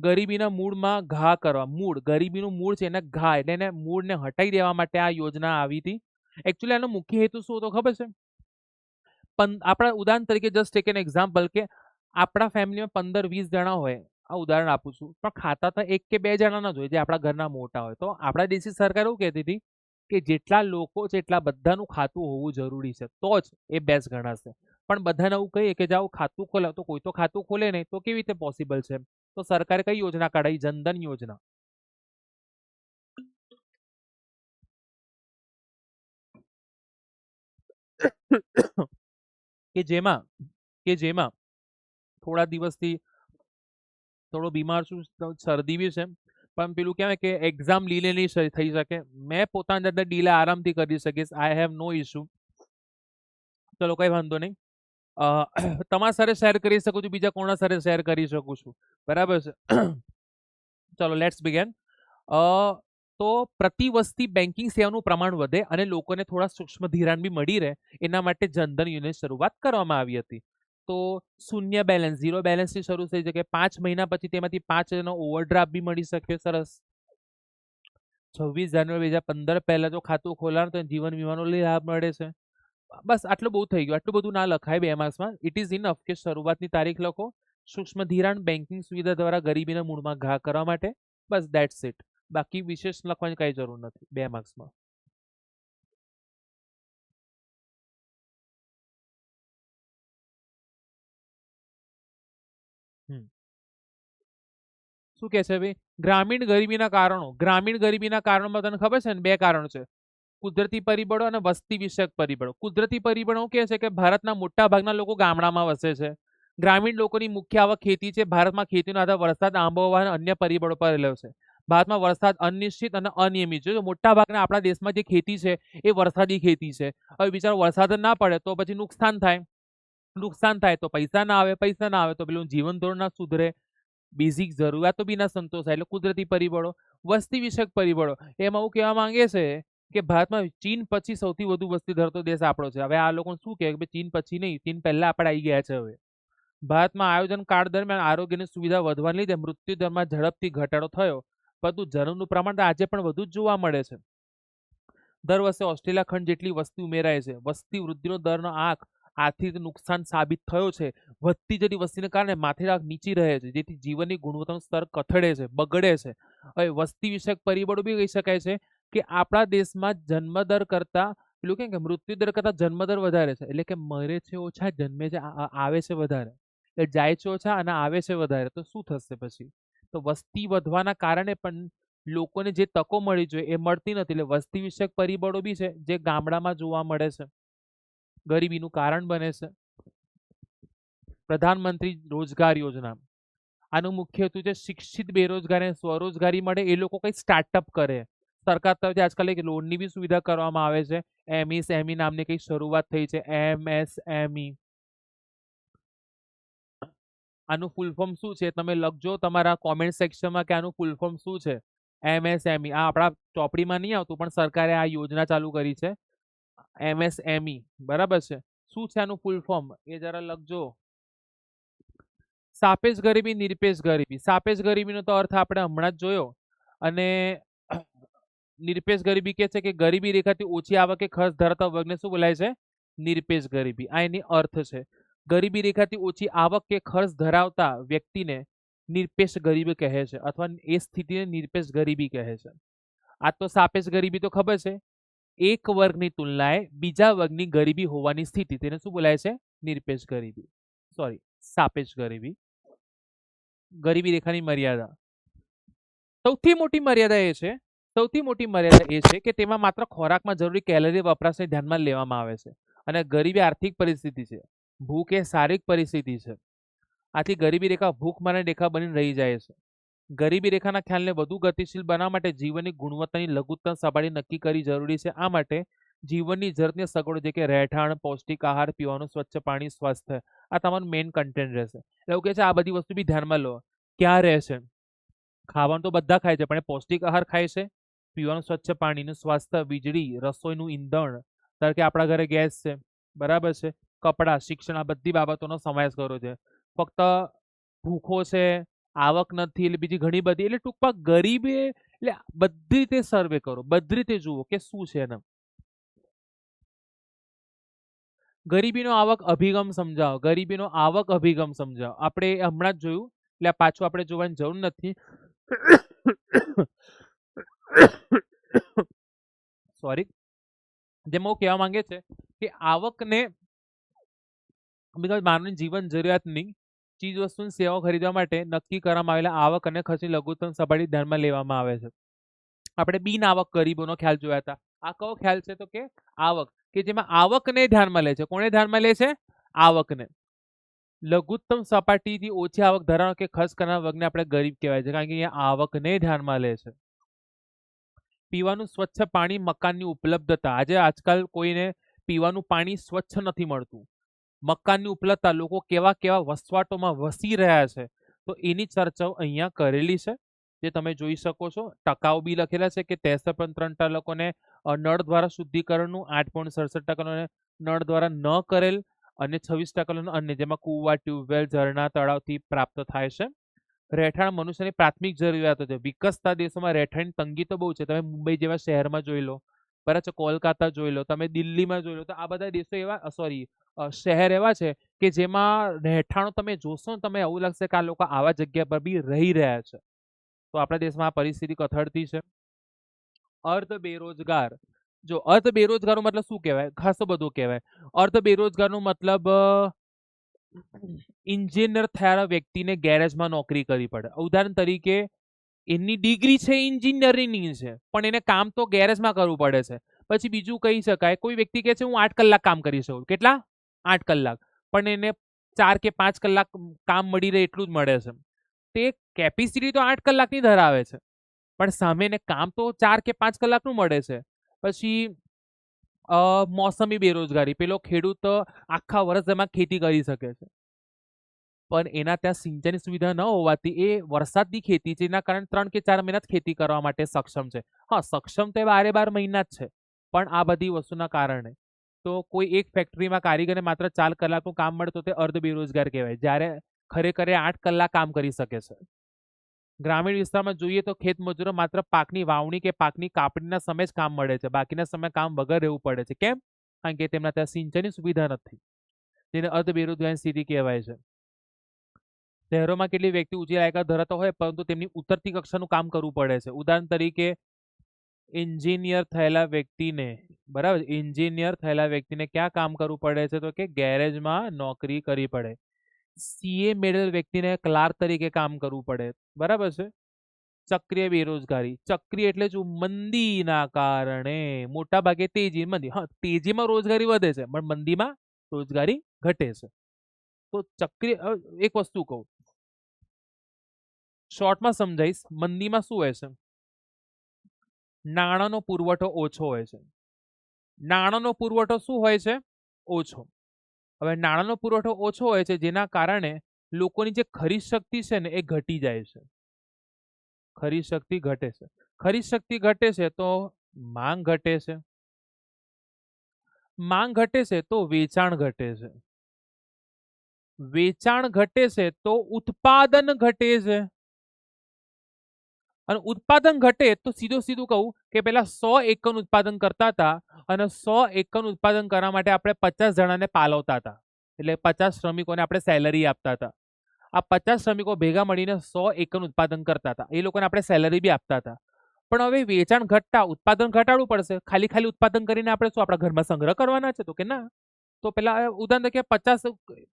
ગરીબીના મૂળમાં ઘા કરવા મૂળ ગરીબીનું મૂળ છે એને ઘા એટલે એને મૂળને હટાવી દેવા માટે આ યોજના આવી હતી એકચ્યુઅલી આનો મુખ્ય હેતુ શું હતો ખબર છે આપણા ઉદાહરણ તરીકે જસ્ટ ટેક એન એક્ઝામ્પલ કે આપણા ફેમિલીમાં 15-20 જણા હોય આ ઉદાહરણ આપું છું પણ ખાતા તો 1 કે 2 જણા ના જ હોય જે આપણા ઘરના મોટા હોય તો આપણા દેશી સરકાર એવું કહેતી હતી કે જેટલા લોકો છે એટલા બધાનું ખાતું હોવું જરૂરી છે તો જ એ બેસ્ટ ગણાશે પણ બધાને એવું કહીએ કે જાઓ ખાતું ખોલે તો કોઈ તો ખાતું ખોલે નહીં તો કેવી રીતે પોસિબલ છે તો સરકારે કઈ યોજના કાઢી જનધન યોજના કે જેમાં થોડા દિવસથી થોડો બીમાર છું, શરદી બી છે, પણ પેલું કહેવાય કે એક્ઝામ ડીલે નહીં થઈ શકે. મેં પોતાની જાતે ડીલે આરામથી કરી શકીશ. I have no issue. ચલો કઈ વાંધો નહીં. તમારા સાથે શેર કરી શકું છું, બીજા કોના સાથે શેર કરી શકું છું, બરાબર છે. ચલો લેટ્સ બિગેન. તો પ્રતિ વસ્તી બેન્કિંગ સેવાનું પ્રમાણ વધે અને લોકોને થોડા સૂક્ષ્મ ધિરાણ બી મળી રહે, એના માટે જનધન યોજનાની શરૂઆત કરવામાં આવી હતી. તો શૂન્ય બેલેન્સ, ઝીરો બેલેન્સથી શરૂ થઈ શકે, 5 મહિના પછી તેમાંથી 5 ઓવરડ્રાફ્ટ બી મળી શકે. સરસ. 26 જાન્યુઆરી 2015 પહેલા જો ખાતું ખોલાણ તો જીવન વીમાનો લાભ મળે છે. બસ આટલું બહુ થઈ ગયું. આટલું બધું ના લખાય 2 માસમાં. ઇટ ઇઝ ઇનફ કે શરૂઆતની તારીખ લખો. સૂક્ષ્મ ધિરાણ બેન્કિંગ સુવિધા દ્વારા ગરીબીના મૂળમાં ઘા કરવા માટે. બસ દેટ્સ ઇટ. બાકી વિશેષ લખવાની કઈ જરૂર નથી 2 માર્ક્સમાં. શું કે છે ભાઈ? ગ્રામીણ ગરીબીના કારણો. ગ્રામીણ ગરીબીના કારણોમાં તને ખબર છે ને 2 કારણો છે. કુદરતી પરિબળો અને વસ્તી વિષયક પરિબળો. કુદરતી પરિબળો કહે છે કે ભારતના મોટા ભાગના લોકો ગામડામાં વસે છે. ગ્રામીણ લોકોની મુખ્ય આવક ખેતી છે. ભારતમાં ખેતીનો આધાર વરસાદ, આબોહવા અને અન્ય પરિબળો પર રહેલો છે. ભારતમાં વરસાદ અનિશ્ચિત અને અનિયમિત છે. મોટા ભાગના આપણા દેશમાં જે ખેતી છે એ વરસાદી ખેતી છે. હવે બિચારો વરસાદ જ ના પડે તો પછી નુકસાન થાય. નુકસાન થાય તો પૈસા ના આવે, પૈસા ના આવે તો પેલું જીવન ધોરણ ના સુધરે, બેઝિક જરૂરિયાતો બી ના સંતોષાય. એટલે કુદરતી પરિબળો. વસ્તી વિષયક પરિબળો, એમાં એવું કહેવા માંગે છે કે ભારતમાં ચીન પછી સૌથી વધુ વસ્તી ધરાવતો દેશ આપણો છે. હવે આ લોકો શું કહે કે ચીન પછી નહીં, ચીન પહેલા આપણે આવી ગયા છે. હવે ભારતમાં આયોજન કાળ દરમિયાન આરોગ્યની સુવિધા વધવાને લીધે મૃત્યુ દરમાં ઝડપથી ઘટાડો થયો, પરંતુ જન્મનું પ્રમાણ તો આજે પણ વધુ જ જોવા મળે છે. દર વર્ષે ઓસ્ટ્રેલિયા ખંડ જેટલી વસ્તી ઉમેરાય છે. વસ્તી વૃદ્ધિનો દરનો આંક આર્થિક નુકસાન સાબિત થયો છે. વધતી જતી વસ્તીને કારણે માથેરાક આંક નીચી રહે છે, જેથી જીવનની ગુણવત્તાનું સ્તર કથળે છે, બગડે છે. હવે વસ્તી વિષયક પરિબળો બી કહી શકાય છે કે આપણા દેશમાં જન્મદર કરતા પેલું કે મૃત્યુ દર કરતા જન્મદર વધારે છે. એટલે કે મરે છે ઓછા, જન્મે છે આવે છે વધારે. એટલે જાય છે ઓછા અને આવે છે વધારે. તો શું થશે પછી? તો વસ્તી વધવાના કારણે પણ લોકોને જે તકો મળી જોઈએ એ મળતી નથી. એટલે વસ્તી વિષયક પરિબળો બી છે જે ગામડામાં જોવા મળે છે, ગરીબીનું કારણ બને છે. પ્રધાનમંત્રી રોજગાર યોજના, આનું મુખ્ય હેતુ છે શિક્ષિત બેરોજગારીને સ્વરોજગારી મળે. એ લોકો કંઈ સ્ટાર્ટઅપ કરે. સરકાર તરફથી આજકાલ એક લોનની બી સુવિધા કરવામાં આવે છે. એમએસએમઈ નામની કંઈક શરૂઆત થઈ છે, એમએસએમઈ. આનું ફૂલ ફોર્મ શું છે તમે લખજો તમારા કોમેન્ટ સેક્શનમાં કે આનું ફૂલ ફોર્મ શું છે. એમએસએમઈ આ આપણા ચોપડીમાં નહીં આવતું, પણ સરકારે આ યોજના ચાલુ કરી છે, એમએસએમઈ. બરાબર છે. શું છે આનું ફૂલ ફોર્મ એ જરા લખજો. સાપેક્ષ ગરીબી, નિરપેક્ષ ગરીબી. સાપેક્ષ ગરીબીનો તો અર્થ આપણે હમણાં જ જોયો. અને નિરપેક્ષ ગરીબી કે છે કે ગરીબી રેખાથી ઓછી આવકે ખર્ચ ધરાવતા વર્ગને શું બોલાય છે? નિરપેક્ષ ગરીબી. આ એની અર્થ છે. ગરીબી રેખાથી ઓછી આવક કે ખર્ચ ધરાવતા વ્યક્તિને નિરપેક્ષ ગરીબી કહે છે, અથવા એ સ્થિતિને નિરપેક્ષ ગરીબી કહે છે. આ તો સાપેક્ષ ગરીબી તો ખબર છે, એક વર્ગની તુલનાએ બીજા વર્ગની ગરીબી હોવાની સ્થિતિ, તેને શું બોલાય છે? નિરપેક્ષ ગરીબી. સોરી, સાપેક્ષ ગરીબી. ગરીબી રેખાની મર્યાદા. સૌથી મોટી મર્યાદા એ છે કે તેમાં માત્ર ખોરાકમાં જરૂરી કેલરી વપરાશને ધ્યાનમાં લેવામાં આવે છે. અને ગરીબી આર્થિક પરિસ્થિતિ છે, ભૂખ એ શારીરિક પરિસ્થિતિ છે. આથી ગરીબી રેખા ભૂખમરણ રેખા બની રહી જાય છે. ગરીબી રેખાના ખ્યાલને વધુ ગતિશીલ બનાવવા માટે જીવનની ગુણવત્તાની લઘુત્તમ સપાટી નક્કી કરવી જરૂરી છે. આ માટે જીવનની જરૂરિયાતની સગવડો જે કે રહેઠાણ, પૌષ્ટિક આહાર, પીવાનું સ્વચ્છ પાણી, સ્વાસ્થ્ય, આ તમારું મેઇન કન્ટેન્ટ રહેશે. એવું કે છે આ બધી વસ્તુ બી ધ્યાનમાં લો. ક્યાં રહેશે? ખાવાનું તો બધા ખાય છે, પણ એ પૌષ્ટિક આહાર ખાય છે, પીવાનું સ્વચ્છ પાણીનું, સ્વાસ્થ્ય, વીજળી, રસોઈનું ઈંધણ, ધારો કે આપણા ઘરે ગેસ છે, બરાબર છે, કપડાં, શિક્ષણ, આ બધી બાબતોનો સમાવેશ કર્યો છે. ફક્ત ભૂખો છે, આવક નથી, એટલે બીજી ઘણી બધી, એટલે ટૂંકમાં ગરીબી એટલે બધી રીતે સર્વે કરો, બધી રીતે જુઓ કે શું છે એના. ગરીબીનો આવક અભિગમ સમજાવો. ગરીબીનો આવક અભિગમ સમજાવો. આપણે હમણાં જ જોયું, એટલે પાછું આપણે જોવાની જરૂર નથી. સોરી. જેમાં હું કહેવા માંગે છે કે આવકને માનવની જીવન જરૂરિયાતની ચીજ વસ્તુની સેવાઓ ખરીદવા માટે નક્કી કરવામાં આવેલા આવક અને ખર્ચની લઘુત્તમ સપાટી ધ્યાનમાં લેવામાં આવે છે. આપણે બિન આવક ગરીબોનો ખ્યાલ જોયા હતા. આ કયો ખ્યાલ છે? તો કે આવક, કે જેમાં આવકને ધ્યાનમાં લે છે. કોને ધ્યાનમાં લે છે? આવકને. લઘુત્તમ સપાટીથી ઓછી આવક ધરાવનાર કે ખર્ચ કરનાર વર્ગને આપણે ગરીબ કહેવાય છે, કારણ કે અહીંયા આવકને ધ્યાનમાં લે છે. પીવાનું સ્વચ્છ પાણી, મકાનની ઉપલબ્ધતા. આજે આજકાલ કોઈને પીવાનું પાણી સ્વચ્છ નથી મળતું. મકાનની ઉપલબ્ધતા, લોકો કેવા કેવા વસવાટોમાં વસી રહ્યા છે, તો એની ચર્ચાઓ અહીંયા કરેલી છે, જે તમે જોઈ શકો છો. ટકાઓ બી લખેલા છે કે 63.3% લોકોને નળ દ્વારા શુદ્ધિકરણનું, 8.67% નળ દ્વારા ન કરેલ, અને 26% અન્ય, જેમાં કુવા, ટ્યુબવેલ, ઝરણા, તળાવથી પ્રાપ્ત થાય છે. રહેઠાણ મનુષ્યની પ્રાથમિક જરૂરિયાતો છે. વિકસતા દેશોમાં રહેઠાણની તંગી તો બહુ છે. તમે મુંબઈ જેવા શહેરમાં જોઈ લો, બરાબર છે, કોલકાતા જોઈ લો, તમે દિલ્હીમાં જોઈ લો, તો આ બધા દેશો એવા, સોરી, શહેર એવા છે કે જેમાં રહેઠાણો તમે જોશો ને, તમે એવું લાગશે કે આ લોકો આવા જગ્યા પર બી રહી રહ્યા છે. તો આપણા દેશમાં આ પરિસ્થિતિ કથળતી છે. અર્ધ બેરોજગાર. જો અર્ધ બેરોજગારનો મતલબ શું કહેવાય? ખાસો બધું કહેવાય. અર્ધ બેરોજગારનો મતલબ એન્જિનિયર થયેલા વ્યક્તિને ગેરેજમાં નોકરી કરવી પડે. ઉદાહરણ તરીકે એની ડિગ્રી છે એન્જિનિયરિંગની છે, પણ એને કામ તો ગેરેજમાં કરવું પડે છે. પછી બીજું કહી શકાય, કોઈ વ્યક્તિ કહે છે હું 8 કલાક કામ કરી શકું. કેટલા? 8 કલાક. પણ એને 4 કે 5 કલાક કામ મળી રહે એટલું જ મળે છે. તે કેપેસિટી તો 8 કલાકની ધરાવે છે, પણ સામે એને કામ તો 4 કે 5 કલાકનું મળે છે. પછી મોસમી બેરોજગારી. પેલો ખેડૂત આખા વર્ષ એમાં ખેતી કરી શકે છે, પણ એના ત્યાં સિંચાઈની સુવિધા ન હોવાથી એ વરસાદની ખેતી છે, એના કારણે 3 કે 4 મહિના જ ખેતી કરવા માટે સક્ષમ છે. હા, સક્ષમ તો એ 12 મહિના જ છે, પણ આ બધી વસ્તુના કારણે. તો કોઈ એક ફેક્ટરીમાં કારીગરને માત્ર 4 કલાકનું કામ મળે તો તે અર્ધ બેરોજગાર કહેવાય, જ્યારે ખરેખર 8 કલાક કામ કરી શકે છે. ગ્રામીણ વિસ્તારમાં જોઈએ તો ખેત મજૂરો માત્ર પાકની વાવણી કે પાકની કાપણીના સમયે જ કામ મળે છે, બાકીના સમયે કામ વગર રહેવું પડે છે. કેમ? કારણ કે તેમના ત્યાં સિંચાઈની સુવિધા નથી, જેને અર્ધ બેરોજગારી સ્થિતિ કહેવાય છે. શહેરોમાં કેટલી વ્યક્તિ ઊંચી લાયકાત ધરાવતા હોય, પરંતુ તેમની ઉતરતી કક્ષાનું કામ કરવું પડે છે. ઉદાહરણ તરીકે એન્જિનિયર થયેલા વ્યક્તિને, બરાબર, એન્જિનિયર થયેલા વ્યક્તિને ક્યાં કામ કરવું પડે છે? તો કે ગેરેજમાં નોકરી કરવી પડે. સીએ મેળવેલ વ્યક્તિને ક્લાર્ક તરીકે કામ કરવું પડે, બરાબર છે. ચક્રીય બેરોજગારી. ચક્રીય એટલે શું? મંદીના કારણે મોટા ભાગે તેજી, મંદી. હા, તેજીમાં રોજગારી વધે છે, પણ મંદીમાં રોજગારી ઘટે છે. તો ચક્રીય, એક વસ્તુ કહું, શોર્ટમાં સમજાઈશ. મંદીમાં શું હોય છે? નાણાંનો પુરવઠો ઓછો હોય છે. નાણાંનો પુરવઠો શું હોય છે? ઓછો. હવે નાણાંનો પુરવઠો ઓછો હોય છે, જેના કારણે લોકોની જે ખરીદ શક્તિ છે ને, એ ઘટી જાય છે. ખરીદ શક્તિ ઘટે છે. ખરીદ શક્તિ ઘટે છે તો માંગ ઘટે છે. માંગ ઘટે છે તો વેચાણ ઘટે છે. વેચાણ ઘટે છે તો ઉત્પાદન ઘટે છે. અને ઉત્પાદન ઘટે તો સીધું કહું કે પેલા 100 એકમ ઉત્પાદન કરતા હતા, અને 100 એકમ ઉત્પાદન કરવા માટે આપણે 50 જણાને પાલવતા હતા, એટલે 50 શ્રમિકોને આપણે સેલરી આપતા હતા. આ 50 શ્રમિકો ભેગા મળીને 100 એકમ ઉત્પાદન કરતા હતા, એ લોકોને આપણે સેલરી બી આપતા હતા. પણ હવે વેચાણ ઘટતા ઉત્પાદન ઘટાડવું પડશે. ખાલી ખાલી ઉત્પાદન કરીને આપણે શું આપણા ઘરમાં સંગ્રહ કરવાના છે? તો કે ના. તો પેલા ઉદાહરણ તરીકે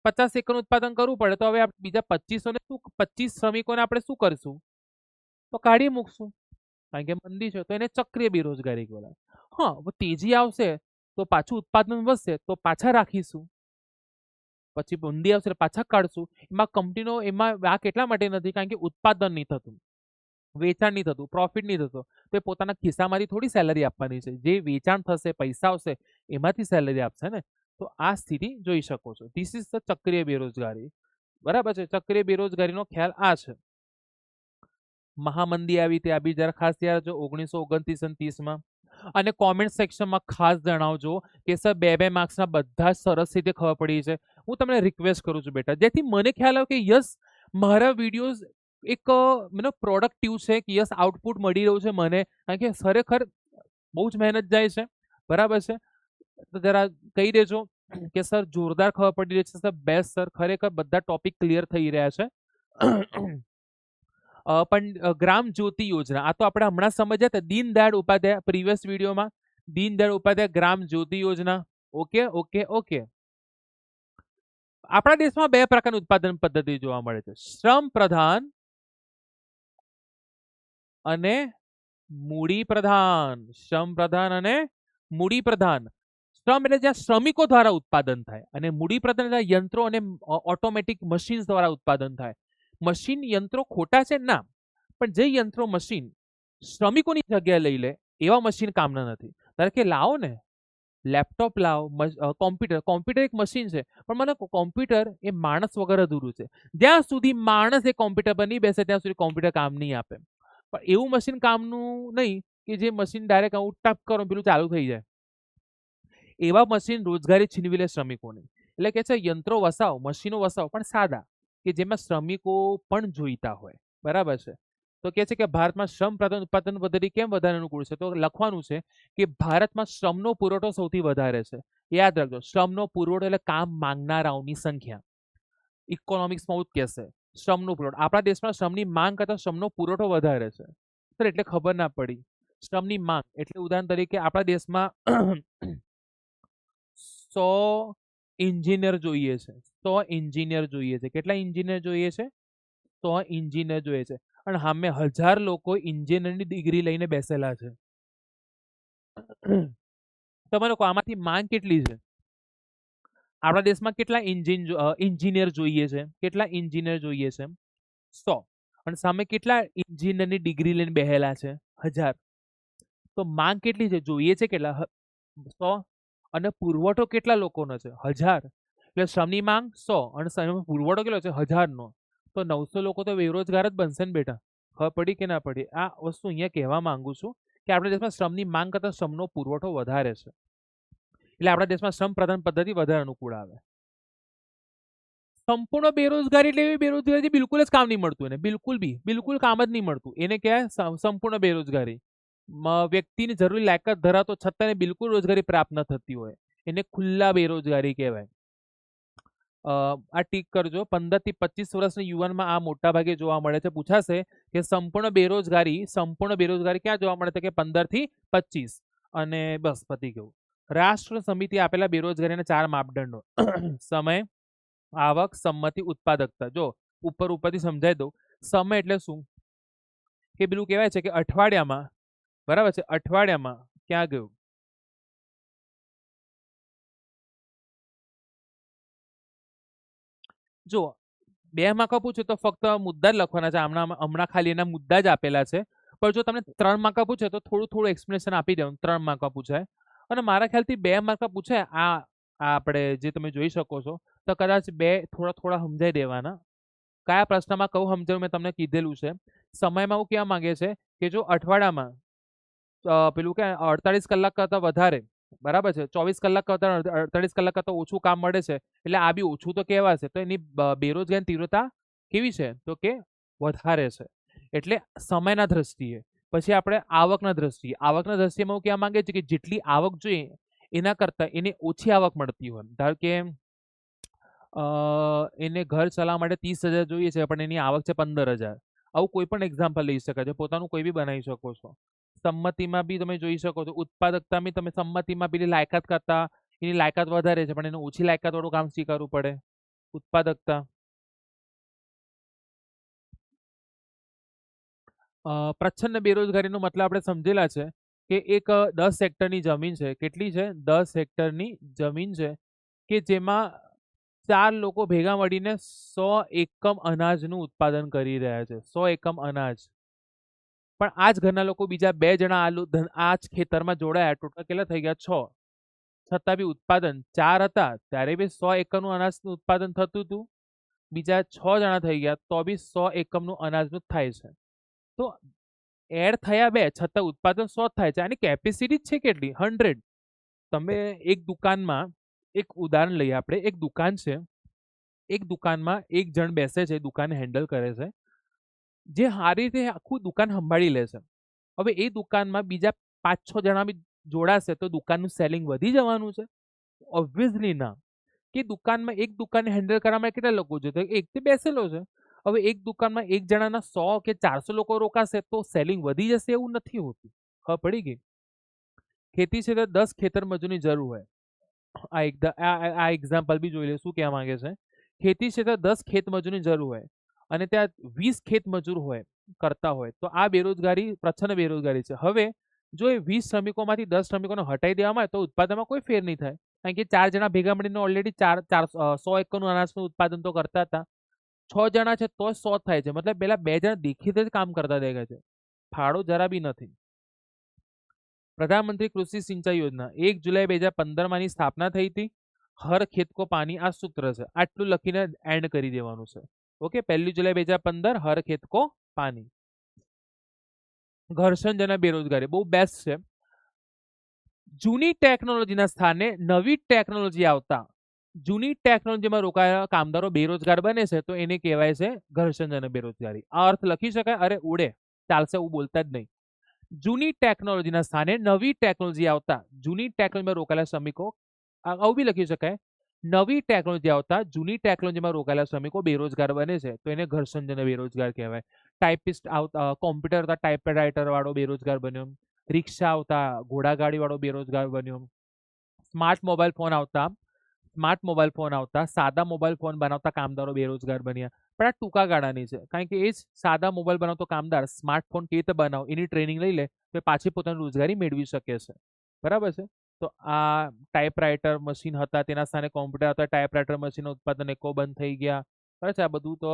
50 એકમ ઉત્પાદન કરવું પડે, તો હવે બીજા 25 શ્રમિકોને આપણે શું કરશું? તો કાઢી મૂકશું, કારણ કે મંદી છે. તો એને ચક્રીય બેરોજગારી કહેવાય. હા, તેજી આવશે તો પાછું ઉત્પાદન વધશે તો પાછા રાખીશું, પછી મંદી આવશે પાછા કાઢશું. એમાં કંપનીનો, એમાં આ કેટલા માટે નથી? કારણ કે ઉત્પાદન નહીં થતું, વેચાણ નહીં થતું, પ્રોફિટ નહીં થતો, તો એ પોતાના ખિસ્સામાંથી થોડી સેલરી આપવાની છે. જે વેચાણ થશે, પૈસા આવશે, એમાંથી સેલરી આપશે ને. તો આ સ્થિતિ જોઈ શકો છો. ધીસ ઇઝ ધ ચક્રીય બેરોજગારી, બરાબર છે. ચક્રીય બેરોજગારીનો ખ્યાલ આ છે. મહામંદી આવી તે આ બી જરા ખાસ યાદ રાખજો, 1929 અને 30માં. અને કોમેન્ટ સેક્શનમાં ખાસ જણાવજો કે સર 2-2 માર્ક્સના બધા જ સરસ રીતે ખબર પડી છે. હું તમને રિક્વેસ્ટ કરું છું બેટા, જેથી મને ખ્યાલ આવે કે યસ, મારા વિડીયોઝ એક પ્રોડક્ટિવ છે, કે યસ આઉટપુટ મળી રહ્યું છે મને, કારણ કે ખરેખર બહુ જ મહેનત જાય છે, બરાબર છે. તો જરા કહી દેજો કે સર જોરદાર ખબર પડી રહી છે, સર બેસ્ટ સર, ખરેખર બધા ટોપિક ક્લિયર થઈ રહ્યા છે. પણ ગ્રામ જ્યોતિ યોજના, આ તો આપણે હમણાં સમજ્યા હતા, દીનદયાળ ઉપાધ્યાય પ્રીવિયસ વિડીયોમાં, દીનદયાળ ઉપાધ્યાય ગ્રામ જ્યોતિ યોજના. Okay okay okay. આપણા દેશમાં 2 પ્રકારની ઉત્પાદન પદ્ધતિ જોવા મળે છે, શ્રમ પ્રધાન અને મૂડી પ્રધાન. શ્રમ પ્રધાન અને મૂડી પ્રધાન શ્રમ એટલે જ્યાં શ્રમિકો દ્વારા ઉત્પાદન થાય, અને મૂડી પ્રધાન એટલે યંત્રો અને ઓટોમેટિક મશીન્સ દ્વારા ઉત્પાદન થાય. મશીન યંત્રો ખોટા છે ના, પણ જે યંત્રો મશીન શ્રમિકોની જગ્યા લઈ લે એવા મશીન કામના નથી. ધારો કે લાવો ને લેપટોપ લાવો, કોમ્પ્યુટર એક મશીન છે, પણ મને કોમ્પ્યુટર એ માણસ વગર અધૂરું છે. જ્યાં સુધી માણસ એ કોમ્પ્યુટર પર નહીં બેસે ત્યાં સુધી કોમ્પ્યુટર કામ નહીં આપે. પણ એવું મશીન કામનું નહીં કે જે મશીન ડાયરેક્ટ આવું ટપ કરો પેલું ચાલુ થઈ જાય. એવા મશીન રોજગારી છીનવી લે શ્રમિકોની. એટલે કે છે યંત્રો વસાવો, મશીનો વસાવો, પણ સાદા, કે જેમાં શ્રમિકો પણ જોઈતા હોય. બરાબર છે. તો કે છે કે ભારતમાં શ્રમ પ્રધાન ઉત્પાદન પદ્ધતિ કેમ વધારે અનુકૂળ છે? તો લખવાનું છે કે ભારતમાં શ્રમનો પુરવઠો સૌથી વધારે છે. યાદ રાખજો, શ્રમનો પુરવઠો એટલે કામ માંગનારાઓની સંખ્યા. ઇકોનોમિક્સમાં એવું જ કહેશે, શ્રમનો પુરવઠો. આપણા દેશમાં શ્રમની માંગ કરતા શ્રમનો પુરવઠો વધારે છે. સર એટલે ખબર ના પડી. શ્રમની માંગ એટલે ઉદાહરણ તરીકે આપણા દેશમાં 100 એન્જિનિયર જોઈએ છે. 100 એન્જિનિયર જોઈએ છે. કેટલા એન્જિનિયર જોઈએ છે? 100 એન્જિનિયર જોઈએ છે. અને સામે 1000 લોકો એન્જિનિયરની ડિગ્રી લઈને બેસેલા છે. તમે લોકો આમાંથી માંગ કેટલી છે? આપણા દેશમાં કેટલા એન્જિનિયર જોઈએ છે? કેટલા એન્જિનિયર જોઈએ છે? 100. અને સામે કેટલા એન્જિનિયરની ડિગ્રી લઈને બેહેલા છે? 1000. તો માંગ કેટલી છે? જોઈએ છે કેટલા? 100. અને પુરવઠો કેટલા લોકોનો છે? 1000. એટલે શ્રમની માંગ 100 અને પુરવઠો કેટલો છે? 1000 નો. તો 900 લોકો તો બેરોજગાર જ બનશે ને બેટા. ખબર પડી કે ના પડી? આ વસ્તુ અહીંયા કહેવા માંગુ છું કે આપણા દેશમાં શ્રમની માંગ કરતા શ્રમનો પુરવઠો વધારે છે. એટલે આપણા દેશમાં શ્રમ પ્રધાન પદ્ધતિ વધારે અનુકૂળ આવે. સંપૂર્ણ બેરોજગારી એટલે એવી બેરોજગારી બિલકુલ જ કામ નહીં મળતું એને, બિલકુલ કામ જ નહીં મળતું એને કહેવાય સંપૂર્ણ બેરોજગારી. વ્યક્તિની જરૂરી લાયકાત ધરાવતો છતાં એને બિલકુલ રોજગારી પ્રાપ્ત ન થતી હોય એને ખુલ્લા બેરોજગારી કહેવાય. આ ટીક કરજો. 15 થી 25 વર્ષના યુવાનમાં આ મોટા ભાગે જોવા મળે છે. પૂછાશે કે સંપૂર્ણ બેરોજગારી ક્યાં જોવા મળે છે? કે 15 થી 25. અને બસ પતી ગયું. રાષ્ટ્ર સમિતિ આપેલા બેરોજગારીના 4 માપદંડો સમય, આવક, સંમતિ, ઉત્પાદકતા. જો ઉપરથી સમજાઈ દઉં. સમય એટલે શું? કે પેલું કહેવાય છે કે અઠવાડિયામાં, બરાબર છે, અઠવાડિયામાં ક્યાં ગયું? જો 2 માર્ક પૂછે તો ફક્ત મુદ્દા જ લખવાના છે. હમણાં ખાલી એના મુદ્દા જ આપેલા છે. પણ જો તમને 3 માર્ક પૂછે તો થોડું એક્સપ્લેનેશન આપી દેવાનું. 3 માર્ક પૂછાય. અને મારા ખ્યાલથી 2 માર્ક પૂછે આ આપણે જે તમે જોઈ શકો છો તો કદાચ 2 થોડા સમજાઈ દેવાના. કયા પ્રશ્નમાં કહું સમજાવું મેં તમને કીધેલું છે. સમયમાં હું કહેવા માંગે છે કે જો અઠવાડિયામાં પેલું કે 48 કલાક કરતા વધારે, બરાબર છે, 24 કલાક કરતા 48 કલાક કરતા ઓછું કામ મળે છે એટલે આ બી ઓછું તો કહેવાશે. તો એની બેરોજગારીની તીવ્રતા કેવી છે? તો કે વધારે છે. એટલે સમયના દ્રષ્ટિએ. પછી આપણે આવકના દ્રષ્ટિએ હું કહેવા માંગે છે કે જેટલી આવક જોઈએ એના કરતા એને ઓછી આવક મળતી હોય. ધારો કે એને ઘર ચલાવવા માટે 30,000 જોઈએ છે પણ એની આવક છે 15,000. આવું કોઈ પણ એક્ઝામ્પલ લઈ શકાય છે. પોતાનું કોઈ બી બનાવી શકો છો. સંમતિમાં બી તમે જોઈ શકો છો. ઉત્પાદકતામાં તમે સંમતિમાં પેલી લાયકાત કરતા એની લાયકાત વધારે છે પણ એને ઓછી લાયકાત વાળું કામ સ્વીકારવું પડે. ઉત્પાદકતા. પ્રચ્છન્ન બેરોજગારીનો મતલબ આપણે સમજેલા છે કે એક 10 હેક્ટરની જમીન છે. કેટલી છે? 10 હેક્ટરની જમીન છે કે જેમાં 4 લોકો ભેગા મળીને 100 એકમ અનાજનું ઉત્પાદન કરી રહ્યા છે. 100 એકમ અનાજ. પણ આ જ ઘરના લોકો બીજા 2 જણા આ જ ખેતરમાં જોડાયા. ટોટલ કેટલા થઈ ગયા? 6. છતાં બી ઉત્પાદન 4 હતા ત્યારે બી 100 એકમનું અનાજનું ઉત્પાદન થતું હતું. બીજા 6 જણા થઈ ગયા તો બી 100 એકમનું અનાજનું થાય છે. તો એડ થયા 2 છતાં ઉત્પાદન 100 થાય છે. આની કેપેસિટી છે કેટલી? 100. તમે એક દુકાનમાં, એક ઉદાહરણ લઈએ આપણે. એક દુકાન છે, એક દુકાનમાં એક જણ બેસે છે, દુકાન હેન્ડલ કરે છે, જે સારી રીતે આખું દુકાન સંભાળી લે છે. હવે એ દુકાનમાં બીજા 5-6 જણા બી જોડાશે તો દુકાનનું સેલિંગ વધી જવાનું છે? ઓબ્વિયસલી ના. કે દુકાનમાં એક દુકાન હેન્ડલ કરવા માટે કેટલા લોકો છે? તો એક તે બેસેલો છે. હવે એક દુકાનમાં એક જણાના 100 કે 400 લોકો રોકાશે તો સેલિંગ વધી જશે એવું નથી હોતું. ખબર પડી ગઈ? ખેતી છે તો 10 ખેતર મજૂરની જરૂર હોય. આ એક્ઝામ્પલ બી જોઈ લે શું કહેવા માંગે છે. ખેતી છે તો 10 ખેત મજૂરની જરૂર હોય અને ત્યાં 20 ખેત મજૂર હોય કરતા હોય તો આ બેરોજગારી પ્રચ્છન્ન બેરોજગારી છે. હવે જો એ 20 શ્રમિકોમાંથી 10 શ્રમિકોને હટાવી દેવામાં આવે તો ઉત્પાદનમાં કોઈ ફેર નહીં થાય, કારણ કે 4 જણા ભેગા મળીને ઓલરેડી 100 એકરનું અનાજનું ઉત્પાદન તો કરતા હતા. 6 જણા છે તો 100 થાય છે, મતલબ પેલા 2 જણા દેખીતે જ કામ કરતા દેખાય છે, ફાળો જરા બી નથી. પ્રધાનમંત્રી કૃષિ સિંચાઈ યોજના 1 જુલાઈ 2015 માં ની સ્થાપના થઈ હતી. હર ખેત કો પાણી આ સૂત્ર છે, આટલું લખીને એન્ડ કરી દેવાનું છે. ઓકે, 1 જુલાઈ 2015 હર ખેત કો પાણી. ઘર્ષણજનક બેરોજગારી બહુ બેસ્ટ છે. જૂની ટેકનોલોજીના સ્થાને નવી ટેકનોલોજી આવતા જૂની ટેકનોલોજીમાં રોકાયેલા કામદારો બેરોજગાર બને છે તો એને કહેવાય છે ઘર્ષણજનક બેરોજગારી. આ અર્થ લખી શકાય, અરે ઉડે ચાલશે, એવું બોલતા જ નહીં. જૂની ટેકનોલોજીના સ્થાને નવી ટેકનોલોજી આવતા જૂની ટેકનોલોજીમાં રોકાયેલા શ્રમિકો, આવું બી લખી શકાય, નવી ટેકનોલોજી આવતા જૂની ટેકનોલોજીમાં રોકાયેલા શ્રમિકો બેરોજગાર બને છે તો એને ઘર્ષણજનક બેરોજગાર કહેવાય. ટાઈપિસ્ટ આવતા, કોમ્પ્યુટર આવતા ટાઈપરાઇટર વાળો બેરોજગાર બન્યો. રિક્ષા આવતા ઘોડાગાડી વાળો બેરોજગાર બન્યો. સ્માર્ટ મોબાઈલ ફોન આવતા સાદા મોબાઈલ ફોન બનાવતા કામદારો બેરોજગાર બન્યા. પણ આ ટૂંકા ગાળાની છે, કારણ કે એ જ સાદા મોબાઈલ બનાવતો કામદાર સ્માર્ટફોન કેવી રીતે બનાવો એની ટ્રેનિંગ લઈ લે તો એ પાછી પોતાની રોજગારી મેળવી શકે છે. બરાબર છે. તો આ ટાઈપરાઇટર મશીન હતા તેના સ્થાને કોમ્પ્યુટર હતા, ટાઈપરાઇટર મશીન ઉત્પાદન એકો બંધ થઈ ગયા. બરાબર છે. આ બધું તો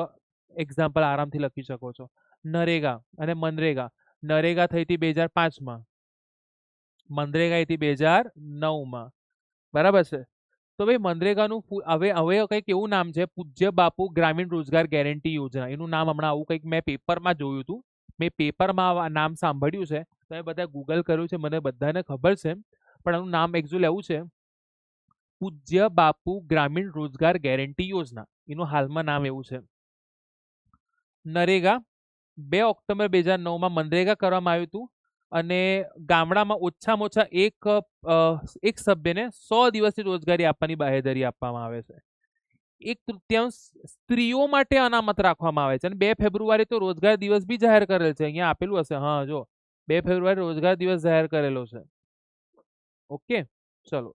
એક્ઝામ્પલ આરામથી લખી શકો છો. નરેગા અને મનરેગા. નરેગા થઈ હતી 2005 માં, મનરેગા હતી 2009 માં. બરાબર છે. તો ભાઈ મનરેગાનું હવે કંઈક એવું નામ છે, પૂજ્ય બાપુ ગ્રામીણ રોજગાર ગેરંટી યોજના. એનું નામ હમણાં આવું કંઈક મેં પેપરમાં જોયું હતું. મેં પેપરમાં આ નામ સાંભળ્યું છે, તમે બધા ગૂગલ કર્યું છે, મને બધાને ખબર છે, પણ આનું નામ એકચ્યુઅલી એવું છે, પૂજ્ય બાપુ ગ્રામીણ રોજગાર ગેરંટી યોજના. એનું હાલમાં નામ એવું છે. નરેગા 2 ઓક્ટોબર 2009માં મનરેગા કરવામાં આવ્યું હતું અને ગામડામાં ઓછામાં ઓછા એક સભ્યને 100 દિવસની રોજગારી આપવાની બાહેધરી આપવામાં આવે છે. 1/3 સ્ત્રીઓ માટે અનામત રાખવામાં આવે છે અને 2 ફેબ્રુઆરી તો રોજગાર દિવસ બી જાહેર કરેલ છે. અહીંયા આપેલું હશે, હા જો 2 ફેબ્રુઆરી રોજગાર દિવસ જાહેર કરેલો છે. ઓકે, ચલો.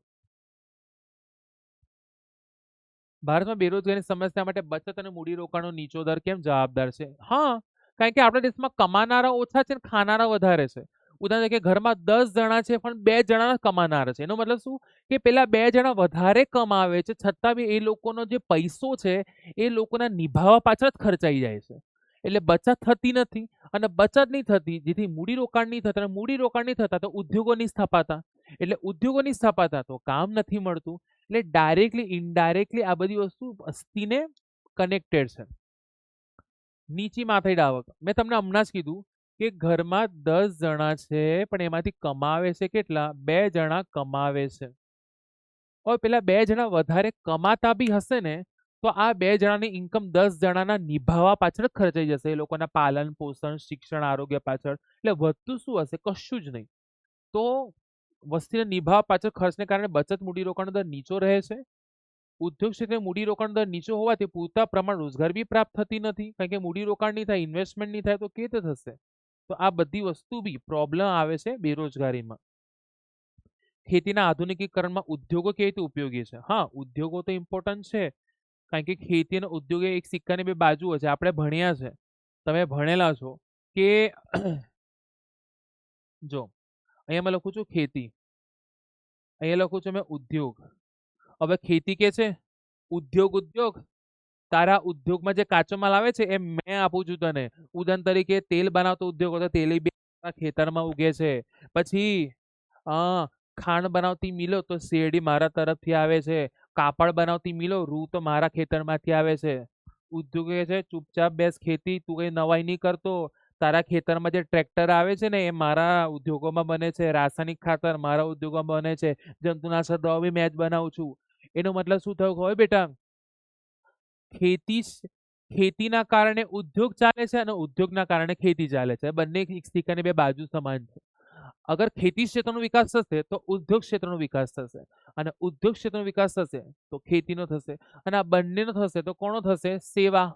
ભારતમાં બેરોજગારીની સમસ્યા માટે બચત અને મૂડીરોકાણનો નીચો દર કેમ જવાબદાર છે? હા, કારણ કે આપણા દેશમાં કમાનારા ઓછા છે અને ખાનારા વધારે છે. ઉદાહરણ તરીકે ઘરમાં 10 જણા છે પણ 2 જણા કમાનાર છે. એનો મતલબ શું કે પેલા 2 જણા વધારે કમાવે છે છતાં બી એ લોકોનો જે પૈસો છે એ લોકોના નિભાવવા પાછળ જ ખર્ચાઈ જાય છે. એટલે બચત થતી નથી અને બચત નહીં થતી જેથી મૂડીરોકાણ નહીં થતા અને મૂડીરોકાણ નહીં થતા તો ઉદ્યોગો નહીં સ્થાપાતા. એટલે ઉદ્યોગો નહીં સ્થાપાતા તો કામ નથી મળતું. એટલે ડાયરેક્ટલી ઇનડાયરેક્ટલી આ બધી વસ્તુ વસ્તીને કનેક્ટેડ છે. નીચી માથાડી આવક મેં તમને હમણાં જ કીધું કે ઘરમાં 10 જણા છે પણ એમાંથી કમાવે છે કેટલા? 2 જણા કમાવે છે. હવે પેલા 2 જણા વધારે કમાતા બી હશે ને તો આ 2 જણાની ઇન્કમ 10 જણાના નિભાવવા પાછળ જ ખર્ચાઈ જશે, એ લોકોના પાલન પોષણ શિક્ષણ આરોગ્ય પાછળ. એટલે વધતું શું હશે? કશું જ નહીં. તો વસ્તીને નિભાવવા પાછળ ખર્ચને કારણે બચત મૂડીરોકાણ દર નીચો રહે છે. ઉદ્યોગ ક્ષેત્રે મૂડીરોકાણ દર નીચો હોવાથી પૂરતા પ્રમાણ રોજગાર બી પ્રાપ્ત થતી નથી, કારણ કે મૂડીરોકાણ નહીં થાય, ઇન્વેસ્ટમેન્ટ નહીં થાય તો કેવી રીતે થશે? તો આ બધી વસ્તુ બી પ્રોબ્લેમ આવે છે બેરોજગારીમાં. ખેતીના આધુનિકીકરણમાં ઉદ્યોગો કેવી રીતે ઉપયોગી છે? હા, ઉદ્યોગો તો ઇમ્પોર્ટન્ટ છે, કારણ કે ખેતી અને ઉદ્યોગ એ એક સિક્કાની 2 બાજુઓ છે. આપણે ભણ્યા છે, તમે ભણેલા છો કે જો અહીંયા મેં લખું છું ખેતી, અહીંયા લખું છું મેં ઉદ્યોગ. હવે ખેતી કે છે, ઉદ્યોગ તારા ઉદ્યોગમાં જે કાચો માલ આવે છે એ મેં આપું છું તને. ઉદાહરણ તરીકે તેલ બનાવતો ઉદ્યોગ હોય તો તેલ બી તારા ખેતરમાં ઉગે છે. પછી ખાંડ બનાવતી મિલો તો શેરડી મારા તરફથી આવે છે. કાપડ બનાવતી મિલો રૂ તો મારા ખેતરમાંથી આવે છે. ઉદ્યોગ એ છે ચૂપચાપ બેસ ખેતી, તું કઈ નવાઈ નહીં કરતો. તારા ખેતરમાં જે ટ્રેક્ટર આવે છે ને એ મારા ઉદ્યોગોમાં બને છે. રાસાયણિક ખાતર મારા ઉદ્યોગોમાં બને છે. જંતુનાશક દવા બી મેં જ બનાવું છું. એનો મતલબ શું થયો ખબર બેટા? ખેતીના કારણે ઉદ્યોગ ચાલે છે અને ઉદ્યોગના કારણે ખેતી ચાલે છે. બંને એક સિક્કાની 2 બાજુ સમાન છે. અગર ખેતી ક્ષેત્રનો વિકાસ થશે તો ઉદ્યોગ ક્ષેત્રનો વિકાસ થશે અને ઉદ્યોગ ક્ષેત્રનો વિકાસ થશે તો ખેતીનો થશે અને આ બંનેનો થશે તો કોનો થશે? સેવા.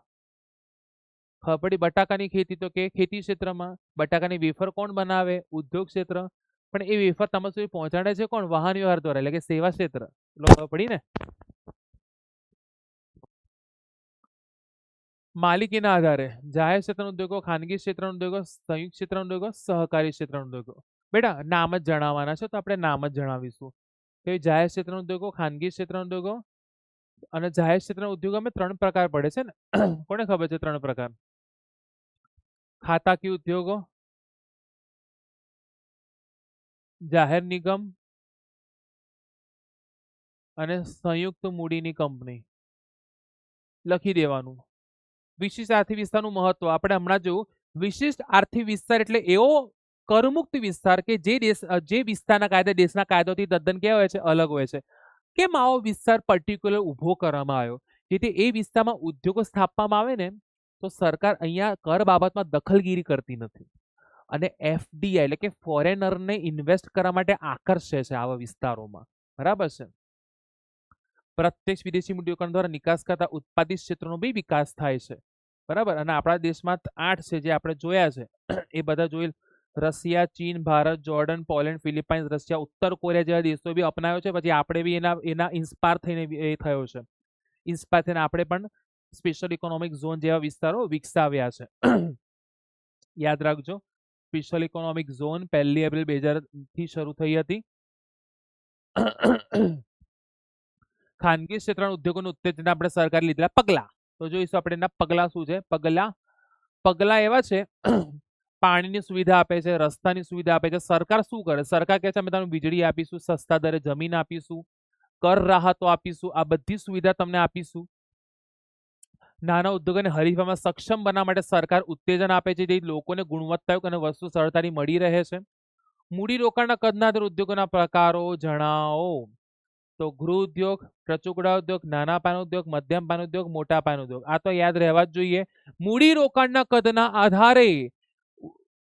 ખબર પડી? બટાકાની ખેતી તો કે ખેતી ક્ષેત્રમાં, બટાકાની વેફર કોણ બનાવે? ઉદ્યોગ ક્ષેત્ર. પણ એ વેફર તમારા સુધી પહોંચાડે છે કોણ? વાહન વ્યવહાર દ્વારા, એટલે કે સેવા ક્ષેત્ર. ખબર પડી ને? માલિકીના આધારે જાહેર ક્ષેત્રના ઉદ્યોગો, ખાનગી ક્ષેત્રના ઉદ્યોગો, સંયુક્ત ક્ષેત્રના ઉદ્યોગો, સહકારી ક્ષેત્રના ઉદ્યોગો. બેટા નામ જ જણાવવાના છે, તો આપણે નામ જ જણાવીશું કે જાહેર ક્ષેત્રના ઉદ્યોગો, ખાનગી ક્ષેત્રના ઉદ્યોગો અને જાહેર ક્ષેત્રના ઉદ્યોગોમાં 3 પ્રકાર પડે છે ને. કોને ખબર છે 3 પ્રકાર? ખાતાકીય ઉદ્યોગો, જાહેર નિગમ અને સંયુક્ત મૂડીની કંપની. લખી દેવાનું. વિશિષ્ટ આર્થિક વિસ્તારનું મહત્વ આપણે હમણાં જોયું. વિશિષ્ટ આર્થિક વિસ્તાર એટલે એવો કરમુક્ત વિસ્તાર કે જે વિસ્તારના કાયદા દેશના કાયદાથી તદ્દન કેવા હોય છે, અલગ હોય છે. કેમ આવો વિસ્તાર પર્ટિક્યુલર ઊભો કરવામાં આવ્યો? જેથી એ વિસ્તારમાં ઉદ્યોગો સ્થાપવામાં આવે ને તો સરકાર અહીંયા કર બાબતમાં દખલગીરી કરતી નથી અને એફડીઆઈ એટલે કે ફોરેનરને ઇન્વેસ્ટ કરવા માટે આકર્ષે છે આવા વિસ્તારોમાં. બરાબર છે. પ્રત્યક્ષ વિદેશી મૂડીરોકાણ દ્વારા નિકાસ કરતા ઉત્પાદિત ક્ષેત્રનો બી વિકાસ થાય છે. બરાબર. અને આપણા દેશમાં 8 છે જે આપણે જોયા છે એ બધા જોઈ. રશિયા, ચીન, Bharat, Jordan, Poland, Philippines, Russia, ઉત્તર કોરિયા જેવા દેશો બી અપનાવ્યો છે. પછી આપણે બી એના ઇન્સ્પાયર થઈને એ થયો છે. ઇન્સ્પાયર થઈને આપણે પણ સ્પેશિયલ ઇકોનોમિક ઝોન જેવા વિસ્તારો વિકસાવ્યા છે. યાદ રાખજો, સ્પેશિયલ ઇકોનોમિક ઝોન 1 એપ્રિલ 2000 થી શરૂ થઈ હતી. ખાનગી ક્ષેત્રના ઉદ્યોગોનું ઉત્તેજન આપણે સરકારે લીધેલા પગલા. તો જોઈશું આપણે એના પગલા શું છે. પગલા એવા છે પાણીની સુવિધા આપે છે, રસ્તાની સુવિધા આપે છે. સરકાર શું કરે? સરકાર કહે છે અમે તમને વીજળી આપીશું, સસ્તા દરે જમીન આપીશું, કર રાહતો આપીશું, આ બધી સુવિધા તમને આપીશું. નાના ઉદ્યોગોને હરીફામાં સક્ષમ બનાવવા માટે સરકાર ઉત્તેજન આપે છે, જેથી લોકોને ગુણવત્તાયુક્ત અને વસ્તુ સરળતાથી મળી રહે છે. મૂડીરોકાણના કદના આધારે ઉદ્યોગોના પ્રકારો જણાવો. તો ગૃહ ઉદ્યોગ, ટચુકડા ઉદ્યોગ, નાના પાયાનો ઉદ્યોગ, મધ્યમ પાયાનો ઉદ્યોગ, મોટા પાયાનો ઉદ્યોગ. આ તો યાદ રહેવા જ જોઈએ. મૂડીરોકાણના કદના આધારે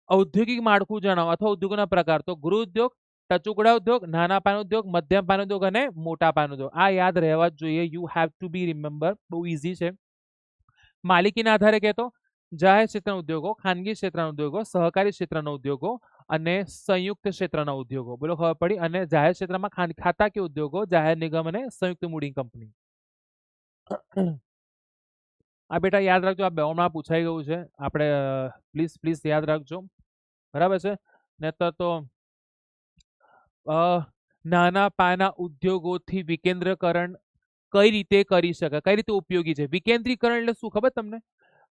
ઔદ્યોગિક માળખું જણાવો અથવા ઉદ્યોગોના પ્રકાર. તો ગૃહ ઉદ્યોગ, ટચુકડા ઉદ્યોગ, નાના પાયાનો ઉદ્યોગ, મધ્યમ પાયાનો ઉદ્યોગ અને મોટા પાયાનો ઉદ્યોગ. આ યાદ રહેવા જ જોઈએ. You have to be remember. બહુ ઇઝી છે. માલિકીના આધારે કહેતો જાહેર ક્ષેત્રના ઉદ્યોગો, ખાનગી ક્ષેત્રના ઉદ્યોગો, સહકારી ક્ષેત્રના ઉદ્યોગો અને સંયુક્ત ક્ષેત્રના ઉદ્યોગો. બોલો ખબર પડી? અને જાહેર ક્ષેત્રમાં ખાતાકીય ઉદ્યોગો, જાહેર નિગમ અને સંયુક્ત મૂડી કંપની. આ બેટા યાદ રાખજો, આ બેમાં પૂછાઈ ગયું છે. આપણે પ્લીઝ યાદ રાખજો. બરાબર છે. નહીતર તો નાના પાયાના ઉદ્યોગોથી વિકેન્દ્રીકરણ કઈ રીતે કરી શકાય, કઈ રીતે ઉપયોગી છે? વિકેન્દ્રીકરણ એટલે શું ખબર તમને?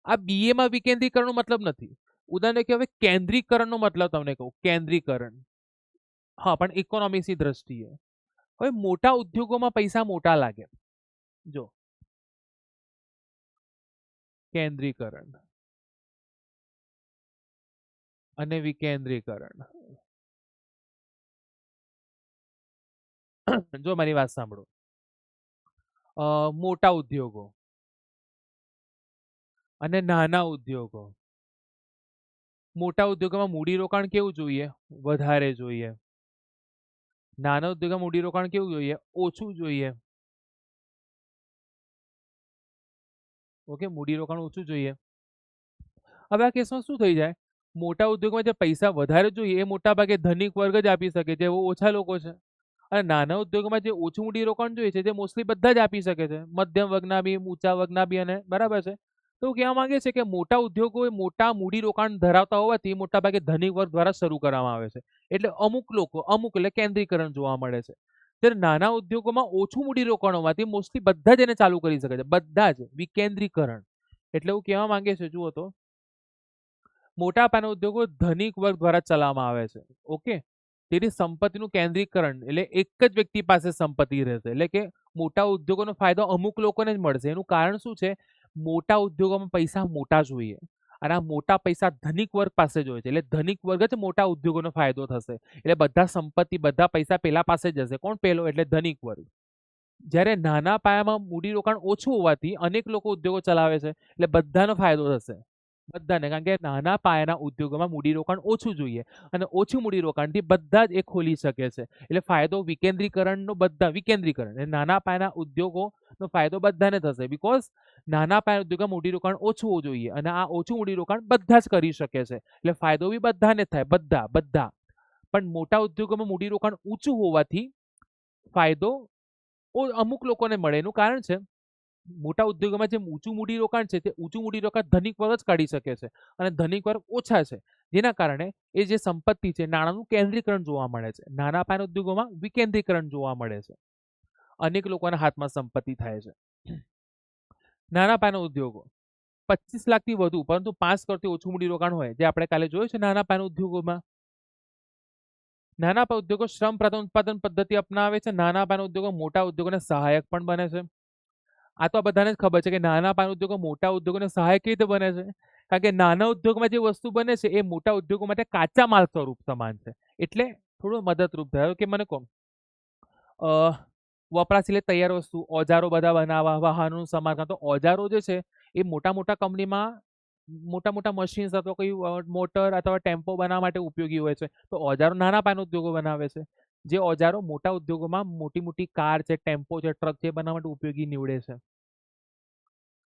આ બીએ માં વિકેન્દ્રીકરણનો મતલબ નથી. ઉદાહરણ કે હવે કેન્દ્રીકરણનો મતલબ તમને કહું. કેન્દ્રીકરણ હા, પણ ઇકોનોમિક્સની દ્રષ્ટિએ. હવે મોટા ઉદ્યોગોમાં પૈસા મોટા લાગે. જો કેન્દ્રીકરણ અને વિકેન્દ્રીકરણ. જો મારી વાત સાંભળો. મોટા ઉદ્યોગો અને નાના ઉદ્યોગો. મોટા ઉદ્યોગોમાં મૂડીરોકાણ કેવું જોઈએ? વધારે જોઈએ. નાના ઉદ્યોગોમાં મૂડીરોકાણ કેવું જોઈએ? ઓછું જોઈએ. ઓકે, મૂડીરોકાણ ઓછું જોઈએ. હવે આ કેસમાં શું થઈ જાય? મોટા ઉદ્યોગમાં જે પૈસા વધારે જોઈએ એ મોટા ભાગે ધનિક વર્ગ જ આપી શકે છે, ઓછા લોકો છે. અને નાના ઉદ્યોગોમાં જે ઓછું મૂડીરોકાણ જોઈએ છે તે મોસ્ટલી બધા જ આપી શકે છે, મધ્યમ વર્ગના બી, ઊંચા વર્ગના બી. અને બરાબર છે. તો કહેવા માંગે છે કે મોટા ઉદ્યોગો એ મોટા મૂડીરોકાણ ધરાવતા હોવાથી મોટા ભાગે ધનિક વર્ગ દ્વારા શરૂ કરવામાં આવે છે. એટલે અમુક એટલે કેન્દ્રીકરણ જોવા મળે છે. ત્યારે નાના ઉદ્યોગોમાં ઓછું મૂડીરોકાણ હોવાથી મોસ્ટલી બધા જ એને ચાલુ કરી શકે છે, બધા જ. વિકેન્દ્રીકરણ એટલે એવું કહેવા માંગે છે, જુઓ તો મોટા પાયાના ઉદ્યોગો ધનિક વર્ગ દ્વારા ચલાવવામાં આવે છે. ઓકે, તેથી સંપત્તિનું કેન્દ્રીકરણ એટલે એક જ વ્યક્તિ પાસે સંપત્તિ રહેશે. એટલે કે મોટા ઉદ્યોગોનો ફાયદો અમુક લોકોને જ મળશે. એનું કારણ શું છે? મોટા ઉદ્યોગોમાં પૈસા મોટા જોઈએ અને આ મોટા પૈસા ધનિક વર્ગ પાસે જ હોય છે. એટલે ધનિક વર્ગ જ મોટા ઉદ્યોગોનો ફાયદો થશે. એટલે બધા સંપત્તિ, બધા પૈસા પેલા પાસે જ જશે. કોણ પેલો? એટલે ધનિક વર્ગ. જ્યારે નાના પાયામાં મૂડીરોકાણ ઓછું હોવાથી અનેક લોકો ઉદ્યોગો ચલાવે છે, એટલે બધાનો ફાયદો થશે. બધાને, કારણ કે નાના પાયાના ઉદ્યોગોમાં મૂડીરોકાણ ઓછું જોઈએ અને ઓછું મૂડીરોકાણથી બધા જ એ ખોલી શકે છે. એટલે ફાયદો વિકેન્દ્રીકરણનો વિકેન્દ્રીકરણ એટલે નાના પાયાના ઉદ્યોગોનો ફાયદો બધાને થશે. બીકોઝ નાના પાયાના ઉદ્યોગમાં મૂડીરોકાણ ઓછું જોઈએ અને આ ઓછું મૂડીરોકાણ બધા જ કરી શકે છે. એટલે ફાયદો બી બધાને થાય, બધા. પણ મોટા ઉદ્યોગોમાં મૂડીરોકાણ ઊંચું હોવાથી ફાયદો અમુક લોકોને મળે. એનું કારણ છે મોટા ઉદ્યોગોમાં જે ઊંચું મૂડીરોકાણ છે તે ઊંચું મૂડીરોકાણ ધનિક વર્ગ જ કાઢી શકે છે અને ધનિક વર્ગ ઓછા છે, જેના કારણે એ જે સંપત્તિ છે નાણાંનું કેન્દ્રીકરણ જોવા મળે છે. નાના પાયાના ઉદ્યોગોમાં વિકેન્દ્રીકરણ જોવા મળે છે. અનેક લોકોના હાથમાં સંપત્તિ થાય છે. નાના પાયાના ઉદ્યોગો 25 લાખથી વધુ પરંતુ 5 કરોડથી ઓછું મૂડીરોકાણ હોય, જે આપણે કાલે જોયું છે નાના પાયાના ઉદ્યોગોમાં. નાના પાયા ઉદ્યોગો શ્રમ પ્રધાન ઉત્પાદન પદ્ધતિ અપનાવે છે. નાના પાયાના ઉદ્યોગો મોટા ઉદ્યોગોને સહાયક પણ બને છે. આ તો બધાને જ ખબર છે કે નાના પાયાના ઉદ્યોગો મોટા ઉદ્યોગોને સહાયક કેવી રીતે બને છે? કારણ કે નાના ઉદ્યોગમાં જે વસ્તુ બને છે એ મોટા ઉદ્યોગો માટે કાચા માલ સ્વરૂપ સમાન છે, એટલે થોડું મદદરૂપ થાય. કે મને કહો, વપરાશ એટલે તૈયાર વસ્તુ, ઓજારો બધા બનાવવા, વાહનોનું સમારકામ. તો ઓજારો જે છે એ મોટા મોટા કંપનીમાં મોટા મોટા મશીન્સ અથવા કોઈ મોટર અથવા ટેમ્પો બનાવવા માટે ઉપયોગી હોય છે. તો ઓજારો નાના પાયાના ઉદ્યોગો બનાવે છે. જે ઓજારો મોટા ઉદ્યોગોમાં મોટી મોટી કાર છે, ટેમ્પો છે, ટ્રક છે બનાવવા માટે ઉપયોગી નીવડે છે.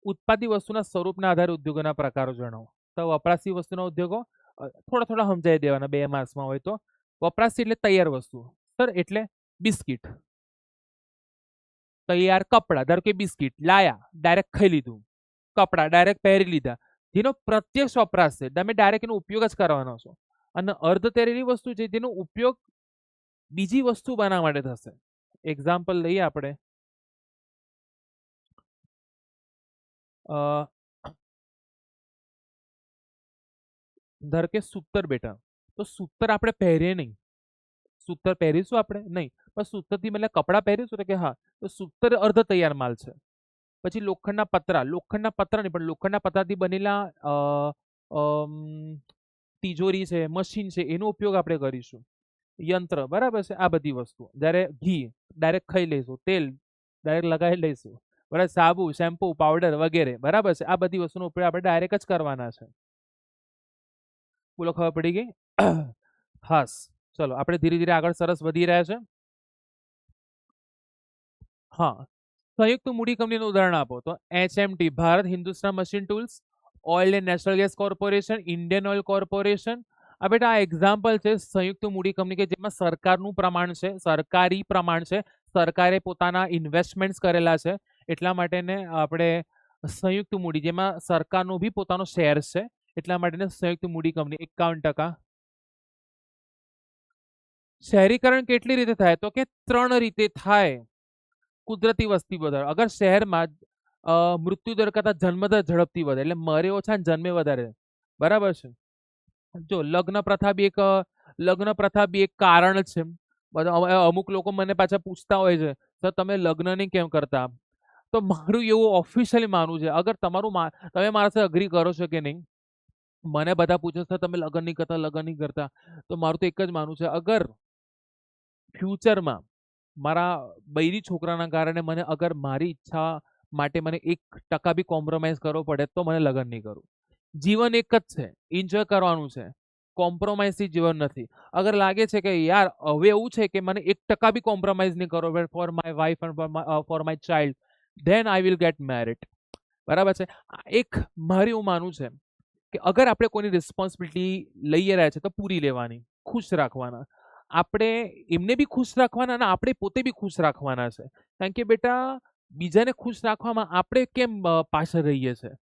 ઉત્પાદિત વસ્તુના સ્વરૂપના આધારે ઉદ્યોગોના પ્રકારો જણાવો. તો વપરાશી વસ્તુના ઉદ્યોગો થોડા થોડા સમજાવી દેવાના 2 માર્ક્સમાં હોય તો. વપરાશી એટલે તૈયાર વસ્તુ, સર એટલે બિસ્કિટ. તૈયાર કપડા, ધારો કે બિસ્કિટ લાયા, ડાયરેક્ટ ખાઈ લીધું. કપડા ડાયરેક્ટ પહેરી લીધા, જેનો પ્રત્યક્ષ વપરાશ છે, તમે ડાયરેક્ટ એનો ઉપયોગ જ કરવાનો છો. અને અર્ધ તૈયારી વસ્તુ છે જેનો ઉપયોગ બીજી વસ્તુ બનાવવા માટે થશે. એક્ઝામ્પલ લઈએ આપણે. ધારો કે સૂતર બેટા, તો સૂતર આપણે પહેરીએ નહીં. સૂતર પહેરીશું આપણે નહીં, પણ સૂતરથી મતલબ કપડાં પહેરીશું કે હા, તો સૂતર અર્ધ તૈયાર માલ છે. પછી લોખંડના પતરા નહીં, પણ લોખંડના પતરાથી બનેલા તિજોરી છે, મશીન છે, એનો ઉપયોગ આપણે કરીશું. યંત્ર, બરાબર છે. આ બધી વસ્તુ. જ્યારે ઘી ડાયરેક્ટ ખાઈ લઈશું, તેલ ડાયરેક્ટ લગાવી લઈશું, બરાબર, સાબુ, શેમ્પુ, પાવડર વગેરે, બરાબર છે. આ બધી વસ્તુનો ઉપયોગ આપણે ડાયરેક્ટ જ કરવાના છે. બોલો, ખબર પડી ગઈ? હાસ. ચલો આપણે ધીરે ધીરે આગળ સરસ વધી રહ્યા છે. હા, સંયુક્ત મૂડી કંપનીનું ઉદાહરણ આપો. તો HMT Bharat Hindustan machine tools, oil and national gas corporation, Indian oil corporation. આ બેટા આ એક્ઝામ્પલ છે સંયુક્ત મૂડી કંપની કે જેમાં સરકારનું પ્રમાણ છે, સરકારી પ્રમાણ છે, સરકારે પોતાના ઇન્વેસ્ટમેન્ટ્સ કરેલા છે, એટલા માટે આપણે સંયુક્ત મૂડી, જેમાં સરકારનો બી પોતાનો શેર છે, એટલા માટે સંયુક્ત મૂડી કંપની. 51%. શહેરીકરણ કેટલી રીતે થાય? તો કે 3 રીતે થાય. કુદરતી વસ્તી વધારો. અગર શહેરમાં મૃત્યુ દર કરતા જન્મદર ઝડપથી વધે, એટલે મરે ઓછા ને જન્મે વધારે, બરાબર છે. જો લગ્ન પ્રથા બી એક કારણ છે. અમુક લોકો મને પાછા પૂછતા હોય છે, સર તમે લગ્ન નહીં કેમ કરતા? તો મારું એવું ઓફિશિયલી માનવું છે, અગર તમે મારા સાથે અગ્રી કરો છો કે નહીં, મને બધા પૂછે સર તમે લગ્ન નહીં કરતા, તો મારું તો એક જ માનવું છે, અગર ફ્યુચરમાં મારા બૈરી છોકરાના કારણે મને અગર મારી ઈચ્છા માટે મને 1% બી કોમ્પ્રોમાઇઝ કરવો પડે તો મને લગ્ન નહીં કરું. જીવન એક જ છે, એન્જોય કરવાનું છે, કોમ્પ્રોમાઇઝથી જીવન નથી. અગર લાગે છે કે યાર હવે એવું છે કે મને 1% બી કોમ્પ્રોમાઇઝ નહીં કરવો પડે for my wife and for my child, then I will get married. બરાબર છે. એક મારું એવું માનવું છે કે અગર આપણે કોઈની રિસ્પોન્સિબિલિટી લઈ રહ્યા છે તો પૂરી લેવાની, ખુશ રાખવાના. આપણે એમને બી ખુશ રાખવાના અને આપણે પોતે બી ખુશ રાખવાના છે. કારણ કે બેટા બીજાને ખુશ રાખવામાં આપણે કેમ પાછળ રહીએ છીએ?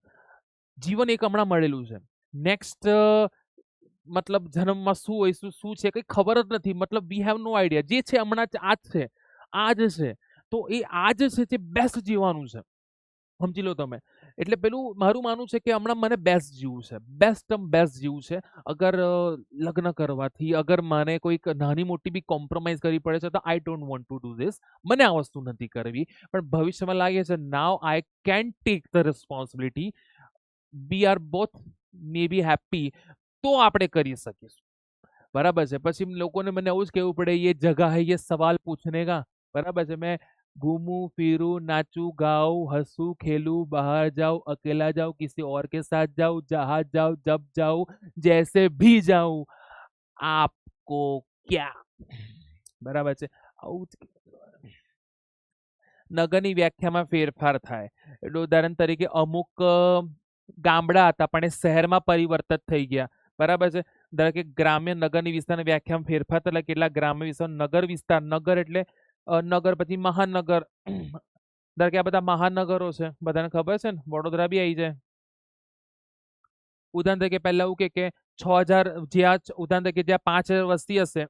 જીવન એક હમણાં મળેલું છે, નેક્સ્ટ મતલબ જન્મમાં શું હોય શું છે કંઈ ખબર જ નથી. મતલબ વી હેવ નો આઈડિયા. જે છે હમણાં આ જ છે. તો એ આ જ છે જે બેસ્ટ જીવવાનું છે, સમજી લો તમે. એટલે પેલું મારું માનવું છે કે હમણાં મને બેસ્ટ જીવવું છે, બેસ્ટ જીવવું છે. અગર લગ્ન કરવાથી અગર મને કોઈક નાની મોટી બી કોમ્પ્રોમાઇઝ કરવી પડે છે તો I don't want to do this. મને આ વસ્તુ નથી કરવી, પણ ભવિષ્યમાં લાગે છે now I can take the responsibility, we are both may be happy, તો આપણે કરી શકીશું. બરાબર છે. પછી લોકોને મને આવું જ કહેવું પડે, ये जगह है ये सवाल पूछने का. बराबर છે. मैं घूमूं फिरूं नाचूं गाऊं हंसूं खेलूं बाहर जाऊं अकेला जाऊं किसी और के साथ जाऊं जहां जाऊं जब जाऊं जैसे भी जाऊं आपको क्या. બરાબર છે. આવું જ નગરની વ્યાખ્યામાં ફેરફાર થાય. એટલે ઉદાહરણ તરીકે અમુક ગામડા હતા પણ એ શહેરમાં પરિવર્તિત થઈ ગયા, બરાબર છે. ધારો કે ગ્રામ્ય નગરની વિસ્તારની વ્યાખ્યામાં ફેરફાર એટલે કેટલા ગ્રામ્ય વિસ્તાર નગર એટલે નગર પછી મહાનગર, ધારો કે આ બધા મહાનગરો છે, બધાને ખબર છે ને, વડોદરા બી આવી જાય. ઉદાહરણ તરીકે પહેલા એવું કે 6,000 જ્યાં ઉદાહરણ તરીકે જ્યાં 5,000 વસ્તી હશે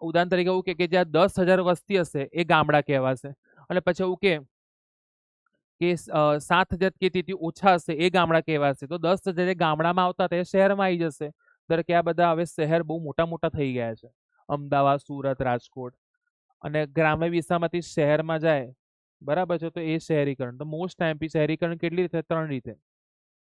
ઉદાહરણ તરીકે એવું કે જ્યાં 10,000 વસ્તી હશે એ ગામડા કહેવાશે. અને પછી એવું કે 7,000 કે તેથી ઓછા હશે એ ગામડા કહેવાશે. તો 10,000 જે ગામડામાં આવતા હતા એ શહેરમાં આવી જશે. ધારો કે આ બધા હવે શહેર બહુ મોટા મોટા થઈ ગયા છે, અમદાવાદ, સુરત, રાજકોટ. અને ગ્રામ્ય વિસ્તારમાંથી શહેરમાં જાય, બરાબર છે, તો એ શહેરીકરણ. તો મોસ્ટ ટાઈમ શહેરીકરણ કેટલી રીતે? 3 રીતે.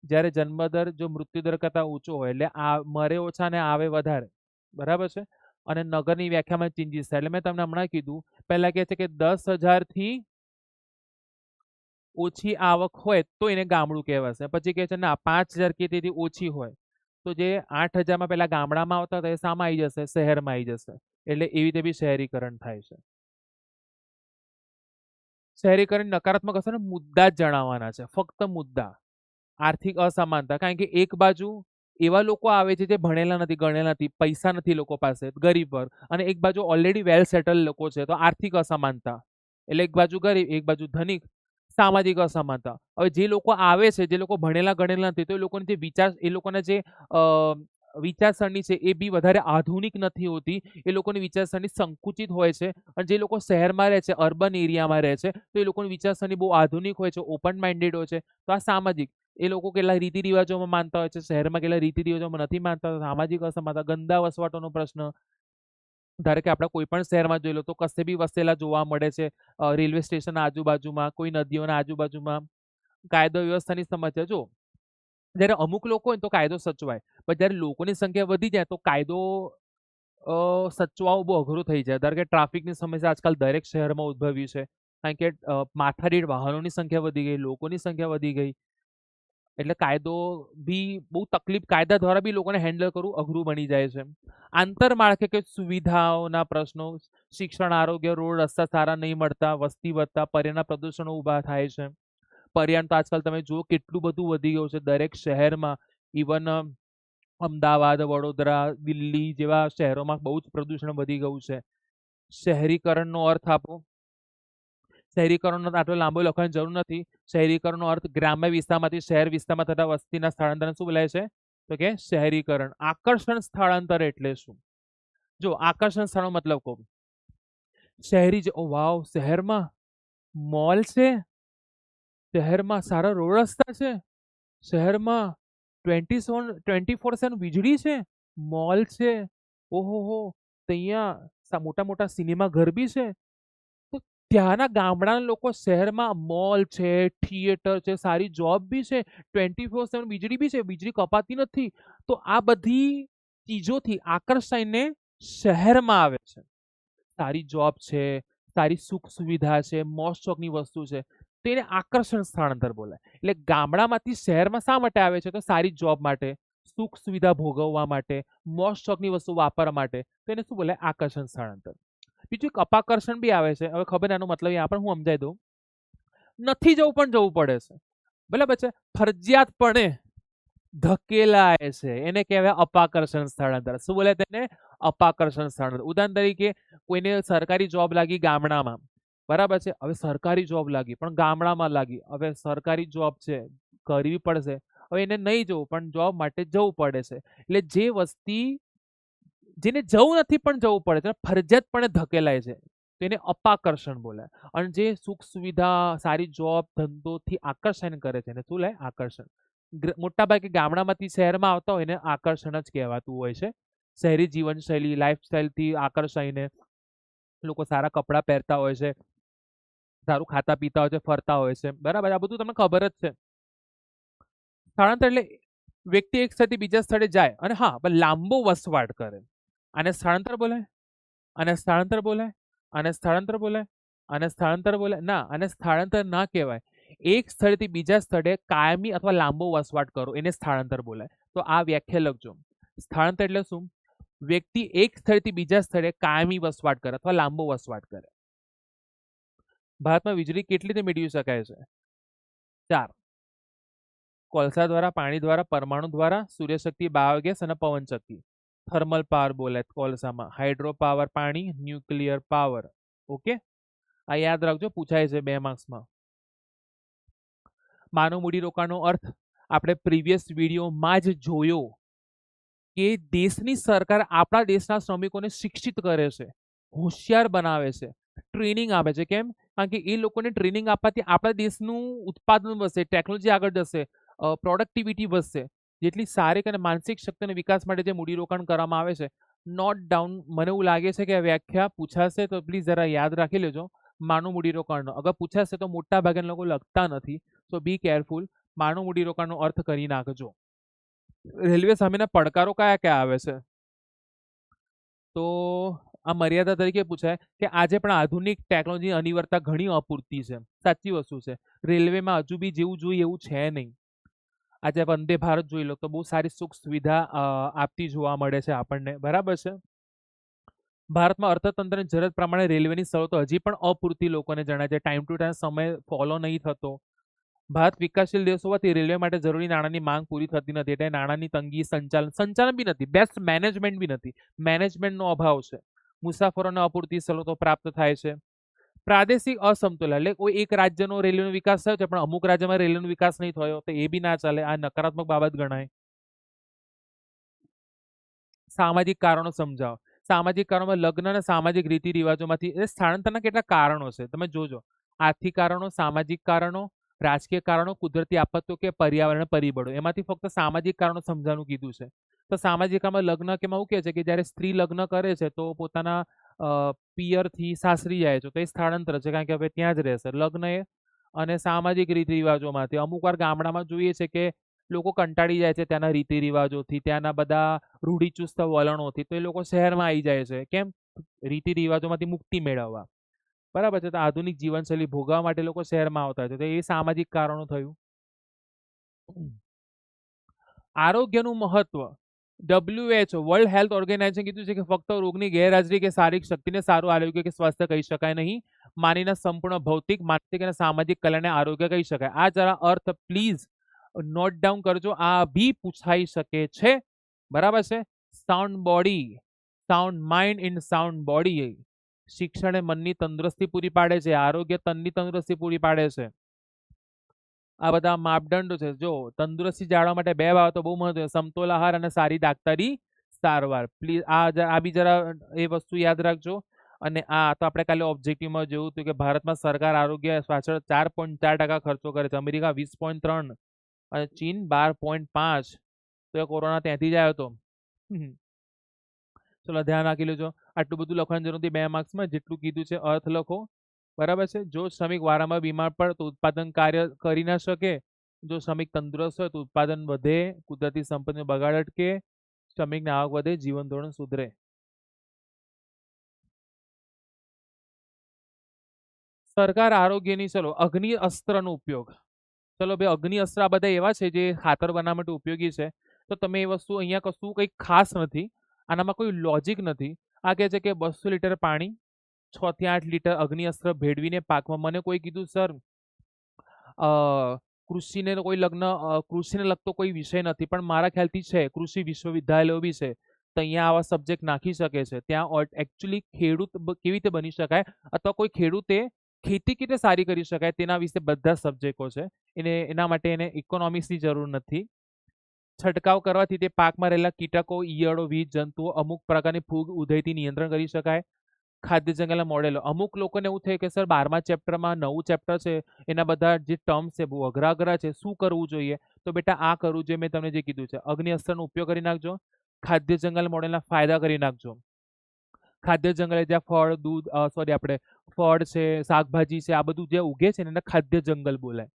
જ્યારે જન્મદર જો મૃત્યુદર કરતા ઊંચો હોય એટલે મરે ઓછા ને આવે વધારે, બરાબર છે. અને નગરની વ્યાખ્યામાં ચેન્જીસ થાય. એટલે મેં તમને હમણાં કીધું, પહેલા કહે છે કે 10,000 થી ઓછી આવક હોય તો એને ગામડું કહેવાશે. પછી કહે છે ના 5,000 કે તેથી ઓછી હોય તો જે 8,000 માં પેલા ગામડામાં આવતા હતા એ શામાં આવી જશે? શહેરમાં આવી જશે. એટલે એવી રીતે બી શહેરીકરણ થાય છે. શહેરીકરણ નકારાત્મક અસર મુદ્દા જ જણાવવાના છે, ફક્ત મુદ્દા. આર્થિક અસમાનતા, કારણ કે એક બાજુ એવા લોકો આવે છે જે ભણેલા નથી, ગણેલા નથી, પૈસા નથી લોકો પાસે, ગરીબ વર્ગ, અને એક બાજુ ઓલરેડી વેલ સેટલ લોકો છે, તો આર્થિક અસમાનતા. એટલે એક બાજુ ગરીબ, એક બાજુ ધનિક, સામાજિક અસમાનતા. હવે જે લોકો આવે છે, જે લોકો ભણેલા ગણેલા નથી, તો એ લોકોની જે વિચાર, એ લોકોના જે વિચારસરણી છે એ બી વધારે આધુનિક નથી હોતી. એ લોકોની વિચારસરણી સંકુચિત હોય છે. અને જે લોકો શહેરમાં રહે છે, અર્બન એરિયામાં રહે છે, તો એ લોકોની વિચારસરણી બહુ આધુનિક હોય છે, ઓપન માઇન્ડેડ હોય છે. તો આ સામાજિક, એ લોકો કેટલા રીતિ રિવાજોમાં માનતા હોય છે, શહેરમાં કેટલા રીતિ રિવાજોમાં નથી માનતા. સામાજિક અસમાનતા, ગંદા વસવાટોનો પ્રશ્ન. ધારો કે આપણે કોઈ પણ શહેરમાં જોઈ લો તો કશે બી વસેલા જોવા મળે છે, રેલવે સ્ટેશન આજુબાજુમાં, કોઈ નદીઓના આજુબાજુમાં. કાયદો વ્યવસ્થાની સમસ્યા, જો જ્યારે અમુક લોકો હોય તો કાયદો સચવાય, પણ જ્યારે લોકોની સંખ્યા વધી જાય તો કાયદો સચવાવો બહુ અઘરું થઈ જાય. ધારો કે ટ્રાફિકની સમસ્યા આજકાલ દરેક શહેરમાં ઉદ્ભવી છે, કારણ કે માથાદીઠ વાહનોની સંખ્યા વધી ગઈ, લોકોની સંખ્યા વધી ગઈ. એટલે કાયદો બી બહુ તકલીફ, કાયદા દ્વારા બી લોકોને હેન્ડલ કરવું અઘરું બની જાય છે. આંતરમાળખાકીય સુવિધાઓના પ્રશ્નો, શિક્ષણ, આરોગ્ય, રોડ રસ્તા સારા નહીં મળતા, વસ્તી વધતા, પર્યાવરણના પ્રદૂષણો ઊભા થાય છે. પર્યાવરણ તો આજકાલ તમે જુઓ કેટલું બધું વધી ગયું છે દરેક શહેરમાં. ઇવન અમદાવાદ, વડોદરા, દિલ્હી જેવા શહેરોમાં બહુ જ પ્રદૂષણ વધી ગયું છે. શહેરીકરણનો અર્થ આપો. શહેરીકરણનો આટલો લાંબો લખવાની જરૂર નથી. શહેરીકરણનો અર્થ ગ્રામ્ય વિસ્તારમાંથી શહેર વિસ્તારમાં થતા વસ્તીના સ્થળાંતરને શું બોલાય છે? તો કે શહેરીકરણ. આકર્ષણ સ્થળાંતર એટલે શું? જો આકર્ષણ સ્થળનો મતલબ કહું, શહેરી, ઓ વાવ, શહેરમાં મોલ છે, શહેરમાં સારા રોડ રસ્તા છે, શહેરમાં 24/7 વીજળી છે, મોલ છે, ઓહો, ત્યાં મોટા મોટા સિનેમા ઘર બી છે. તો ત્યાંના ગામડાના લોકો શહેરમાં મોલ છે, થિયેટર છે, સારી જોબ બી છે, 24/7 વીજળી બી છે, વીજળી કપાતી નથી. તો આ બધી ચીજોથી આકર્ષાઈને શહેરમાં આવે છે. સારી જોબ છે, સારી સુખ સુવિધા છે, મોજ શોખની વસ્તુ છે, તો એને આકર્ષણ સ્થળાંતર બોલાય. એટલે ગામડામાંથી શહેરમાં શા માટે આવે છે? તો સારી જોબ માટે, સુખ સુવિધા ભોગવવા માટે, મોજ શોખની વસ્તુ વાપરવા માટે. તો એને શું બોલાય? આકર્ષણ સ્થળાંતર. બીજું એક અપાકર્ષણ બી આવે છે. હવે ખબર એનો મતલબ यहाँ પણ હું સમજાઈ દઉં. નથી જવું પણ જવું પડે છે, બરાબર છે, ફરજિયાતપણે ધકેલાય છે, એને કહેવાય અપાકર્ષણ સ્થળાંતર. શું બોલે તેને? અપાકર્ષણ સ્થળાંતર. ઉદાહરણ તરીકે કોઈને સરકારી જોબ લાગી ગામડામાં, બરાબર છે, હવે સરકારી જોબ લાગી પણ ગામડામાં લાગી. હવે સરકારી જોબ છે, કરવી પડશે. હવે એને નહીં જવું પણ જોબ માટે જવું પડે છે. એટલે જે વસ્તી, જેને જવું નથી પણ જવું પડે છે, ફરજિયાતપણે ધકેલાય છે, તેને અપાકર્ષણ બોલાય. અને જે સુખ સુવિધા, સારી જોબ, ધંધોથી આકર્ષણ કરે છે એને શું લે? આકર્ષણ. મોટાભાગે ગામડામાંથી શહેરમાં આવતા હોય ને આકર્ષણ જ કહેવાતું હોય છે. શહેરી જીવનશૈલી, લાઈફસ્ટાઈલથી આકર્ષાઈને લોકો સારા કપડાં પહેરતા હોય છે, સારું ખાતા પીતા હોય છે, ફરતા હોય છે, બરાબર. આ બધું તમને ખબર જ છે. સ્થળાંતર એટલે વ્યક્તિ એક સ્થળેથી બીજા સ્થળે જાય અને હા પણ લાંબો વસવાટ કરે. આને સ્થળાંતર બોલાય, આને સ્થળાંતર બોલાય, આને સ્થળાંતર બોલાય, આને સ્થળાંતર બોલાય ના, આને સ્થળાંતર ના કહેવાય. એક સ્થળેથી બીજા સ્થળે કાયમી અથવા લાંબો વસવાટ કરો એને સ્થળાંતર બોલાય. તો આ વ્યાખ્યા લખજો. સ્થળાંતર એટલે શું? વ્યક્તિ એક સ્થળેથી બીજા સ્થળે કાયમી વસવાટ કરે અથવા લાંબો વસવાટ કરે. ભારતમાં વીજળી કેટલી રીતે મેળવી શકાય છે? 4. કોલસા દ્વારા, પાણી દ્વારા, પરમાણુ દ્વારા, સૂર્યશક્તિ, બાયોગેસ અને પવન શક્તિ. થર્મલ પાવર બોલાય કોલસામાં, હાઇડ્રો પાવર પાણી, ન્યુક્લિયર પાવર. ઓકે. આ યાદ રાખજો, પૂછાય છે 2 માર્ક્સમાં. માનવ મૂડીરોકાણનો અર્થ આપણે પ્રીવિયસ વિડીયોમાં જ જોયો કે દેશની સરકાર આપણા દેશના શ્રમિકોને શિક્ષિત કરે છે, હોશિયાર બનાવે છે, ટ્રેનિંગ આપે છે. કેમ? કારણ કે એ લોકોને ટ્રેનિંગ આપવાથી આપણા દેશનું ઉત્પાદન વધશે, ટેકનોલોજી આગળ જશે, પ્રોડક્ટિવિટી વધશે. જેટલી શારીરિક અને માનસિક શક્તિ અને વિકાસ માટે જે મૂડીરોકાણ કરવામાં આવે છે, નોટ ડાઉન. મને એવું લાગે છે કે આ વ્યાખ્યા પૂછાશે તો પ્લીઝ જરા યાદ રાખી લેજો. માનવ મૂડીરોકાણનો અગર પૂછાશે તો મોટા ભાગના લોકો લખતા નથી, સો બી કેરફુલ. માનવ મૂડીરોકાણનો અર્થ કરી નાખજો. રેલવે સામેના પડકારો કયા કયા આવે છે? તો આ મર્યાદા તરીકે પૂછાય કે આજે પણ આધુનિક ટેકનોલોજી અનિવાર્યતા ઘણી અપૂરતી છે. સાચી વસ્તુ છે. રેલવેમાં હજુ બી જેવું જોઈએ એવું છે નહીં. આજે વંદે ભારત જોઈ લો તો બહુ સારી સુખ સુવિધા આપતી જોવા મળે છે આપણને, બરાબર છે. ભારતમાં અર્થતંત્રની જરૂરત પ્રમાણે રેલવેની સવલતો હજી પણ અપૂરતી લોકોને જણાય છે. ટાઈમ ટુ ટાઈમ સમય ફોલો નહીં થતો. ભારત વિકાસશીલ દેશ હોવાથી રેલવે માટે જરૂરી નાણાંની માંગ પૂરી થતી નથી. એટલે નાણાંની તંગી, સંચાલન બી નથી, બેસ્ટ મેનેજમેન્ટ બી નથી, મેનેજમેન્ટનો અભાવ છે. મુસાફરોને અપૂરતી સવલતો પ્રાપ્ત થાય છે. પ્રાદેશિક અસમતુલન, એટલે કોઈ એક રાજ્યનો રેલવેનો વિકાસ થયો છે પણ અમુક રાજ્યમાં રેલવેનો વિકાસ નહીં થયો, તો એ બી ના ચાલે, આ નકારાત્મક બાબત ગણાય. સામાજિક કારણો સમજાવો. સામાજિક કારણોમાં લગ્ન અને સામાજિક રીતિ રિવાજોમાંથી સ્થળાંતરના કેટલા કારણો છે તમે જોજો. આર્થિક કારણો, સામાજિક કારણો, રાજકીય કારણો, કુદરતી આફતો કે પર્યાવરણ પરિબળો. એમાંથી ફક્ત સામાજિક કારણો સમજાવવાનું કીધું છે. તો સામાજિક કારણમાં લગ્ન કે એવું કહે છે કે જ્યારે સ્ત્રી લગ્ન કરે છે તો પોતાના પિયરથી સાસરી જાય છે તો એ સ્થળાંતર છે, કારણ કે હવે ત્યાં જ રહેશે. લગ્ન એ અને સામાજિક રીતિ રિવાજોમાંથી અમુક વાર ગામડામાં જોઈએ છે કે લોકો કંટાળી જાય છે ત્યાંના રીતિ રિવાજોથી, ત્યાંના બધા રૂઢિચુસ્ત વલણોથી, તો એ લોકો શહેરમાં આવી જાય છે. કેમ? રીતિ રિવાજોમાંથી મુક્તિ મેળવવા, બરાબર છે. તો આધુનિક જીવનશૈલી ભોગવવા માટે લોકો શહેરમાં આવતા હોય છે, તો એ સામાજિક કારણો થયું. આરોગ્યનું મહત્વ. WHO વર્લ્ડ હેલ્થ ઓર્ગેનાઇઝેશન કીધું છે કે ફક્ત રોગની ગેરહાજરી કે શારીરિક શક્તિને સારું આરોગ્ય કે સ્વાસ્થ્ય કહી શકાય નહીં. માનવીના સંપૂર્ણ ભૌતિક, માનસિક અને સામાજિક કલ્યાણને આરોગ્ય કહી શકાય. આ જરા અર્થ પ્લીઝ નોટ ડાઉન કરજો, આ બી પૂછાઈ શકે છે, બરાબર છે. Sound body, sound mind in sound body. શિક્ષણ એ મનની તંદુરસ્તી પૂરી પાડે છે, આરોગ્ય તનની તંદુરસ્તી પૂરી પાડે છે. આ બધા માપદંડો છે. જો તંદુરસ્તી જાળવવા માટે 2 બાબતો બહુ મહત્વ, સમતોલ આહાર અને સારી દાક્તરી સારવાર. પ્લીઝ આ બી જરા એ વસ્તુ યાદ રાખજો. અને આ તો આપણે કાલે ઓબ્જેક્ટિવમાં જોયું હતું કે ભારતમાં સરકાર આરોગ્ય પાછળ 4.4% ખર્ચો કરે છે, અમેરિકા 20.3 અને ચીન 12.5. તો એ કોરોના ત્યાંથી જ આવ્યો હતો. ચલો ધ્યાન રાખી લેજો. આટલું બધું લખવાની જરૂર નથી 2 માર્ક્સમાં. જેટલું કીધું છે અર્થ લખો, બરાબર છે. જો શ્રમિક વારંવાર બીમાર પડે તો ઉત્પાદન કાર્ય કરી ના શકે. જો શ્રમિક તંદુરસ્ત હોય તો ઉત્પાદન વધે, કુદરતી સંપત્તિનો બગાડ અટકે, શ્રમિકની આવક વધે, જીવન ધોરણ સુધરે. સરકાર આરોગ્યની, ચલો અગ્નિ અસ્ત્રનો ઉપયોગ. ચલો ભાઈ, અગ્નિ અસ્ત્ર આ બધા એવા છે જે ખાતર બનાવવા માટે ઉપયોગી છે. તો તમે એ વસ્તુ અહીંયા કશું કંઈ ખાસ નથી, આનામાં કોઈ લોજિક નથી. આ કહે છે કે 200 લીટર પાણી 6 થી 8 લીટર અગ્નિ અસ્ત્ર ભેળવીને પાકમાં. મને કોઈ કીધું સર કૃષિને કોઈ કૃષિને લગતો કોઈ વિષય નથી, પણ મારા ખ્યાલથી છે, કૃષિ વિશ્વવિદ્યાલયો બી છે, તો અહીંયા આવા સબ્જેક્ટ નાખી શકે છે. ત્યાં એકચ્યુઅલી ખેડૂત કેવી રીતે બની શકાય અથવા કોઈ ખેડૂતે ખેતી કેવી રીતે સારી કરી શકાય તેના વિશે બધા સબ્જેક્ટો છે. એના માટે એને ઇકોનોમિક્સની જરૂર નથી. છંટકાવ કરવાથી તે પાકમાં રહેલા કીટકો, ઈયળો, વીજ જંતુઓ, અમુક પ્રકારની ફૂગ ઉધઈથી નિયંત્રણ કરી શકાય. ખાદ્ય જંગલના મોડેલો. અમુક લોકોને એવું થાય કે સર 12મા ચેપ્ટરમાં 9મું ચેપ્ટર છે, એના બધા જે ટર્મ્સ છે બહુ અઘરા અઘરા છે, શું કરવું જોઈએ? તો બેટા આ કરવું જોઈએ, મેં તમને જે કીધું છે. અગ્નિ અસ્ત્રનો ઉપયોગ કરી નાખજો. ખાદ્ય જંગલ મોડેલના ફાયદા કરી નાખજો. ખાદ્ય જંગલ જ્યાં ફળ, દૂધ, આપણે ફળ છે, શાકભાજી છે, આ બધું જ્યાં ઉગે છે ને એને ખાદ્ય જંગલ બોલાય,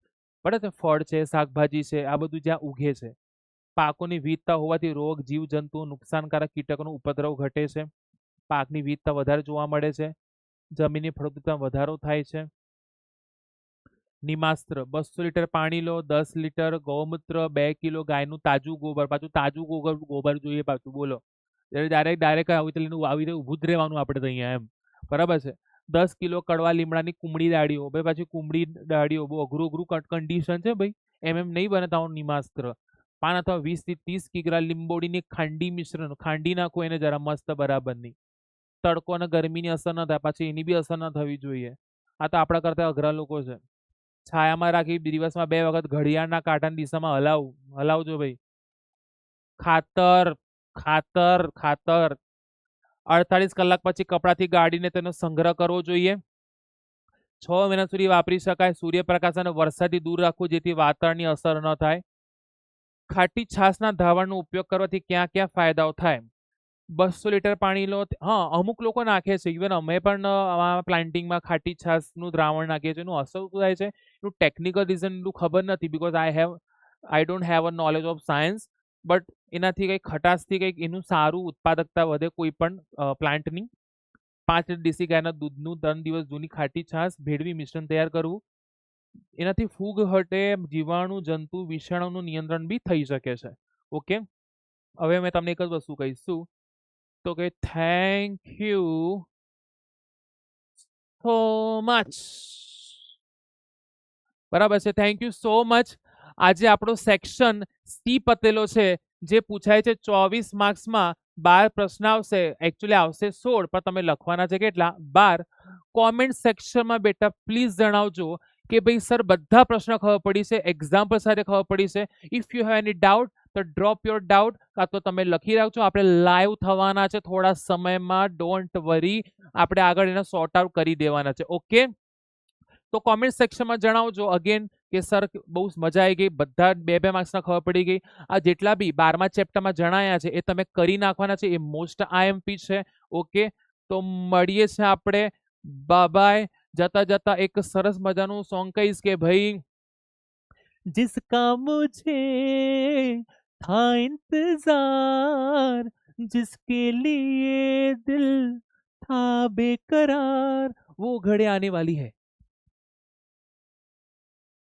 બરાબર. ફળ છે, શાકભાજી છે, આ બધું જ્યાં ઉગે છે. પાકોની વિવિધતા હોવાથી રોગ, જીવજંતુઓ, નુકસાનકારક કીટકોનો ઉપદ્રવ ઘટે છે. પાકની વિવિધતા વધારે જોવા મળે છે. જમીનની ફળદ્રુપતામાં વધારો થાય છે. નિમાસ્ત્ર 200 લીટર પાણી લો, 10 લીટર ગૌમૂત્ર, 2 કિલો ગાયનું તાજું ગોબર. પાછું તાજું ગોબર જોઈએ પાછું, બોલો. ડાયરેક્ટ આવી રીતે ઊભું જ રહેવાનું આપણે તો અહીંયા, એમ, બરાબર છે. 10 કિલો કડવા લીમડાની કુમળી દાળીઓ. ભાઈ પાછી કુમળી દાળીઓ બહુ અઘરું કન્ડિશન છે ભાઈ, એમ નહીં બને તમારું નિમાસ્ત્ર. 5 અથવા 20 થી 30 કિગ્રા લીંબોડીની ખાંડી મિશ્રણ, ખાંડી નાખો એને જરા મસ્ત બરાબરની. તડકો અને ગરમીની અસર ન થાય, પાછી એની બી અસર ન થવી જોઈએ. આ તો આપણા કરતા અઘરા લોકો છે. છાયામાં રાખી દિવસમાં 2 વખત ઘડિયાળના કાંટાની દિશામાં હલાવજો ભાઈ. ખાતર ખાતર ખાતર 48 કલાક પછી કપડાથી ગાળીને તેનો સંગ્રહ કરવો જોઈએ. 6 મહિના સુધી વાપરી શકાય. સૂર્યપ્રકાશ અને વરસાદથી દૂર રાખવું જેથી વાતાવરણની અસર ન થાય. ખાટી છાશના દ્રાવણનો ઉપયોગ કરવાથી ક્યાં ક્યાં ફાયદાઓ થાય? 200 લીટર પાણી લો. હા, અમુક લોકો નાખે છે. ઇવન અમે પણ પ્લાન્ટિંગમાં ખાટી છાશનું દ્રાવણ નાખીએ છીએ. એનું અસર શું થાય છે એનું ટેકનિકલ રીઝન એટલું ખબર નથી, because I don't have a knowledge of science. But એનાથી કંઈક ખટાશથી કંઈક એનું સારું ઉત્પાદકતા વધે કોઈ પણ પ્લાન્ટની. 5 લીટર દેશી ગાયના દૂધનું 3 દિવસ જૂની ખાટી છાશ ભેળવી મિશ્રણ તૈયાર કરવું. એનાથી ફૂગ હટે, જીવાણુ, જંતુ, વિષાણુનું નિયંત્રણ બી થઈ શકે છે. ઓકે, હવે મેં તમને એક જ વસ્તુ કહીશું તો કે થેન્ક યુ સો મચ. બરાબર છે, થેન્ક યુ સો મચ. આજે આપણો સેક્શન સી પતેલો છે, જે પૂછાય છે 24 માર્ક્સમાં. 12 પ્રશ્ન આવશે, એકચ્યુઅલી આવશે 16, પણ તમે લખવાના છે કેટલા? 12. કોમેન્ટ સેક્શનમાં બેટા પ્લીઝ જણાવજો કે ભાઈ સર બધા પ્રશ્ન ખબર પડી છે, એક્ઝામ્પલ સાથે ખબર પડી છે. If you have any doubt તો ડ્રોપ યોર ડાઉટ, કાં તો તમે લખી રાખજો. આપણે લાઈવ થવાના છે થોડા સમયમાં, ડોન્ટ વરી. આપણે આગળ એને સોર્ટ આઉટ કરી દેવાના છે. ઓકે, તો કોમેન્ટ સેક્શનમાં જણાવજો અગેન કે સર બહુ મજા આવી ગઈ, બધા 2-2 માર્ક્સના ખબર પડી ગઈ. આ જેટલા બી 12મા ચેપ્ટરમાં જણાયા છે એ તમે કરી નાખવાના છે. એ મોસ્ટ આઈએમપી છે. ઓકે, તો મળીએ છે આપણે. બાય. જતા જતા એક સરસ મજાનું સોંગ કહીશ કે ભાઈ, जिसका मुझे था इंतजार, जिसके लिए दिल था बेकरार, वो घड़ी आने वाली है.